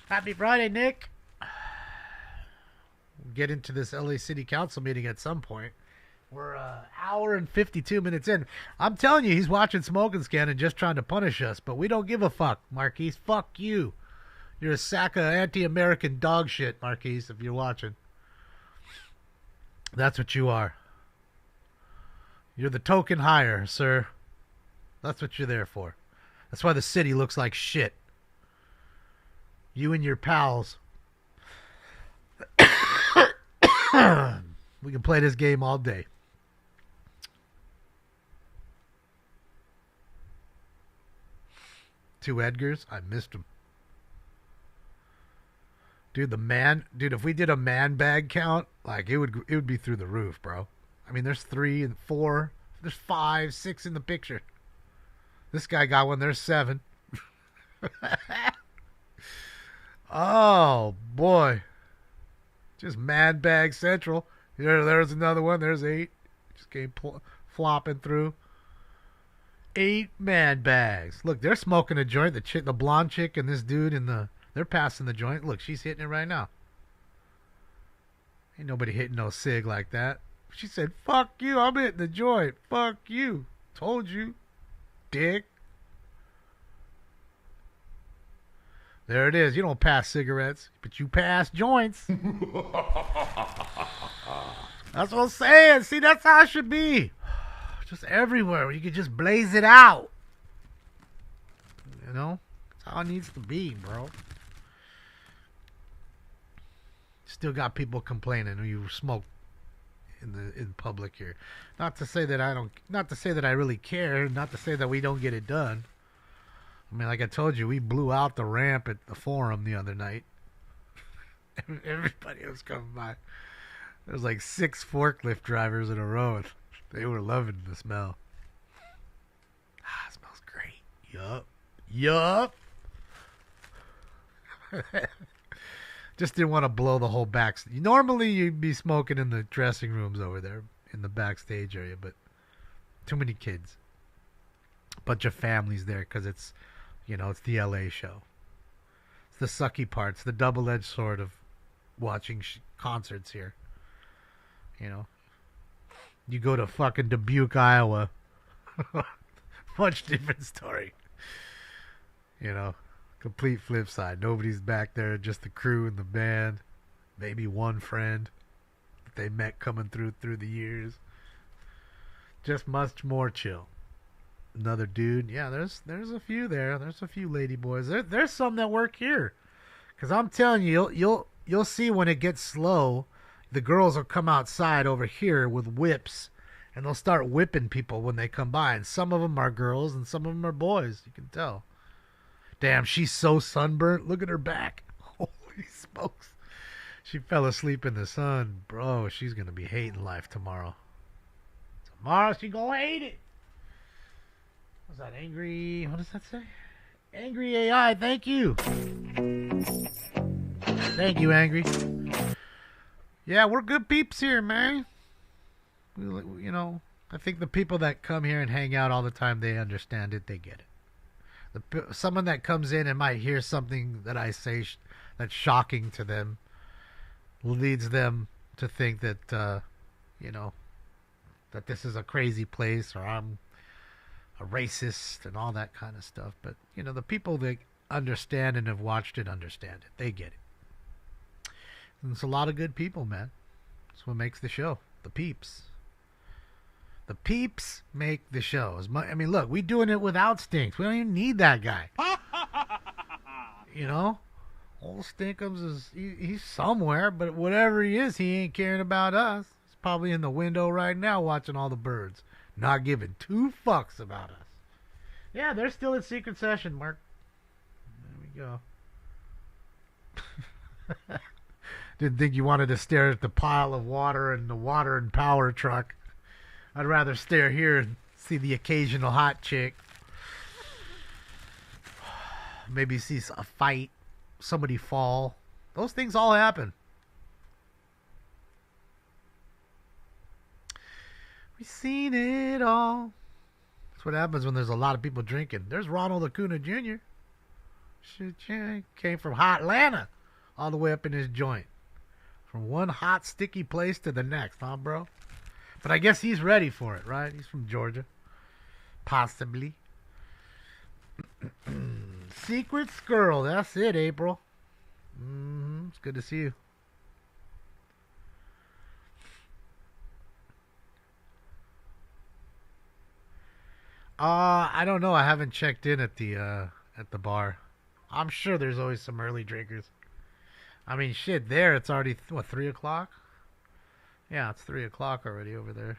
S3: Happy Friday, Nick. We'll get into this LA City Council meeting at some point. We're an hour and 52 minutes in. I'm telling you, he's watching Smoke and Scan and just trying to punish us, but we don't give a fuck, Marquise. Fuck you. You're a sack of anti-American dog shit, Marquise, if you're watching. That's what you are. You're the token hire, sir. That's what you're there for. That's why the city looks like shit. You and your pals. We can play this game all day. Two Edgars. I missed them. Dude, if we did a man bag count, like it would be through the roof, bro. I mean, there's 3 and 4, there's 5, 6 in the picture. This guy got one, there's 7. Oh boy. Just man bag central. There's another one, there's 8. Just came flopping through. 8 man bags. Look, they're smoking a joint. The blonde chick and this dude they're passing the joint. Look, she's hitting it right now. Ain't nobody hitting no cig like that. She said, fuck you, I'm hitting the joint. Fuck you. Told you, dick. There it is. You don't pass cigarettes, but you pass joints. That's what I'm saying. See, that's how it should be. Just everywhere where you can just blaze it out. You know? That's how it needs to be, bro. Still got people complaining when you smoke in public here. Not to say that I really care, not to say that we don't get it done. I mean, like I told you, we blew out the ramp at the Forum the other night. Everybody was coming by. There was like 6 forklift drivers in a row, and they were loving the smell. It smells great. Yup. Just didn't want to blow the whole back. Normally, you'd be smoking in the dressing rooms over there in the backstage area, but too many kids. Bunch of families there because it's the LA show. It's the sucky parts, the double-edged sword of watching concerts here. You know, you go to fucking Dubuque, Iowa. Much different story. You know, complete flip side. Nobody's back there, just the crew and the band. Maybe one friend that they met coming through the years. Just much more chill. Another dude. Yeah, there's a few there. There's a few lady boys. There's some that work here. 'Cause I'm telling you, you'll see when it gets slow, the girls will come outside over here with whips, and they'll start whipping people when they come by. And some of them are girls, and some of them are boys. You can tell. Damn, she's so sunburnt. Look at her back. Holy smokes. She fell asleep in the sun. Bro, she's going to be hating life tomorrow. Tomorrow she going to hate it. What's that? Angry... What does that say? Angry AI, thank you. Thank you, Angry. Yeah, we're good peeps here, man. You know, I think the people that come here and hang out all the time, they understand it, they get it. Someone that comes in and might hear something that I say that's shocking to them leads them to think that, you know, that this is a crazy place or I'm a racist and all that kind of stuff. But, you know, the people that understand and have watched it understand it. They get it. And it's a lot of good people, man. That's what makes the show. The peeps. The peeps make the show. I mean, look, we doing it without Stinks. We don't even need that guy. You know? Old Stinkums he's somewhere, but whatever he is, he ain't caring about us. He's probably in the window right now watching all the birds. Not giving two fucks about us. Yeah, they're still in secret session, Mark. There we go. Didn't think you wanted to stare at the pile of water and the water and power truck. I'd rather stare here and see the occasional hot chick. Maybe see a fight, somebody fall. Those things all happen. We've seen it all. That's what happens when there's a lot of people drinking. There's Ronald Acuna Jr. Shit, yeah, came from hot Atlanta all the way up in his joint. From one hot, sticky place to the next, huh, bro? But I guess he's ready for it, right? He's from Georgia. Possibly. Secret Skirl. That's it, April. It's good to see you. I don't know. I haven't checked in at the bar. I'm sure there's always some early drinkers. I mean, shit, there it's already, 3 o'clock? Yeah, it's 3 o'clock already over there.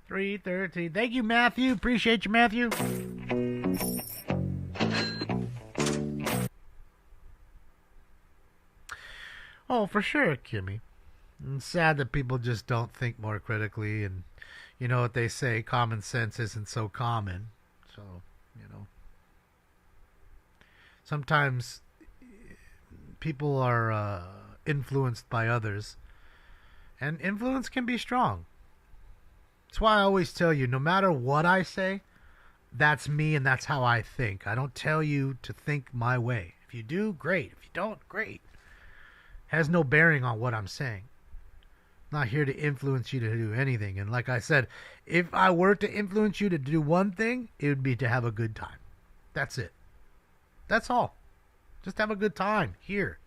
S3: 3:13. Thank you, Matthew. Appreciate you, Matthew. Oh, for sure, Kimmy. It's sad that people just don't think more critically, and you know what they say, common sense isn't so common. So, you know. Sometimes people are influenced by others, and influence can be strong. That's why I always tell you, no matter what I say, that's me and that's how I think. I don't tell you to think my way. If you do, great. If you don't, great. Has no bearing on what I'm saying. I'm not here to influence you to do anything. And like I said, if I were to influence you to do one thing, it would be to have a good time. That's it. That's all. Just have a good time here.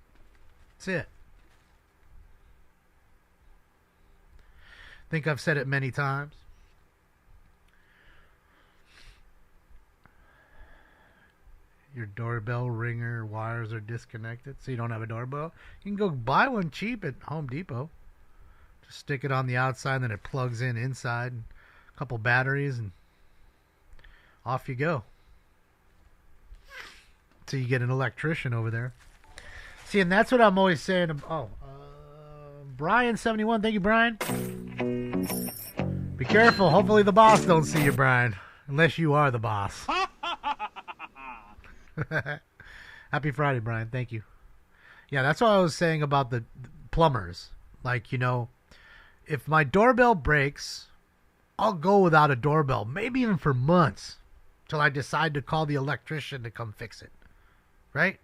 S3: That's it. I think I've said it many times. Your doorbell ringer wires are disconnected, so you don't have a doorbell. You can go buy one cheap at Home Depot. Just stick it on the outside, and then it plugs in inside. And a couple batteries, and off you go. So you get an electrician over there. See, and that's what I'm always saying. Brian71, thank you, Brian. Be careful. Hopefully the boss don't see you, Brian. Unless you are the boss. Happy Friday, Brian. Thank you. Yeah, that's what I was saying about the plumbers. Like, you know, if my doorbell breaks, I'll go without a doorbell. Maybe even for months. Till I decide to call the electrician to come fix it. Right?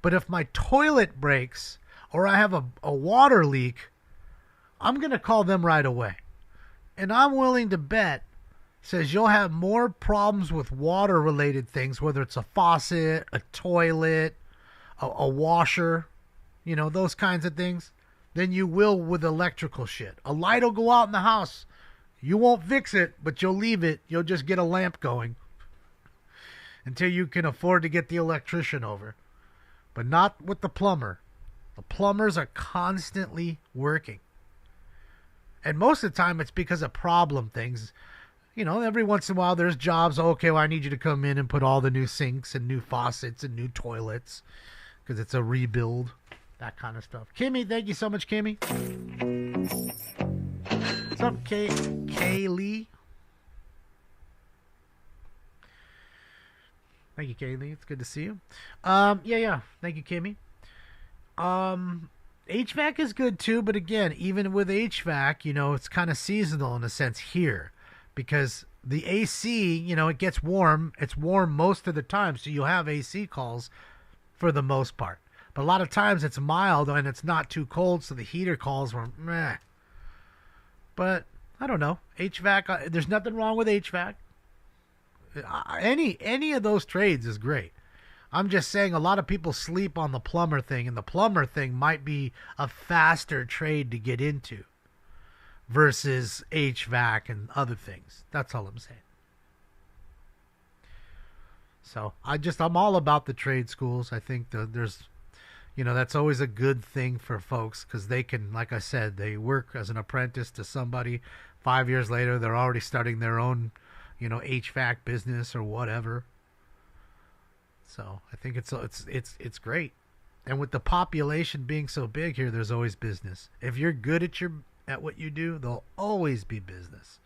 S3: But if my toilet breaks or I have a water leak, I'm going to call them right away. And I'm willing to bet, says you'll have more problems with water-related things, whether it's a faucet, a toilet, a washer, those kinds of things, than you will with electrical shit. A light will go out in the house. You won't fix it, but you'll leave it. You'll just get a lamp going until you can afford to get the electrician over. But not with the plumber. The plumbers are constantly working. And most of the time it's because of problem things. Every once in a while there's jobs. Okay, well, I need you to come in and put all the new sinks and new faucets and new toilets because it's a rebuild. That kind of stuff. Kimmy, thank you so much, Kimmy. What's up, Kaylee? Thank you, Kaylee. It's good to see you. Yeah. Thank you, Kimmy. HVAC is good too, but again, even with HVAC, it's kind of seasonal in a sense here, because the AC, it gets warm. It's warm most of the time, so you'll have AC calls for the most part. But a lot of times it's mild and it's not too cold, so the heater calls were meh. But I don't know. HVAC, there's nothing wrong with HVAC. Any of those trades is great. I'm just saying a lot of people sleep on the plumber thing, and the plumber thing might be a faster trade to get into versus HVAC and other things. That's all I'm saying. So I'm all about the trade schools. I think there's, that's always a good thing for folks because they can, like I said, they work as an apprentice to somebody. 5 years later, they're already starting their own, HVAC business or whatever. So I think it's great. And with the population being so big here, there's always business. If you're good at what you do, there'll always be business.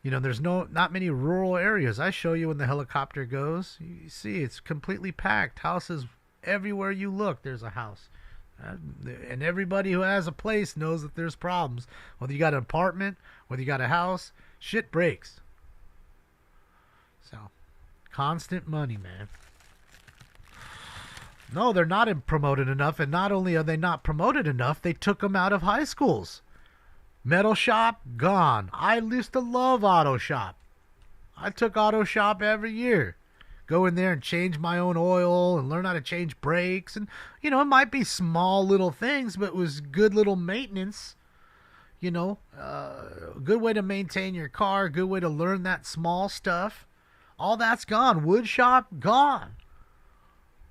S3: There's not many rural areas. I show you when the helicopter goes. You see, it's completely packed. Houses everywhere you look, there's a house. And everybody who has a place knows that there's problems. Whether you got an apartment, whether you got a house, shit breaks. So, constant money, man. No, they're not promoted enough. And not only are they not promoted enough, they took them out of high schools. Metal shop, gone. I used to love auto shop. I took auto shop every year. Go in there and change my own oil and learn how to change brakes. And, it might be small little things, but it was good little maintenance. Good way to maintain your car, good way to learn that small stuff. All that's gone. Wood shop, gone.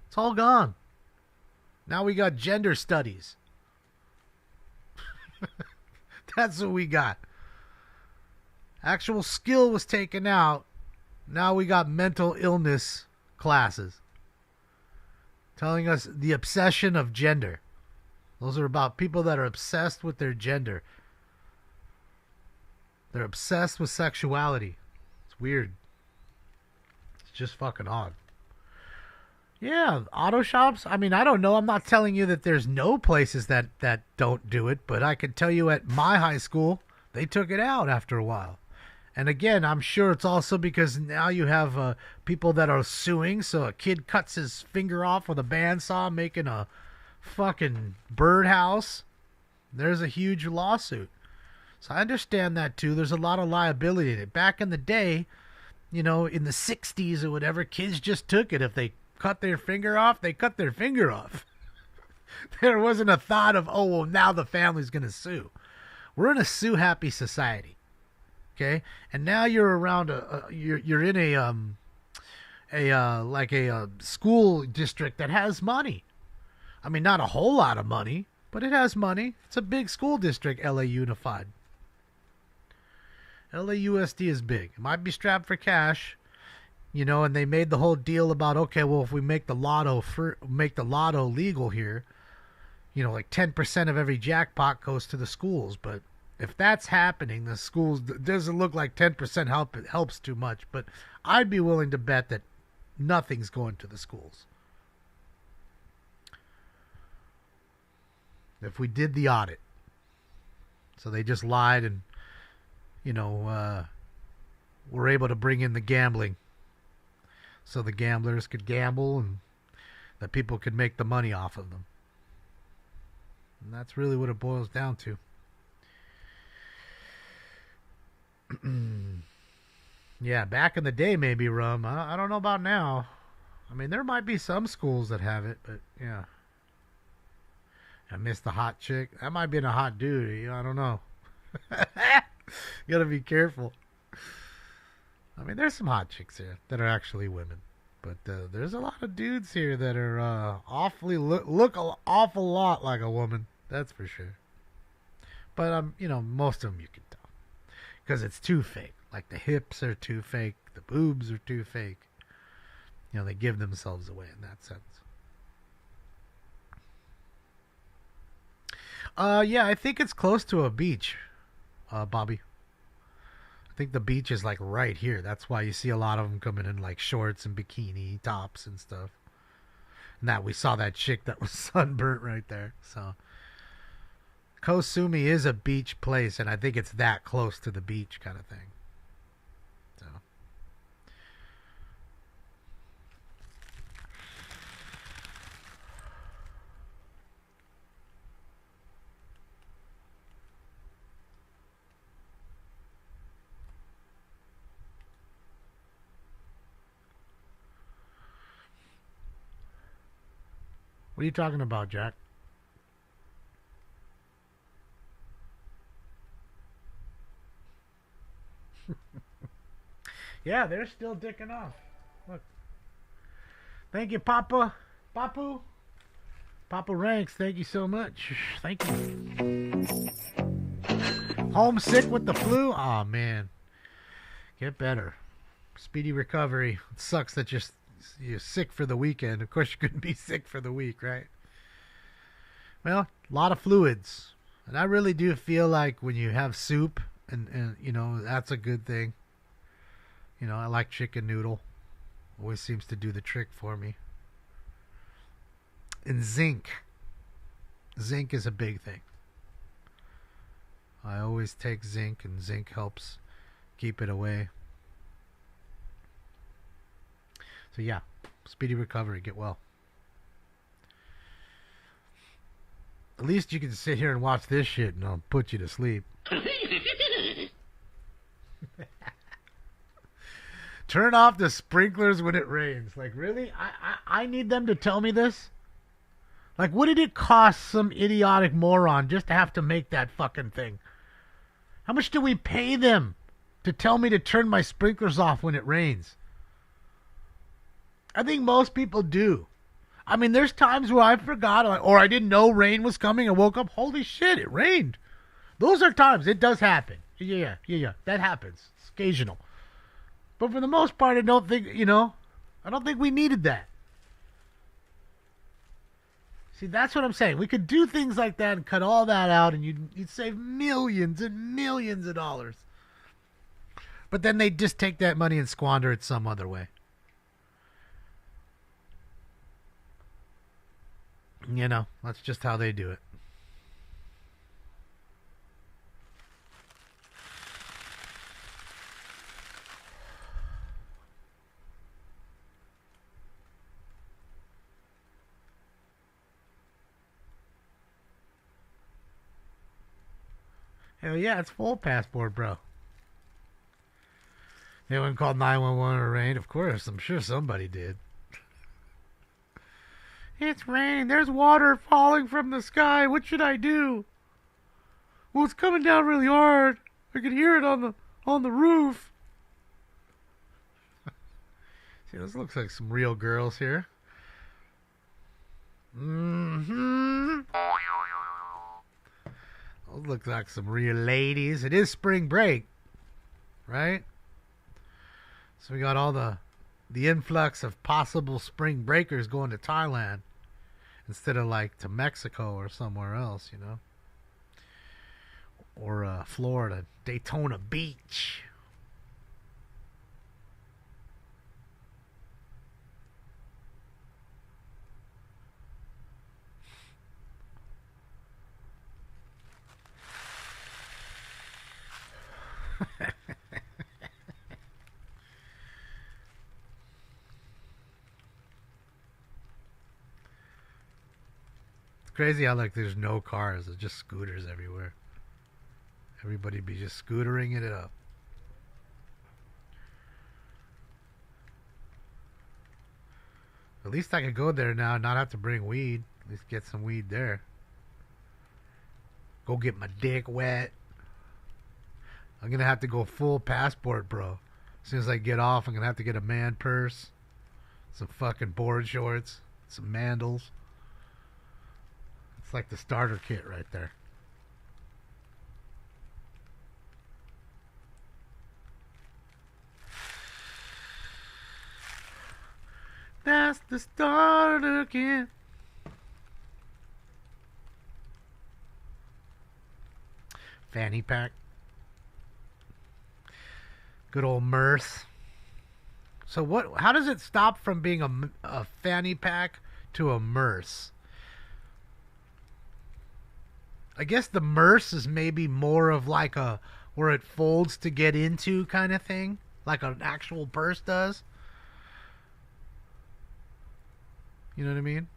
S3: It's all gone. Now we got gender studies. That's what we got. Actual skill was taken out. Now we got mental illness classes. Telling us the obsession of gender. Those are about people that are obsessed with their gender. They're obsessed with sexuality. It's weird. It's just fucking odd. Yeah, auto shops. I mean, I don't know. I'm not telling you that there's no places that don't do it, but I can tell you at my high school, they took it out after a while. And again, I'm sure it's also because now you have people that are suing. So a kid cuts his finger off with a bandsaw making a fucking birdhouse. There's a huge lawsuit. So I understand that too. There's a lot of liability in it. Back in the day, in the 60s or whatever, kids just took it. If they cut their finger off, they cut their finger off. There wasn't a thought of, oh, well, now the family's going to sue. We're in a sue-happy society. Okay, and now you're around you're in a school district that has money. I mean, not a whole lot of money, but it has money. It's a big school district, LA Unified. LAUSD is big. It might be strapped for cash, and they made the whole deal about, okay, well, if we make the lotto legal here, like 10% of every jackpot goes to the schools, but if that's happening, the schools, doesn't look like 10% helps too much, but I'd be willing to bet that nothing's going to the schools. If we did the audit. So they just lied and, were able to bring in the gambling. So the gamblers could gamble and the people could make the money off of them. And that's really what it boils down to. Yeah, back in the day, maybe rum. I don't know about now. I mean, there might be some schools that have it, but yeah. I miss the hot chick. That might be a hot dude. I don't know. You gotta be careful. I mean, there's some hot chicks here that are actually women, but there's a lot of dudes here that are awfully look an awful lot like a woman. That's for sure. But most of them you can tell because it's too fake. Like the hips are too fake, the boobs are too fake. They give themselves away in that sense. Yeah, I think it's close to a beach, Bobby. I think the beach is like right here. That's why you see a lot of them coming in like shorts and bikini tops and stuff. And that we saw that chick that was sunburnt right there. So Kosumi is a beach place, and I think it's that close to the beach kind of thing. So. What are you talking about, Jack? Yeah, they're still dicking off. Look. Thank you, Papa. Papu. Papa Ranks, thank you so much. Thank you. Homesick with the flu? Aw, man. Get better. Speedy recovery. It sucks that you're sick for the weekend. Of course, you couldn't be sick for the week, right? Well, a lot of fluids. And I really do feel like when you have soup, and that's a good thing. I like chicken noodle. Always seems to do the trick for me. And zinc. Zinc is a big thing. I always take zinc, and zinc helps keep it away. So yeah, speedy recovery. Get well. At least you can sit here and watch this shit and I'll put you to sleep. Turn off the sprinklers when it rains. Like, really? I need them to tell me this? Like, what did it cost some idiotic moron just to have to make that fucking thing? How much do we pay them to tell me to turn my sprinklers off when it rains? I think most people do. I mean, there's times where I forgot, or I didn't know rain was coming. I woke up, holy shit, it rained. Those are times. It does happen. Yeah. That happens. It's occasional. But for the most part, I don't think we needed that. See, that's what I'm saying. We could do things like that and cut all that out, and you'd save millions and millions of dollars. But then they'd just take that money and squander it some other way. That's just how they do it. Hell yeah, it's full passport, bro. Anyone called 911 or rain? Of course, I'm sure somebody did. It's rain. There's water falling from the sky. What should I do? Well, it's coming down really hard. I can hear it on the roof. See, this looks like some real girls here. Mm-hmm. Those look like some real ladies. It is spring break, right? So we got all the influx of possible spring breakers going to Thailand instead of like to Mexico or somewhere else, or Florida, Daytona Beach. It's crazy how like there's no cars. There's just scooters everywhere. Everybody be just scootering it up. At least I could go there now and not have to bring weed. At least get some weed there. Go get my dick wet. I'm going to have to go full passport, bro. As soon as I get off, I'm going to have to get a man purse, some fucking board shorts, some mandals. It's like the starter kit right there. That's the starter kit. Fanny pack. Good old Merce. So what? How does it stop from being a fanny pack to a Merce? I guess the Merce is maybe more of like a where it folds to get into kind of thing, like an actual purse does. You know what I mean?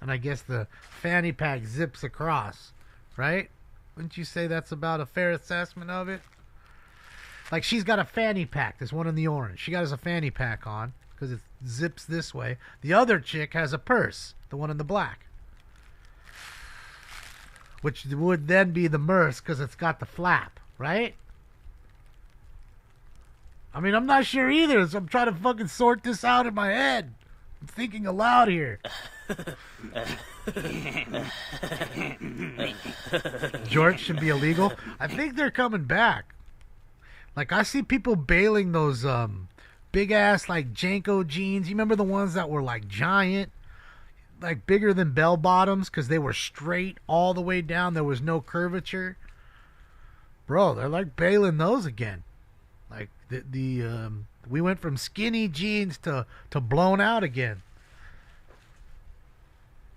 S3: And I guess the fanny pack zips across, right? Wouldn't you say that's about a fair assessment of it? Like she's got a fanny pack, this one in the orange. She got us a fanny pack on because it zips this way. The other chick has a purse, the one in the black. Which would then be the Merce because it's got the flap, right? I mean, I'm not sure either, so I'm trying to fucking sort this out in my head. I'm thinking aloud here. George should be illegal. I think they're coming back. Like, I see people bailing those big ass like Janko jeans. You remember the ones that were like giant, like bigger than bell bottoms because they were straight all the way down. There was no curvature. Bro, they're like bailing those again. Like we went from skinny jeans to blown out again.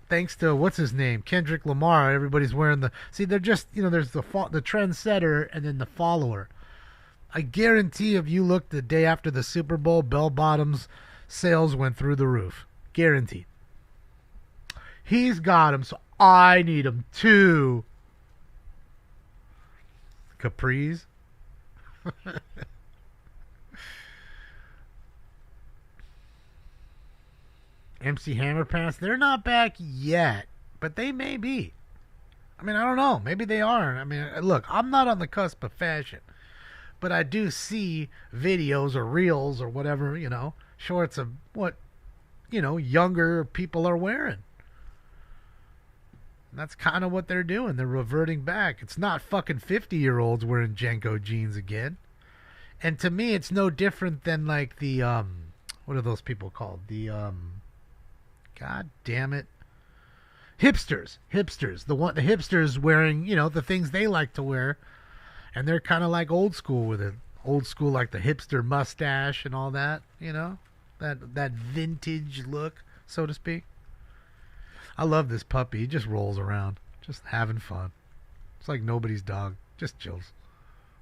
S3: Thanks to what's his name, Kendrick Lamar. Everybody's wearing the. See, they're just there's the trendsetter and then the follower. I guarantee if you look the day after the Super Bowl, bell bottoms sales went through the roof. Guaranteed. He's got them, so I need them too. Capris. MC Hammer Pants, they're not back yet, but they may be. I mean, I don't know. Maybe they are. I mean, look, I'm not on the cusp of fashion, but I do see videos or reels or whatever, shorts of what, younger people are wearing. And that's kind of what they're doing. They're reverting back. It's not fucking 50-year-olds wearing Janko jeans again. And to me, it's no different than like the, what are those people called? The, God damn it. Hipsters. The hipsters wearing, the things they like to wear. And they're kind of like old school with it. Old school like the hipster mustache and all that, that vintage look, so to speak. I love this puppy. He just rolls around, just having fun. It's like nobody's dog. Just chills.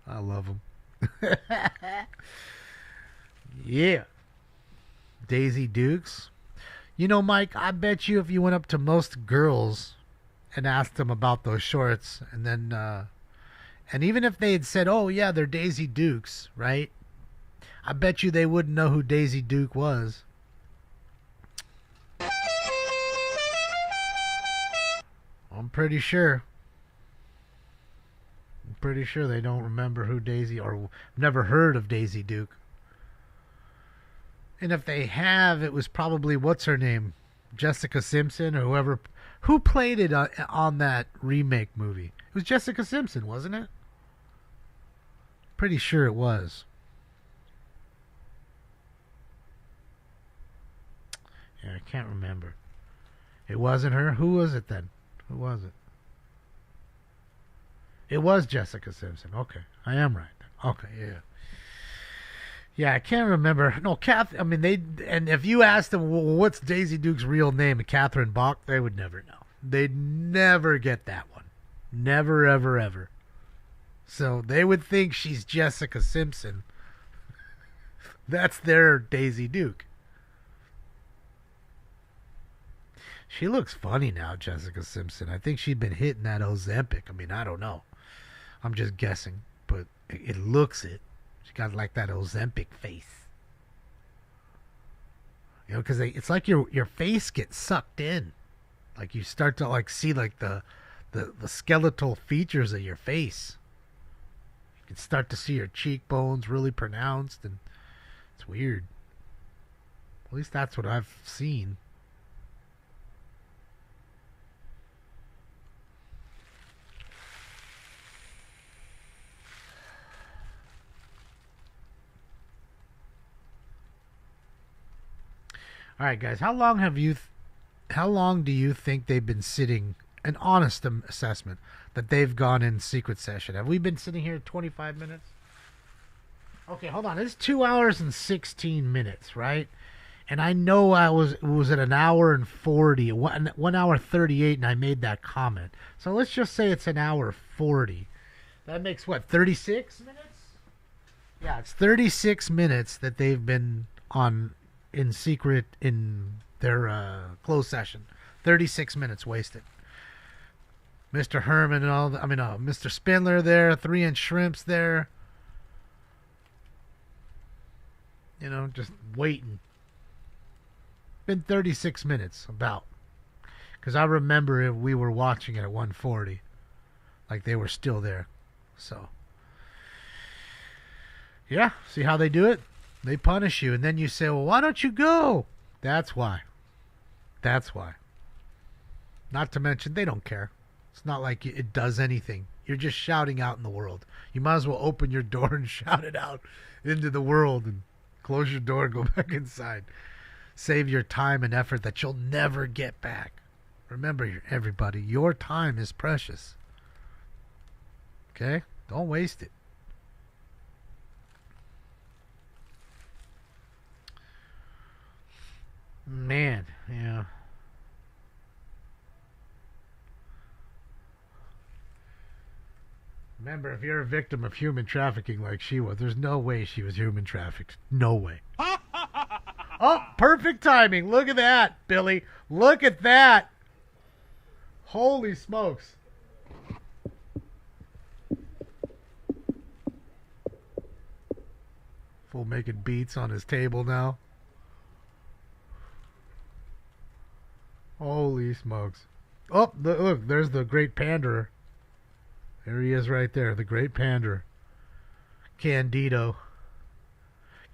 S3: I love him. Yeah. Daisy Dukes. Mike, I bet you if you went up to most girls and asked them about those shorts, and then, and even if they had said, oh, yeah, they're Daisy Dukes, right? I bet you they wouldn't know who Daisy Duke was. I'm pretty sure they don't remember who Daisy, or never heard of Daisy Duke. And if they have, it was probably, what's her name? Jessica Simpson or whoever. Who played it on that remake movie? It was Jessica Simpson, wasn't it? Pretty sure it was. Yeah, I can't remember. It wasn't her? Who was it then? Who was it? It was Jessica Simpson. Okay, I am right. Okay, yeah. Yeah, I can't remember. No, and if you asked them, well, what's Daisy Duke's real name, Catherine Bach, they would never know. They'd never get that one. Never, ever, ever. So they would think she's Jessica Simpson. That's their Daisy Duke. She looks funny now, Jessica Simpson. I think she'd been hitting that Ozempic. I mean, I don't know. I'm just guessing, but it looks it. She got like that Ozempic face. You know, because it's like your face gets sucked in. Like you start to like see like the skeletal features of your face. You can start to see your cheekbones really pronounced, and it's weird. At least that's what I've seen. All right, guys. How long do you think they've been sitting? An honest assessment that they've gone in secret session. Have we been sitting here 25 minutes? Okay, hold on. It's 2 hours and 16 minutes, right? And I know it was at an hour and 40, 1 hour 38, and I made that comment. So let's just say it's an hour 40. That makes what, 36 minutes? Yeah, it's 36 minutes that they've been on in secret in their closed session. 36 minutes wasted. Mr. Herman and all Mr. Spindler there, 3-inch shrimps there. You know, just waiting. Been 36 minutes, about. Because I remember we were watching it at 1:40. Like they were still there. So. Yeah, see how they do it? They punish you, and then you say, well, why don't you go? That's why. That's why. Not to mention, they don't care. It's not like it does anything. You're just shouting out in the world. You might as well open your door and shout it out into the world and close your door and go back inside. Save your time and effort that you'll never get back. Remember, everybody, your time is precious. Okay? Don't waste it. Man, yeah. Remember, if you're a victim of human trafficking like she was, there's no way she was human trafficked. No way. Oh, perfect timing. Look at that, Billy. Look at that. Holy smokes. Fool making beats on his table now. Holy smokes. Oh, look, there's the great panderer. There he is right there, the great panderer. Candido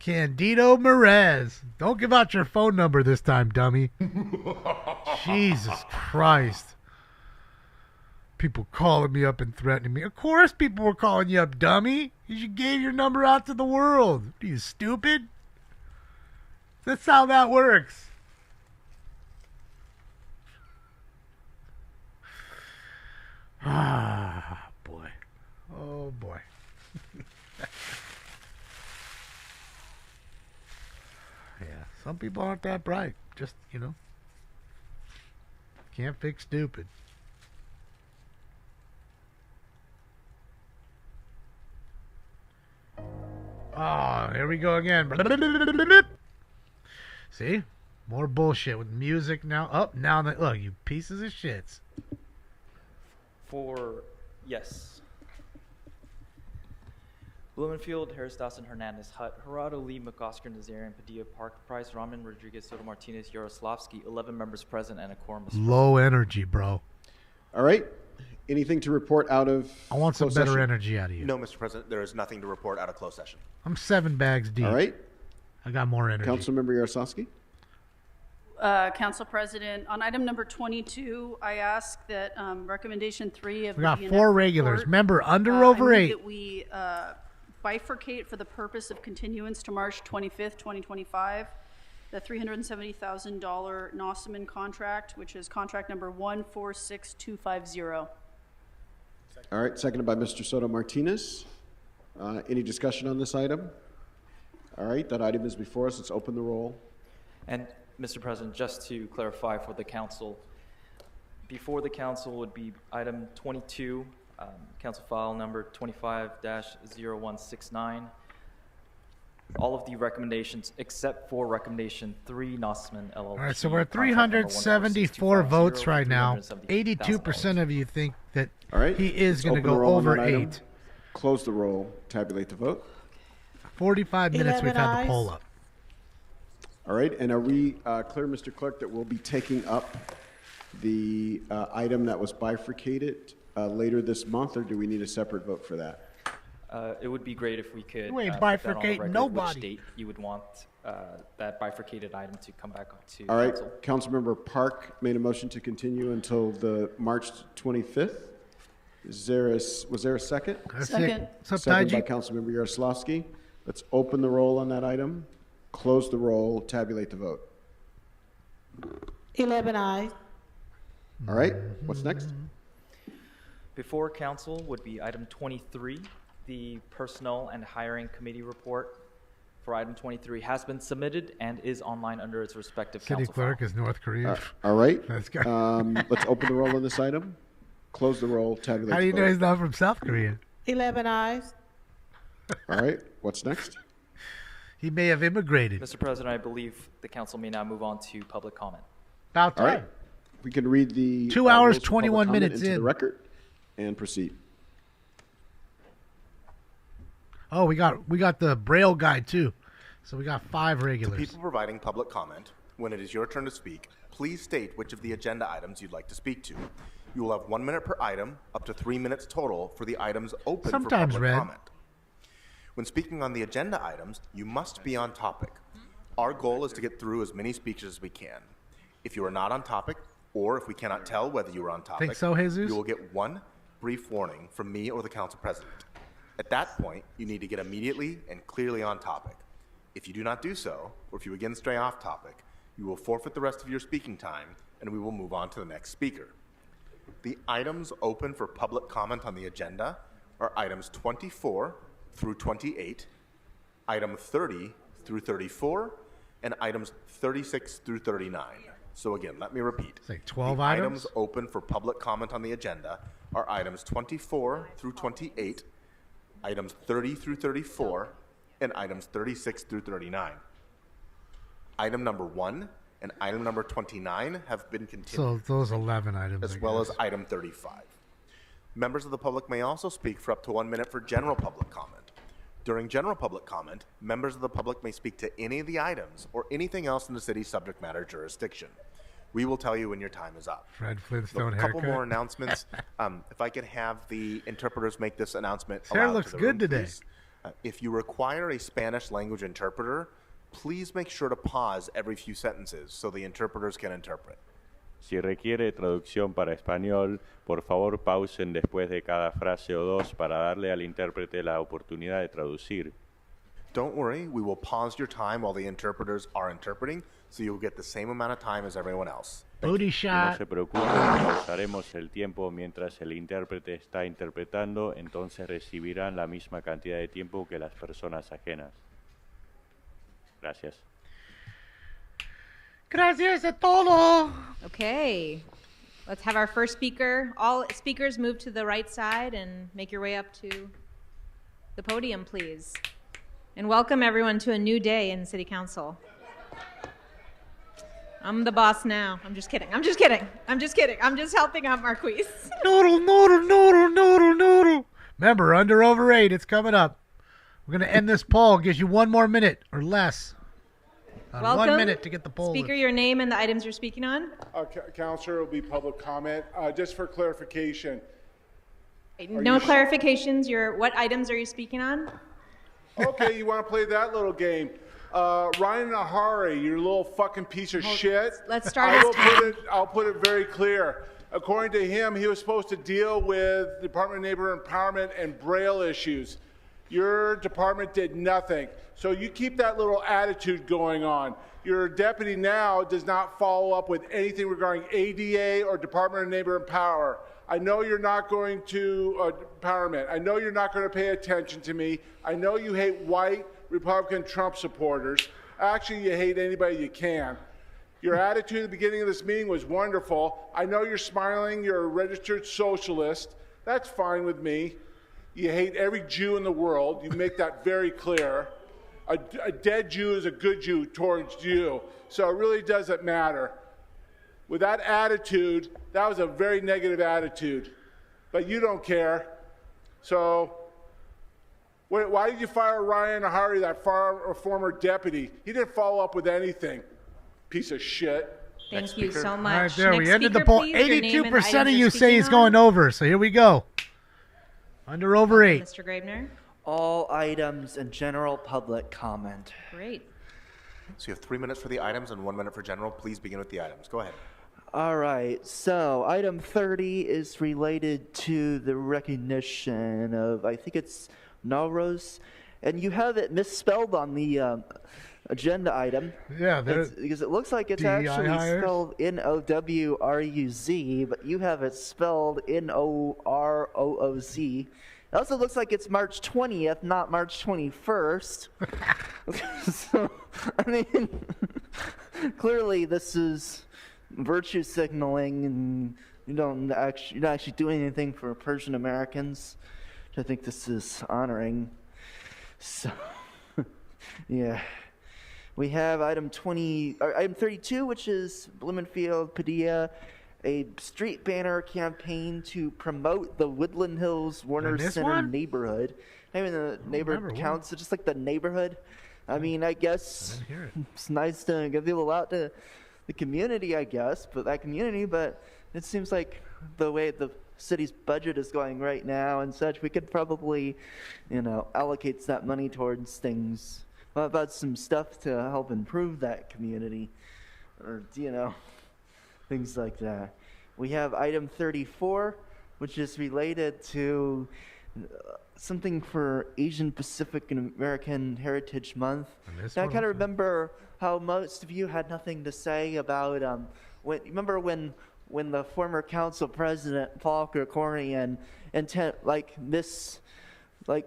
S3: Merez. Don't give out your phone number this time, dummy. Jesus Christ. People calling me up and threatening me. Of course people were calling you up, dummy. You gave your number out to the world. Are you stupid? That's how that works. Ah, boy. Oh, boy. Yeah, some people aren't that bright. Just, can't fix stupid. Oh, here we go again. See? More bullshit with music now. Oh, now that, look, you pieces of shits.
S16: Yes. Blumenfield, Harris Dawson, Hernandez, Hutt, Gerardo, Lee, McOsker, Nazarian, Padilla, Park, Price, Rahman, Rodriguez, Soto Martinez, Yaroslavsky, 11 members present and a quorum.
S3: Low energy, bro.
S5: All right. Anything to report out of
S3: I want some better energy out of you.
S17: No, Mr. President, there is nothing to report out of closed session.
S3: I'm 7 bags deep.
S5: All right.
S3: I got more energy.
S5: Councilmember Yaroslavsky.
S18: Council President, on item number 22, I ask that recommendation 3 of
S3: we got
S18: the
S3: 4
S18: ENF
S3: regulars.
S18: report,
S3: Remember, under
S18: I
S3: over
S18: move
S3: 8.
S18: that we bifurcate for the purpose of continuance to March 25th, 2025, the $370,000 Nossaman contract, which is contract number 146250.
S5: All right, seconded by Mr. Soto Martinez. Any discussion on this item? All right, that item is before us. Let's open the roll.
S16: And Mr. President, just to clarify for the council, before the council would be item 22, council file number 25-0169. all of the recommendations except for recommendation 3, Nossman LLP.
S3: All right, so we're at
S16: contract number
S3: 374 votes right now.
S16: $370,000.
S3: 82% of you think that
S5: All right.
S3: he is
S5: let's
S3: going to
S5: open the
S3: go
S5: roll on
S3: over
S5: that item.
S3: 8.
S5: Close the roll. Tabulate the vote.
S3: 45 minutes we've
S8: 11
S3: had the
S8: ayes.
S3: poll up.
S5: All right, and are we clear, Mr. Clerk, that we'll be taking up the item that was bifurcated later this month, or do we need a separate vote for that?
S16: It would be great if we could
S3: You ain't
S16: put that on the
S3: bifurcating
S16: record,
S3: nobody.
S16: which date you would want that bifurcated item to come back up to
S5: All right,
S16: council.
S5: Councilmember Park made a motion to continue until the March 25th. Was there a second?
S8: Second.
S5: Second by Councilmember Yaroslavsky. Let's open the roll on that item, close the roll, tabulate the vote.
S8: 11 ayes.
S5: All right, what's next?
S16: Before council would be item 23. The Personnel and Hiring Committee report for item 23 has been submitted and is online under its respective
S3: City
S16: council
S3: clerk is North Korea.
S5: All right,
S3: Let's go.
S5: let's open the roll on this item, close the roll, tabulate
S3: How do
S5: the
S3: you know
S5: vote.
S3: he's not from South Korea?
S8: 11 ayes.
S5: All right, what's next?
S3: He may have immigrated.
S16: Mr. President, I believe the council may now move on to public comment.
S3: About
S5: All
S3: time.
S5: right, we can read the
S3: 2 hours,
S5: rules for public
S3: 21
S5: comment
S3: minutes
S5: into the
S3: in.
S5: record and proceed.
S3: Oh, we got the Braille guide too. So we got 5
S17: To
S3: regulars.
S17: people providing public comment, when it is your turn to speak, please state which of the agenda items you'd like to speak to. You will have 1 minute per item, up to 3 minutes total for the items open
S3: Sometimes
S17: for public
S3: red.
S17: comment. When speaking on the agenda items, you must be on topic. Our goal is to get through as many speakers as we can. If you are not on topic, or if we cannot tell whether you are on topic,
S3: Think so, Jesus?
S17: you will get one brief warning from me or the council president. At that point, you need to get immediately and clearly on topic. If you do not do so, or if you again stray off topic, you will forfeit the rest of your speaking time, and we will move on to the next speaker. The items open for public comment on the agenda are items 24 through 28, item 30 through 34, and items 36 through 39. So again, let me repeat.
S3: It's like 12
S17: the
S3: items?
S17: items open for public comment on the agenda are items 24 through 28, items 30 through 34, and items 36 through 39. Item number 1 and item number 29 have been continued,
S3: So those 11 items.
S17: as
S3: I
S17: well
S3: guess.
S17: as item 35. Members of the public may also speak for up to 1 minute for general public comment. During general public comment, members of the public may speak to any of the items or anything else in the city's subject matter jurisdiction. We will tell you when your time is up.
S3: Fred Flintstone
S17: A couple
S3: haircut.
S17: more announcements. If I could have the interpreters make this announcement.
S3: His hair
S17: aloud
S3: looks
S17: to the
S3: good
S17: room,
S3: today.
S17: please. If you require a Spanish language interpreter, please make sure to pause every few sentences so the interpreters can interpret.
S10: Si requiere traducción para español, por favor pausen después de cada frase o dos para darle al intérprete la oportunidad de traducir.
S17: Don't worry, we will pause your time while the interpreters are interpreting, so you'll get the same amount of time as everyone else.
S3: Booty
S10: No
S3: shot.
S10: se preocupen, pausaremos el tiempo mientras el intérprete está interpretando, entonces recibirán la misma cantidad de tiempo que las personas ajenas. Gracias.
S3: Gracias a todo.
S14: Okay, let's have our first speaker. All speakers move to the right side and make your way up to the podium, please. And welcome everyone to a new day in City Council. I'm the boss now. I'm just kidding. I'm just kidding. I'm just kidding. I'm just helping out Marquise.
S3: Noodle, noodle, noodle, noodle, noodle. Remember, under over 8, it's coming up. We're going to end this poll. Gives you 1 more minute or less.
S14: Welcome.
S3: 1 minute to get the poll.
S14: Speaker, your name and the items you're speaking on.
S15: Counselor, will be public comment. Just for clarification.
S14: No clarifications. What items are you speaking on?
S15: Okay, you want to play that little game. Ryan Nahari, you little fucking piece of shit.
S14: Let's start
S15: I'll put it very clear. According to him, he was supposed to deal with Department of Neighbor Empowerment and Braille issues. Your department did nothing. So you keep that little attitude going on. Your deputy now does not follow up with anything regarding ADA or Department of Neighbor Empower. I know you're not going to empowerment. I know you're not going to pay attention to me. I know you hate white Republican Trump supporters. Actually, you hate anybody you can. Your attitude at the beginning of this meeting was wonderful. I know you're smiling. You're a registered socialist. That's fine with me. You hate every Jew in the world. You make that very clear. a dead Jew is a good Jew towards you. So it really doesn't matter. With that attitude, that was a very negative attitude. But you don't care. So why did you fire Ryan Hari, that former deputy? He didn't follow up with anything. Piece of shit.
S14: Thank you so much.
S3: All right, there,
S14: Next
S3: we ended the
S14: speaker,
S3: poll.
S14: please, your name and
S3: 82% of
S14: item
S3: you
S14: you're
S3: say
S14: speaking
S3: he's
S14: on.
S3: going over, so here we go. Under over 8.
S14: Mr. Graebner.
S19: All items and general public comment.
S14: Great.
S17: So you have 3 minutes for the items and 1 minute for general. Please begin with the items. Go ahead.
S19: All right, so item 30 is related to the recognition of, I think it's Nowruz, and you have it misspelled on the agenda item.
S3: Yeah,
S19: because it looks like it's
S3: DEI
S19: actually
S3: hires?
S19: spelled Nowruz, but you have it spelled Norooz. It also looks like it's March 20th, not March 21st. So, I mean, clearly this is virtue signaling, and you're not actually doing anything for Persian Americans, which I think this is honoring. So, yeah. We have item 32, which is Blumenfield Padilla, a street banner campaign to promote the Woodland Hills Warner
S3: this
S19: Center
S3: one?
S19: neighborhood. Not even the neighborhood council, just like the neighborhood. I mean, I guess it's nice to get people out to the community, I guess, but it seems like the way the city's budget is going right now and such, we could probably, allocate that money towards things. What about some stuff to help improve that community? Or, things like that. We have item 34, which is related to something for Asian Pacific and American Heritage Month.
S3: this
S19: Now, I
S3: one
S19: kind of
S3: also?
S19: remember how most of you had nothing to say about remember when the former council president Paul Krikorian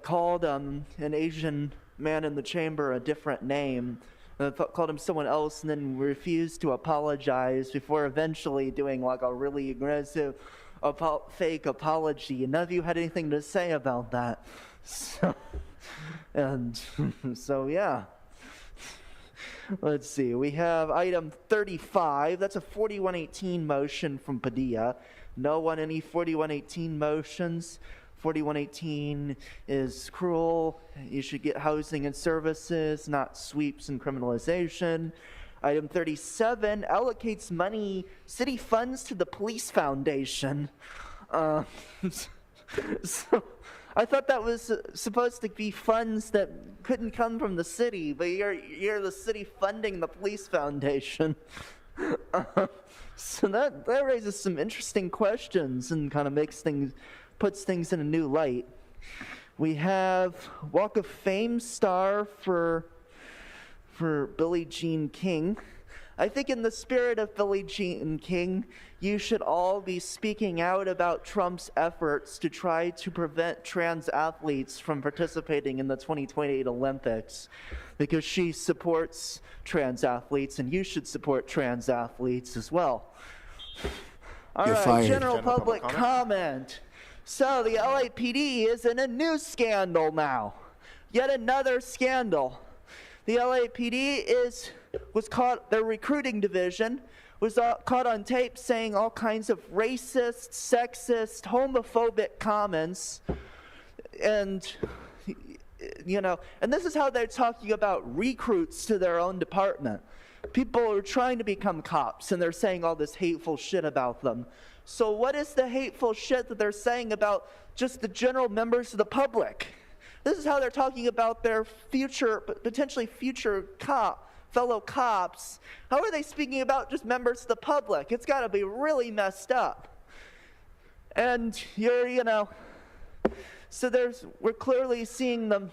S19: called an Asian man in the chamber a different name, called him someone else, and then refused to apologize before eventually doing like a really aggressive fake apology, and none of you had anything to say about that. So yeah. Let's see. We have item 35. That's a 4118 motion from Padilla. No one any 4118 motions. 4118 is cruel. You should get housing and services, not sweeps and criminalization. Item 37 allocates money, city funds to the police foundation. So I thought that was supposed to be funds that couldn't come from the city, but you're the city funding the police foundation. So that raises some interesting questions and kind of puts things in a new light. We have Walk of Fame star for Billie Jean King. I think in the spirit of Billie Jean King, you should all be speaking out about Trump's efforts to try to prevent trans athletes from participating in the 2028 Olympics, because she supports trans athletes, and you should support trans athletes as well. All
S5: You're
S19: right,
S5: fired.
S19: general public comment. So the LAPD is in a new scandal now. Yet another scandal. The LAPD was caught, their recruiting division was caught on tape saying all kinds of racist, sexist, homophobic comments. And, and this is how they're talking about recruits to their own department. People are trying to become cops, and they're saying all this hateful shit about them. So what is the hateful shit that they're saying about just the general members of the public? This is how they're talking about their potentially future fellow cops. How are they speaking about just members of the public? It's got to be really messed up. And so we're clearly seeing them.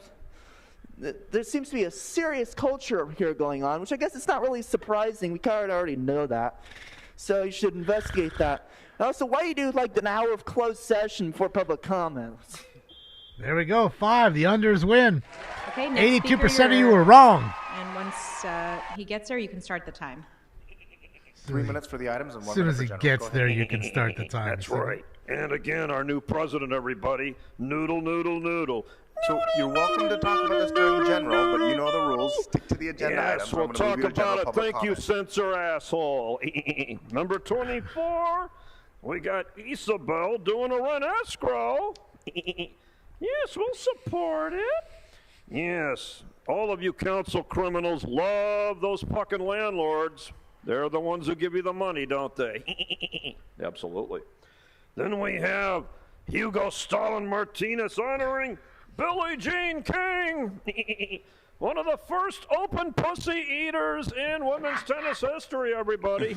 S19: There seems to be a serious culture here going on, which I guess it's not really surprising. We kind of already know that. So you should investigate that. Also, why do you do like an hour of closed session before public comments?
S3: There we go. 5. The unders win.
S14: Okay, next
S3: 82%
S14: speaker,
S3: of you were wrong.
S14: And once he gets there, you can start the time.
S17: 3 minutes for the items and 1
S3: As soon
S17: minute
S3: as
S17: for
S3: he
S17: general.
S3: gets
S17: Go ahead.
S3: there, you can start the time.
S12: That's right. And again, our new president, everybody. Noodle, noodle, noodle.
S17: So you're welcome to talk about this during general, but you know the rules. Stick to the agenda
S1: Yes,
S17: items.
S1: we'll
S17: I'm gonna
S1: talk
S17: move you to general
S1: about it.
S17: public
S1: Thank you,
S17: comment.
S1: censor asshole. Number 24, we got Isabel doing a rent escrow. Yes, we'll support it. Yes, all of you council criminals love those fucking landlords. They're the ones who give you the money, don't they? Absolutely. Then we have Hugo Stalin Martinez honoring Billie Jean King, one of the first open pussy eaters in women's tennis history, everybody.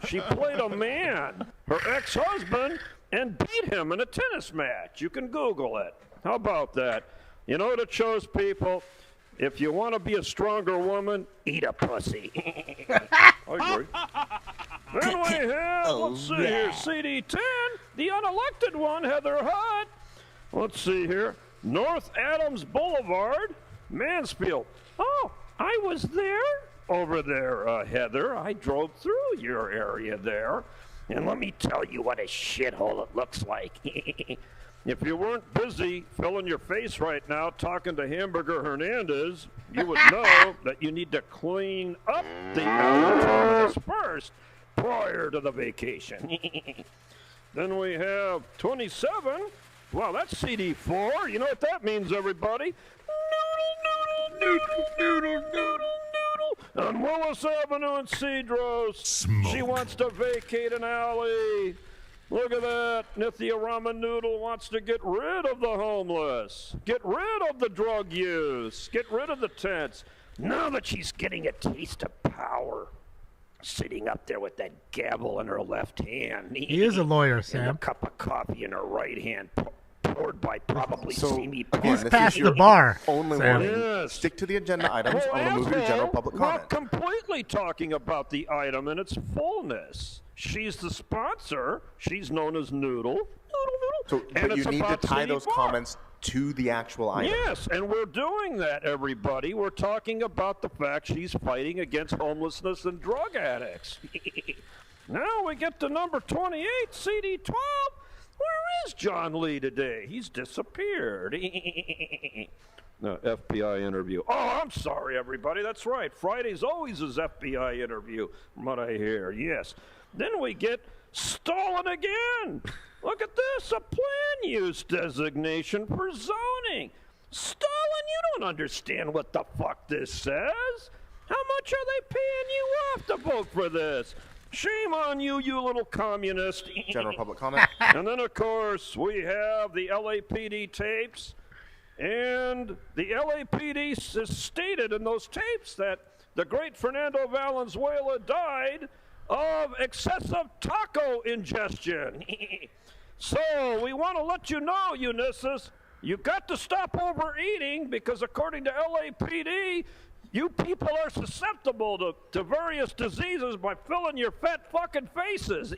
S1: She played a man, her ex-husband, and beat him in a tennis match. You can Google it. How about that? You know what it shows people? If you want to be a stronger woman, eat a pussy. I agree. Then we have, let's see here, CD10, the unelected one, Heather Hutt. Let's see here, North Adams Boulevard, Mansfield. Oh, I was there over there, Heather. I drove through your area there. And let me tell you what a shithole it looks like. If you weren't busy filling your face right now talking to Hamburger Hernandez, you would know that you need to clean up the outer terminus first prior to the vacation. Then we have 27. Wow, that's CD4. You know what that means, everybody? Noodle. On Willis Avenue in Cedros. She wants to vacate an alley. Look at that. Nithya Ramen Noodle wants to get rid of the homeless. Get rid of the drug use. Get rid of the tents. Now that she's getting a taste of power. Sitting up there with that gavel in her left hand.
S3: He is a lawyer,
S1: And a
S3: Sam.
S1: cup of coffee in her right hand. Poured by probably Simi
S3: He's past the bar,
S17: Only
S3: Sam.
S17: warning.
S1: Yes.
S17: Stick to the agenda items.
S1: Well,
S17: I'm going to move you to general public
S1: we're
S17: comment.
S1: completely talking about the item in its fullness. She's the sponsor. She's known as Noodle.
S17: So,
S1: And
S17: but you
S1: it's
S17: need to
S1: about
S17: tie
S1: CD4.
S17: those comments to the actual item.
S1: Yes, and we're doing that, everybody. We're talking about the fact she's fighting against homelessness and drug addicts. Now we get to number 28, CD12. Where is John Lee today? He's disappeared. No, FBI interview. Oh, I'm sorry, everybody. That's right. Friday's always his FBI interview, from what I hear. Yes. Then we get Stalin again. Look at this, a plan use designation for zoning. Stalin, you don't understand what the fuck this says. How much are they paying you off to vote for this? Shame on you, you little communist.
S17: General public comment.
S1: And then, of course, we have the LAPD tapes. And the LAPD has stated in those tapes that the great Fernando Valenzuela died of excessive taco ingestion. So we want to let you know, Unisys, you got to stop overeating because according to LAPD, you people are susceptible to various diseases by filling your fat fucking faces.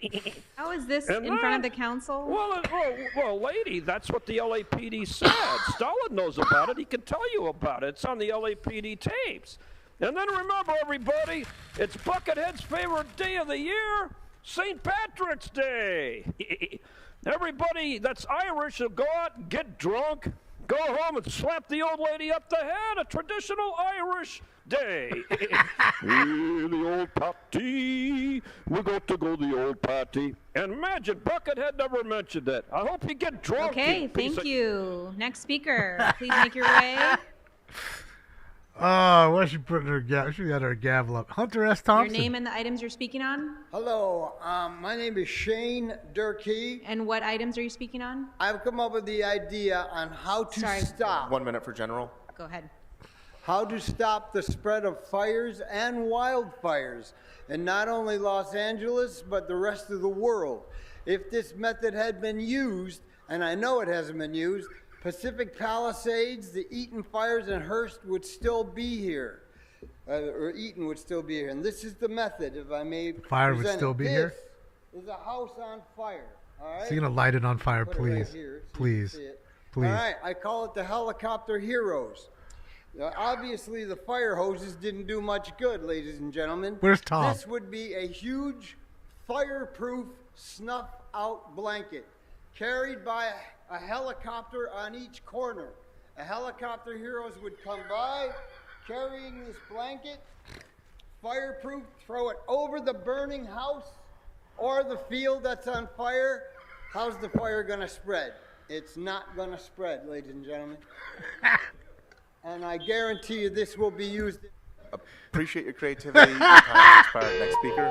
S14: How is this
S1: And
S14: in front of
S1: that-
S14: the council?
S1: Well, lady, that's what the LAPD said. Stalin knows about it. He can tell you about it. It's on the LAPD tapes. And then remember, everybody, it's Buckethead's favorite day of the year, St. Patrick's Day. Everybody that's Irish will go out and get drunk, go home and slap the old lady up the head, a traditional Irish day. The old party. We got to go the old party. And imagine, Buckethead never mentioned that. I hope you get drunk.
S14: Okay,
S1: piece
S14: thank
S1: of-
S14: you. Next speaker, please make your way.
S3: Oh, why she put her she got her gavel up. Hunter S.
S14: Your
S3: Thompson.
S14: name and the items you're speaking on.
S20: Hello, my name is Shane Durkee.
S14: And what items are you speaking on?
S20: I've come up with the idea on how to stop.
S17: 1 minute for general.
S14: Go ahead.
S20: How to stop the spread of fires and wildfires in not only Los Angeles, but the rest of the world. If this method had been used, and I know it hasn't been used, Pacific Palisades, the Eaton fires, and Hearst would still be here. Or Eaton would still be here. And this is the method, if I may
S3: Fire would
S20: present
S3: still
S20: it.
S3: be here?
S20: This is a house on fire. All right?
S3: So you're going to light it on fire,
S20: Put it right
S3: please.
S20: here so you can
S3: Please.
S20: see it.
S3: Please.
S20: All right, I call it the helicopter heroes. Now, obviously, the fire hoses didn't do much good, ladies and gentlemen.
S3: Where's Tom?
S20: This would be a huge fireproof snuff-out blanket carried by a helicopter on each corner. a helicopter heroes would come by carrying this blanket, fireproof, throw it over the burning house or the field that's on fire. How's the fire going to spread? It's not going to spread, ladies and gentlemen. And I guarantee you this will be used.
S17: Appreciate your creativity. Your time has expired. Next speaker.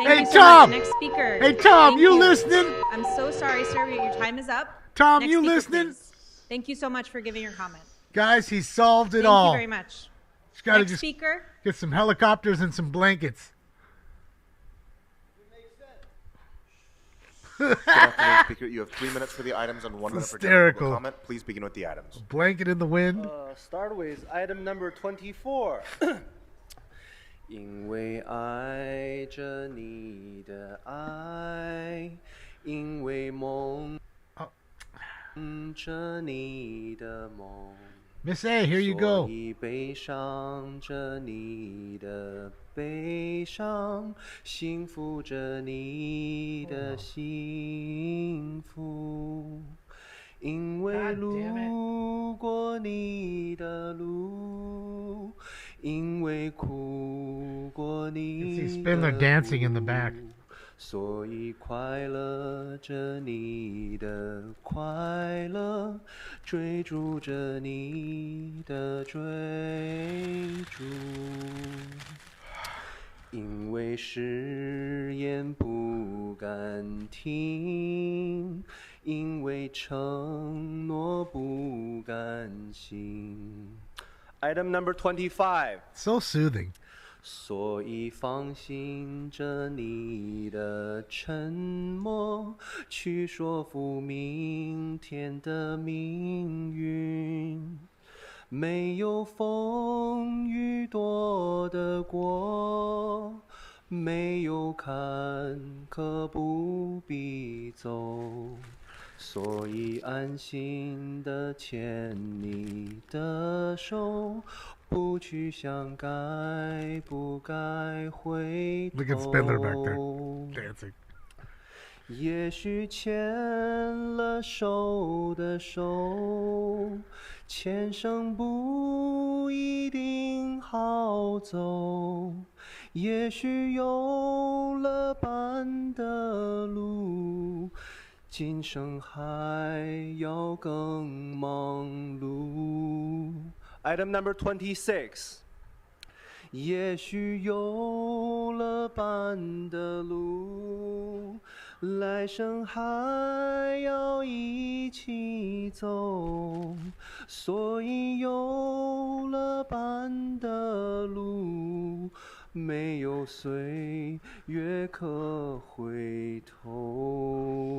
S14: Thank you so
S3: Tom!
S14: much. Next speaker.
S3: Hey, Tom,
S14: Thank
S3: you listening?
S14: I'm so sorry, sir. Your time is up.
S3: Tom,
S14: Next
S3: you
S14: speaker,
S3: listening?
S14: please. Thank you so much for giving your comment.
S3: Guys, he solved it
S14: Thank
S3: all.
S14: you very much.
S3: Just gotta
S14: Next
S3: just
S14: speaker.
S3: get some helicopters and some blankets.
S17: Good afternoon, speaker. You have 3 minutes for the items and 1 minute for general
S3: Hysterical.
S17: comment. Please begin with the items.
S3: Blanket in the wind.
S4: Start with item number 24. 因为爱着你的爱，因为梦着你的梦。
S3: Miss A, here you go.
S4: 所以悲伤着你的悲伤，幸福着你的幸福。因为路过你的路，因为哭过你
S3: See
S4: 的
S3: Spindler dancing in the back.
S4: 所以快乐着你的快乐，追逐着你的追逐。因为誓言不敢听，因为承诺不敢信。Item number 25.
S3: So soothing.
S4: 所以放心着你的沉默，去说服明天的命运。没有风雨躲得过，没有坎坷不必走。所以安心的牵你的手，不去想该不该回头。
S3: Look at Spindler back there dancing.
S4: 也许牵了手的手，前生不一定好走。也许有了伴的路，今生还要更忙碌。Item number 26. 也许有了伴的路，来生还要一起走。所以有了伴的路，没有岁月可回头。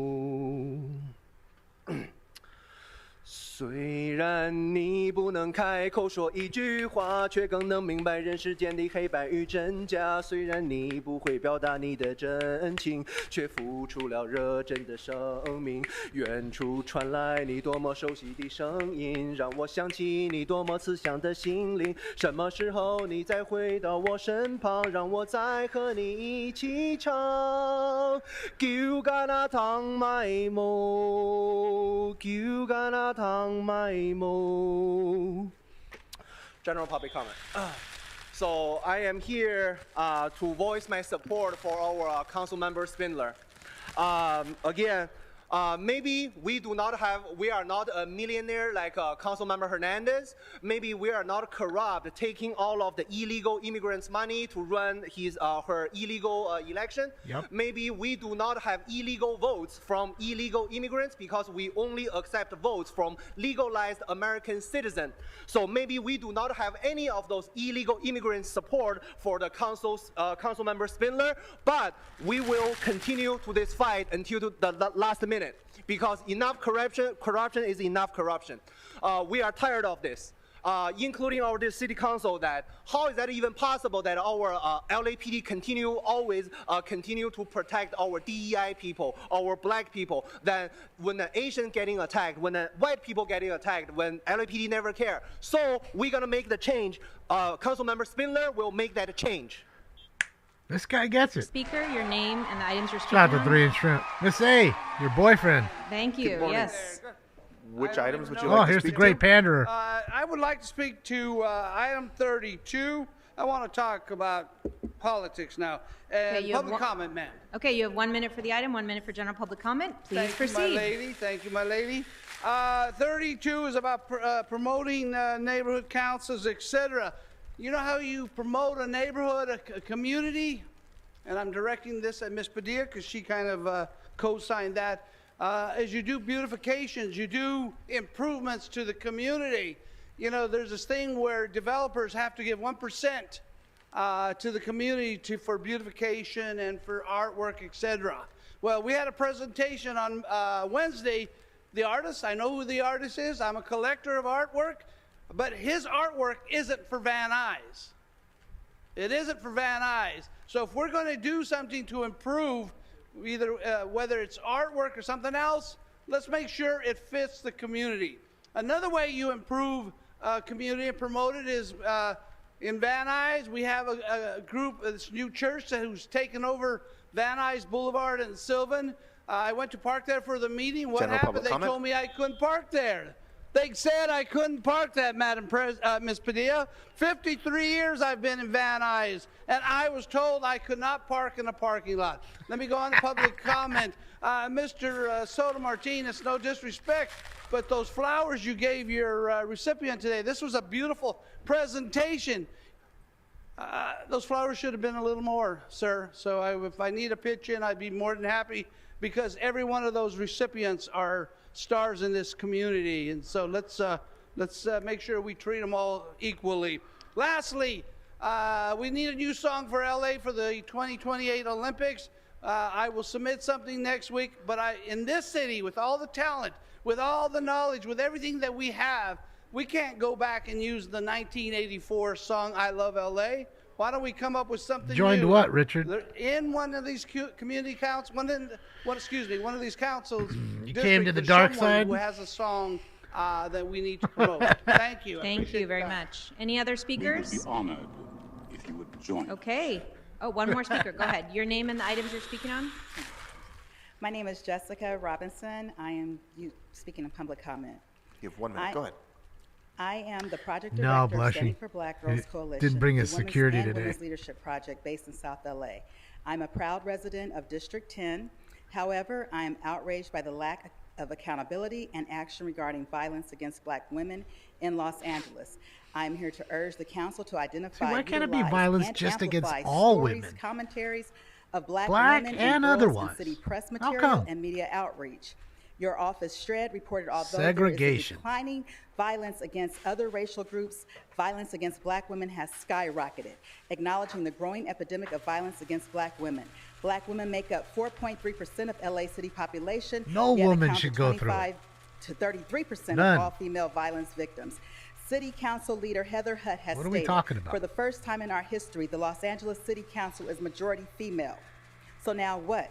S4: 虽然你不能开口说一句话，却更能明白人世间的黑白与真假。虽然你不会表达你的真情，却付出了热忱的生命。远处传来你多么熟悉的声音，让我想起你多么慈祥的心灵。什么时候你再回到我身旁，让我再和你一起唱。叫架那糖米毛，叫架那糖米毛。General public comment. So I am here to voice my support for our council member Spindler. Again, maybe we are not a millionaire like council member Hernandez. Maybe we are not corrupt, taking all of the illegal immigrants' money to run her illegal election.
S3: Yep.
S4: Maybe we do not have illegal votes from illegal immigrants because we only accept votes from legalized American citizens. So maybe we do not have any of those illegal immigrants' support for the council member Spindler, but we will continue to this fight until the last minute. Because enough corruption is enough corruption. We are tired of this, including our city council. That how is that even possible that our LAPD always continue to protect our DEI people, our black people? That when the Asian getting attacked, when the white people getting attacked, when LAPD never care. So we're gonna make the change. Council member Spindler will make that change.
S3: This guy gets it.
S14: Speaker, your name and the items you're speaking
S3: Shout out to
S14: on.
S3: 3 Inch Shrimp. Miss A, your boyfriend.
S14: Thank you. Yes.
S17: Which items would you
S3: Oh,
S17: like to
S3: here's the
S17: speak
S3: great
S17: to?
S3: panderer.
S6: I would like to speak to item 32. I want to talk about politics now. And
S14: you have
S6: public comment, ma'am.
S14: Okay, you have 1 minute for the item, 1 minute for general public comment. Please
S6: Thank
S14: proceed.
S6: you, my lady. Thank you, my lady. 32 is about promoting neighborhood councils, etc. You know how you promote a neighborhood, a community? And I'm directing this at Ms. Padilla because she kind of co-signed that. As you do beautifications, you do improvements to the community. You know, there's this thing where developers have to give 1% to the community for beautification and for artwork, etc. Well, we had a presentation on Wednesday. The artist, I know who the artist is. I'm a collector of artwork, but his artwork isn't for Van Nuys. It isn't for Van Nuys. So if we're going to do something to improve, either whether it's artwork or something else, let's make sure it fits the community. Another way you improve community and promote it is in Van Nuys. We have a group, this new church who's taken over Van Nuys Boulevard and Sylvan. I went to park there for the meeting. What happened? They told me I couldn't park there. They said I couldn't park that, Ms. Padilla. 53 years I've been in Van Nuys, and I was told I could not park in a parking lot. Let me go on to public comment. Mr. Soto Martinez, no disrespect, but those flowers you gave your recipient today, this was a beautiful presentation. Those flowers should have been a little more, sir. So if I need a pitch in, I'd be more than happy, because every one of those recipients are stars in this community, and so let's make sure we treat them all equally. Lastly, we need a new song for LA for the 2028 Olympics. I will submit something next week, but in this city, with all the talent, with all the knowledge, with everything that we have, we can't go back and use the 1984 song "I Love LA." Why don't we come up with something
S3: Joined
S6: new?
S3: what, Richard?
S6: In one of these community councils, one of these councils.
S3: You came to the dark side?
S6: Who has a song that we need to promote. Thank you.
S14: Thank you very much. Any other speakers?
S9: We would be honored if you would join.
S14: Okay. Oh, one more speaker. Go ahead. Your name and the items you're speaking on?
S21: My name is Jessica Robinson. I am speaking in public comment.
S17: You have 1 minute. Go ahead.
S21: I am the project director of Standing for Black Girls Coalition,
S3: Didn't bring his
S21: the Women's
S3: security
S21: and
S3: today.
S21: Women's Leadership Project based in South LA. I'm a proud resident of District 10. However, I am outraged by the lack of accountability and action regarding violence against Black women in Los Angeles. I am here to urge the council to identify,
S3: why can't it be
S21: utilize,
S3: violence
S21: and
S3: just against
S21: amplify
S3: all
S21: stories,
S3: women?
S21: commentaries of Black
S3: Black
S21: women
S3: and
S21: girls
S3: otherwise.
S21: in city press
S3: How
S21: material
S3: come?
S21: and media outreach. Your office, Shred, reported although
S3: Segregation.
S21: there is a declining violence against other racial groups, violence against Black women has skyrocketed, acknowledging the growing epidemic of violence against Black women. Black women make up 4.3% of LA city population.
S3: No
S21: yet
S3: woman
S21: account
S3: should
S21: for
S3: go through
S21: 25 to 33%
S3: None.
S21: of all female violence victims. City Council leader Heather Hutt has
S3: What are we
S21: stated,
S3: talking about?
S21: for the first time in our history, the Los Angeles City Council is majority female. So now what?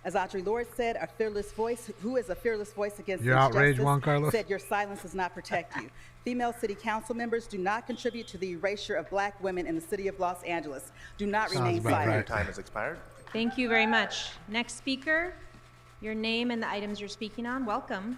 S21: As Audre Lorde said, a fearless voice, who is a fearless voice against
S3: You're outraged,
S21: injustice,
S3: Juan Carlos?
S21: said your silence does not protect you. Female city council members do not contribute to the erasure of Black women in the city of Los Angeles. Do not remain silent.
S17: Your time has expired.
S14: Thank you very much. Next speaker, your name and the items you're speaking on. Welcome.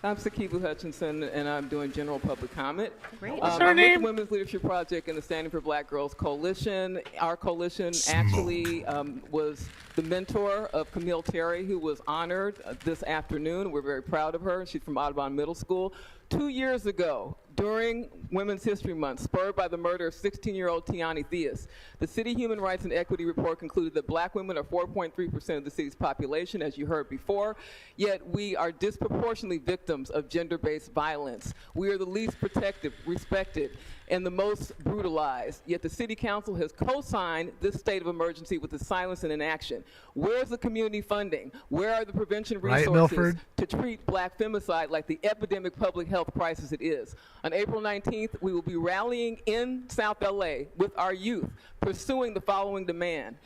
S22: I'm Sakibu Hutchinson, and I'm doing general public comment.
S14: Great.
S22: I'm with the Women's Leadership Project and the Standing for Black Girls Coalition. Our coalition actually was the mentor of Camille Terry, who was honored this afternoon. We're very proud of her. She's from Audubon Middle School. 2 years ago, during Women's History Month, spurred by the murder of 16-year-old Tiani Theus, the City Human Rights and Equity Report concluded that Black women are 4.3% of the city's population, as you heard before, yet we are disproportionately victims of gender-based violence. We are the least protected, respected, and the most brutalized, yet the City Council has co-signed this state of emergency with the silence and inaction. Where's the community funding? Where are the prevention resources to treat Black femicide like the epidemic public health crisis it is? On April 19th, we will be rallying in South LA with our youth, pursuing the following demand.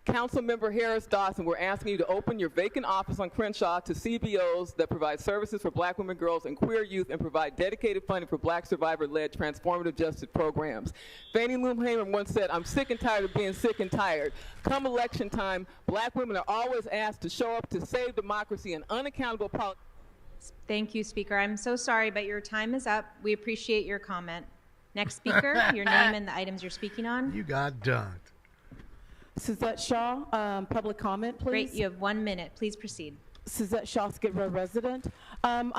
S22: Councilmember Harris Dawson, we're asking you to open your vacant office on Crenshaw to CBOs that provide services for Black women, girls, and queer youth, and provide dedicated funding for Black survivor-led transformative justice programs. Fannie Lou Hamer once said, "I'm sick and tired of being sick and tired." Come election time, Black women are always asked to show up to save democracy, and unaccountable politics
S14: Thank you, Speaker. I'm so sorry, but your time is up. We appreciate your comment. Next speaker, your name and the items you're speaking on.
S3: You got dunked.
S8: Suzette Shaw, public comment, please.
S14: Great, you have 1 minute. Please proceed.
S8: Suzette Shaw, Skid Row resident. I'm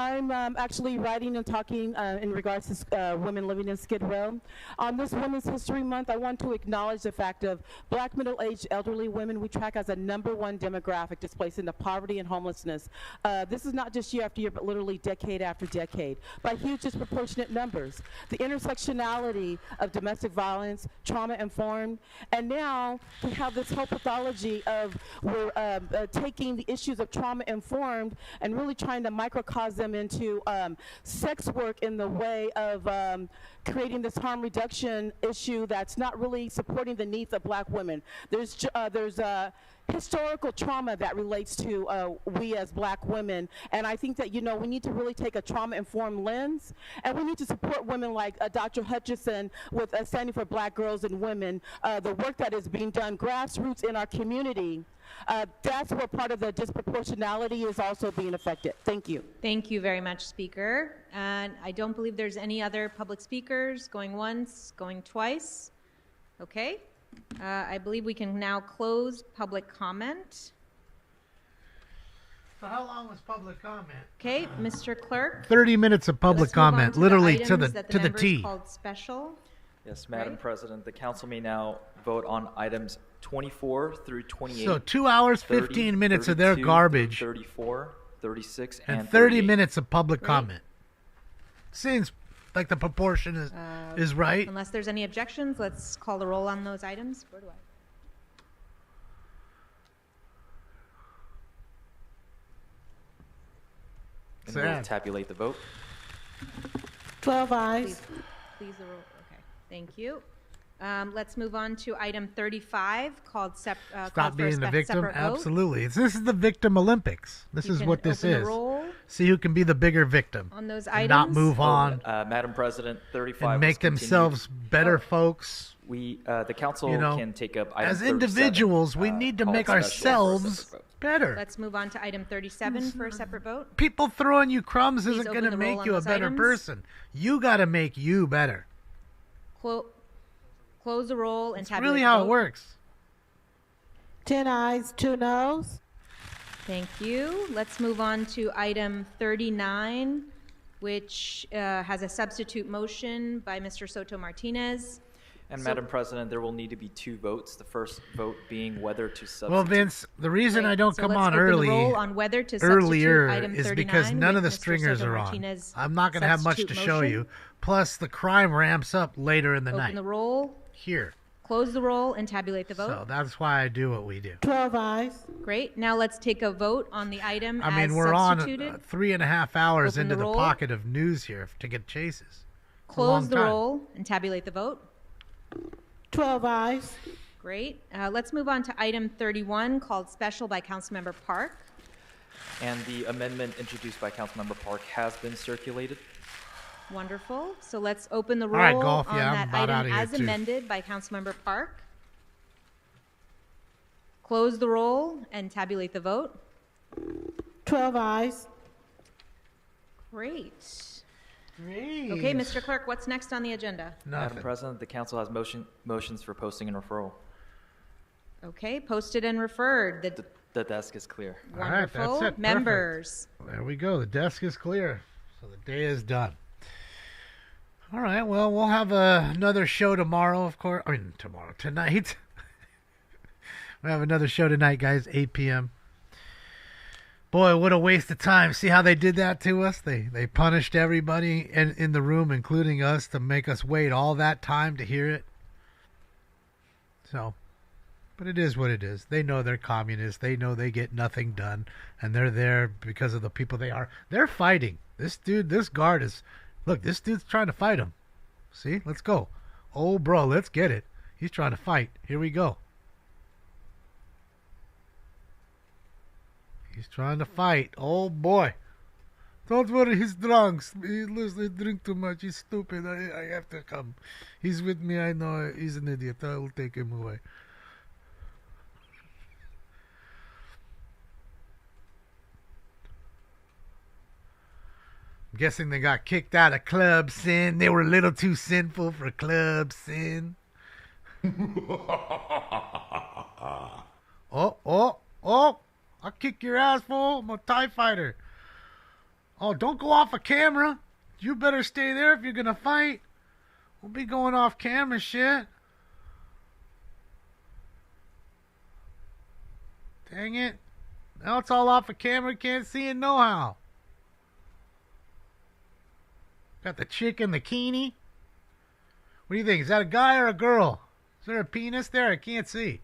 S8: actually writing and talking in regards to women living in Skid Row. On this Women's History Month, I want to acknowledge the fact of Black middle-aged elderly women we track as a #1 demographic displaced into poverty and homelessness. This is not just year after year, but literally decade after decade, by huge disproportionate numbers. The intersectionality of domestic violence, trauma-informed, and now we have this whole pathology of we're taking the issues of trauma-informed and really trying to microcosm them into sex work in the way of creating this harm reduction issue that's not really supporting the needs of Black women. There's historical trauma that relates to we as Black women, and I think that, you know, we need to really take a trauma-informed lens, and we need to support women like Dr. Hutchison with Standing for Black Girls and Women, the work that is being done grassroots in our community. That's where part of the disproportionality is also being affected. Thank you.
S14: Thank you very much, Speaker. And I don't believe there's any other public speakers going once, going twice. Okay. I believe we can now close public comment.
S3: So how long was public comment?
S14: Okay, Mr. Clerk.
S3: 30 minutes of public
S14: Let's move on
S3: comment,
S14: to
S3: literally
S14: the
S3: to the
S14: items that
S3: to the
S14: members
S3: T.
S14: Called special.
S16: Yes, Madam
S14: Right.
S16: President, the council may now vote on items 24 through 28.
S3: So 2 hours,
S16: 30,
S3: 15 minutes of their
S16: 32,
S3: garbage.
S16: 34, 36,
S3: And 30
S16: 38.
S3: minutes of public
S14: Right.
S3: comment. Seems like the proportion is right.
S14: Unless there's any objections, let's call the roll on those items. Where do I?
S16: And we'll
S3: Sad.
S16: tabulate the vote.
S8: 12 ayes.
S14: Please the roll. Okay, thank you. Let's move on to item 35, called
S3: Stop
S14: called for a
S3: being the victim.
S14: separate vote.
S3: Absolutely. This is the victim Olympics. This
S14: You
S3: is
S14: can
S3: what this
S14: open the
S3: is.
S14: roll
S3: See who can be the bigger victim.
S14: on those
S3: and not
S14: items.
S3: move on
S16: Madam President, 35
S3: and
S16: was
S3: make
S16: continued.
S3: themselves better folks.
S16: We, the council
S3: You know,
S16: can take up item
S3: as
S16: 37,
S3: individuals, we need to
S16: called
S3: make
S16: special for a
S3: ourselves
S16: separate vote.
S3: better.
S14: Let's move on to item 37 for a separate vote.
S3: People throwing you crumbs
S14: Please
S3: isn't
S14: open
S3: going to
S14: the roll
S3: make
S14: on
S3: you a
S14: those
S3: better
S14: items.
S3: person. You got to make you better.
S14: Close the roll and
S3: It's
S14: tabulate
S3: really
S14: the
S3: how
S14: vote.
S3: it works.
S8: 10 ayes, 2 noes.
S14: Thank you. Let's move on to item 39, which has a substitute motion by Mr. Soto Martinez.
S16: And
S14: So-
S16: Madam President, there will need to be 2 votes. The first vote being whether to substitute.
S3: Well, Vince, the reason I don't
S14: so
S3: come
S14: let's
S3: on
S14: open the
S3: early
S14: roll on whether to substitute
S3: earlier
S14: item
S3: is
S14: 39
S3: because none of the
S14: with Mr.
S3: stringers
S14: Soto
S3: are on.
S14: Martinez
S3: I'm not going to have much to
S14: substitute
S3: show
S14: motion.
S3: you. Plus, the crime ramps up later in the
S14: Open
S3: night.
S14: the roll,
S3: Here.
S14: close the roll, and tabulate the vote.
S3: So that's why I do what we do.
S8: 12 ayes.
S14: Great. Now let's take a vote on the item
S3: I
S14: as
S3: mean, we're on
S14: substituted.
S3: 3.5 hours
S14: Open
S3: into
S14: the
S3: the
S14: roll.
S3: pocket of news here to get chases. It's a long
S14: Close the
S3: time.
S14: roll and tabulate the vote.
S8: 12 ayes.
S14: Great. Let's move on to item 31, called special by Councilmember Park.
S16: And the amendment introduced by Councilmember Park has been circulated.
S14: Wonderful. So let's open the
S3: All
S14: roll
S3: right, Golf,
S14: on
S3: yeah, I'm
S14: that
S3: about outta
S14: item
S3: here,
S14: as
S3: too.
S14: amended by Councilmember Park. Close the roll and tabulate the vote.
S8: 12 ayes.
S14: Great. Okay, Mr. Clerk, what's next on the agenda?
S16: Madam President, the council has motions for posting and referral.
S14: Okay, posted and referred.
S16: The desk is clear.
S3: All right, that's
S14: Wonderful.
S3: it. Perfect.
S14: Members.
S3: There we go. The desk is clear. So the day is done. All right. Well, we'll have another show tomorrow, of course. I mean, tonight. We'll have another show tonight, guys, 8 p.m. Boy, what a waste of time. See how they did that to us? They punished everybody in the room, including us, to make us wait all that time to hear it. So, but it is what it is. They know they're communists. They know they get nothing done, and they're there because of the people they are. They're fighting. This guard is, look, this dude's trying to fight him. See? Let's go. Oh, bro, let's get it. He's trying to fight. Here we go. He's trying to fight. Oh, boy. Don't worry, he's drunk. He drink too much. He's stupid. I have to come. He's with me. I know he's an idiot. I will take him away. guessing they got kicked out of Club Sin. They were a little too sinful for Club Sin. Oh! I'll kick your ass, fool. I'm a TIE fighter. Oh, don't go off a camera. You better stay there if you're gonna fight. We'll be going off camera shit. Dang it. Now it's all off a camera. Can't see it no how. Got the chick in the bikini. What do you think? Is that a guy or a girl? Is there a penis there? I can't see.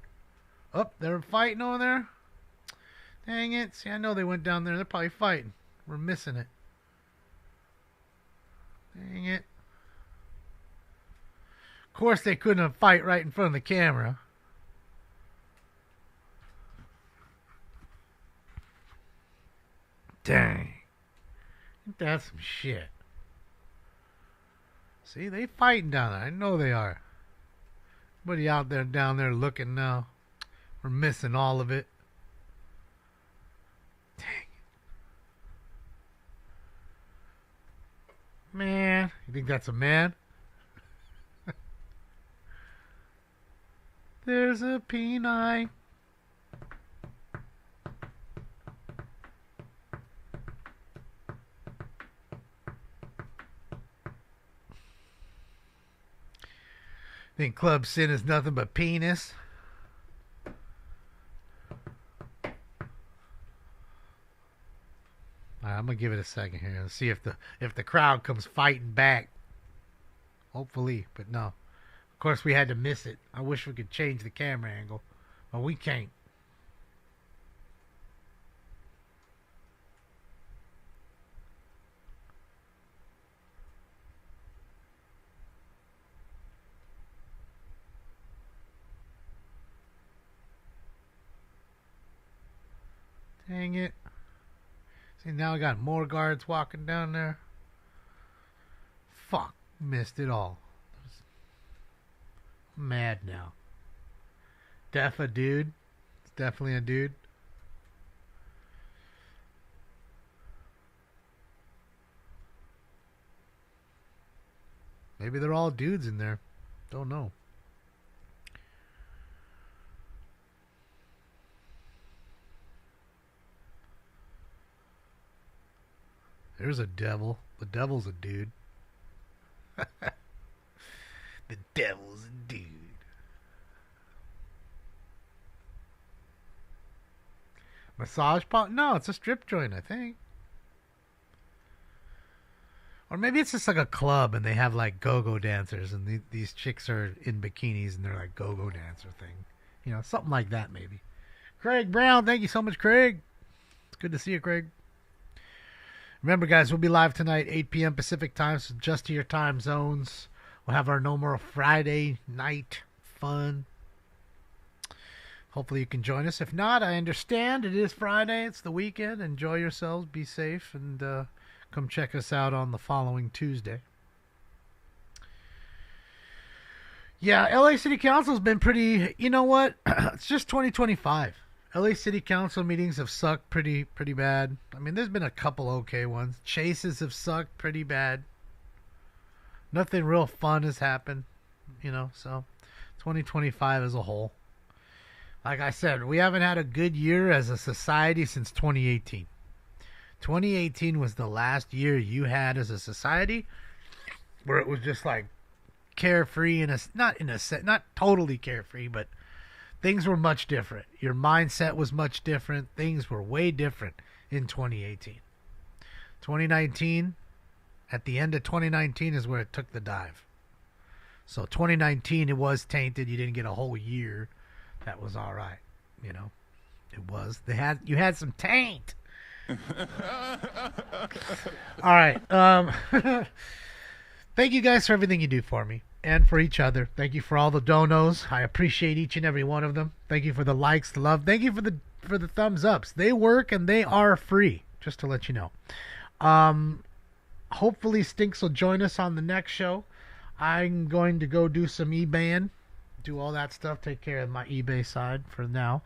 S3: Oh, they're fighting over there. Dang it. See, I know they went down there. They're probably fighting. We're missing it. Dang it. Of course they couldn't have fight right in front of the camera. Dang. Ain't that some shit? See, they fighting down there. I know they are. Everybody out there down there looking now. We're missing all of it. Dang it. Man. You think that's a man? There's a peanut. Think Club Sin is nothing but penis? Alright, I'm gonna give it a second here. Let's see if the crowd comes fighting back. Hopefully, but no. Of course, we had to miss it. I wish we could change the camera angle, but we can't. Dang it. See, now I got more guards walking down there. Fuck. Missed it all. I'm mad now. Def a dude. It's definitely a dude. Maybe they're all dudes in there. Don't know. There's a devil. The devil's a dude. The devil's a dude. Massage pot? No, it's a strip joint, I think. Or maybe it's just like a club and they have like go-go dancers and these chicks are in bikinis and they're like go-go dancer thing. You know, something like that maybe. Craig Brown, thank you so much, Craig. It's good to see you, Craig. Remember, guys, we'll be live tonight, 8 p.m. Pacific time, so adjust to your time zones. We'll have our No More Friday night fun. Hopefully you can join us. If not, I understand. It is Friday. It's the weekend. Enjoy yourselves. Be safe. And come check us out on the following Tuesday. Yeah, LA City Council's been pretty... You know what? It's just 2025. LA City Council meetings have sucked pretty bad. I mean, there's been a couple okay ones. Chases have sucked pretty bad. Nothing real fun has happened, you know, so 2025 as a whole. Like I said, we haven't had a good year as a society since 2018. 2018 was the last year you had as a society where it was just like carefree not totally carefree, but things were much different. Your mindset was much different. Things were way different in 2018. 2019, at the end of 2019 is where it took the dive. So 2019, it was tainted. You didn't get a whole year. That was all right. You know, it was. You had some taint. All right. Thank you guys for everything you do for me and for each other. Thank you for all the donos. I appreciate each and every one of them. Thank you for the likes, the love. Thank you for the thumbs ups. They work and they are free, just to let you know. Hopefully Stinks will join us on the next show. I'm going to go do some eBaying, do all that stuff, take care of my eBay side for now.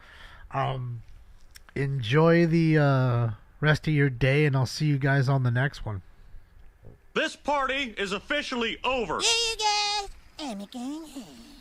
S3: Enjoy the rest of your day, and I'll see you guys on the next one.
S11: This party is officially over.
S13: Yeah, you guys. I'm a going home.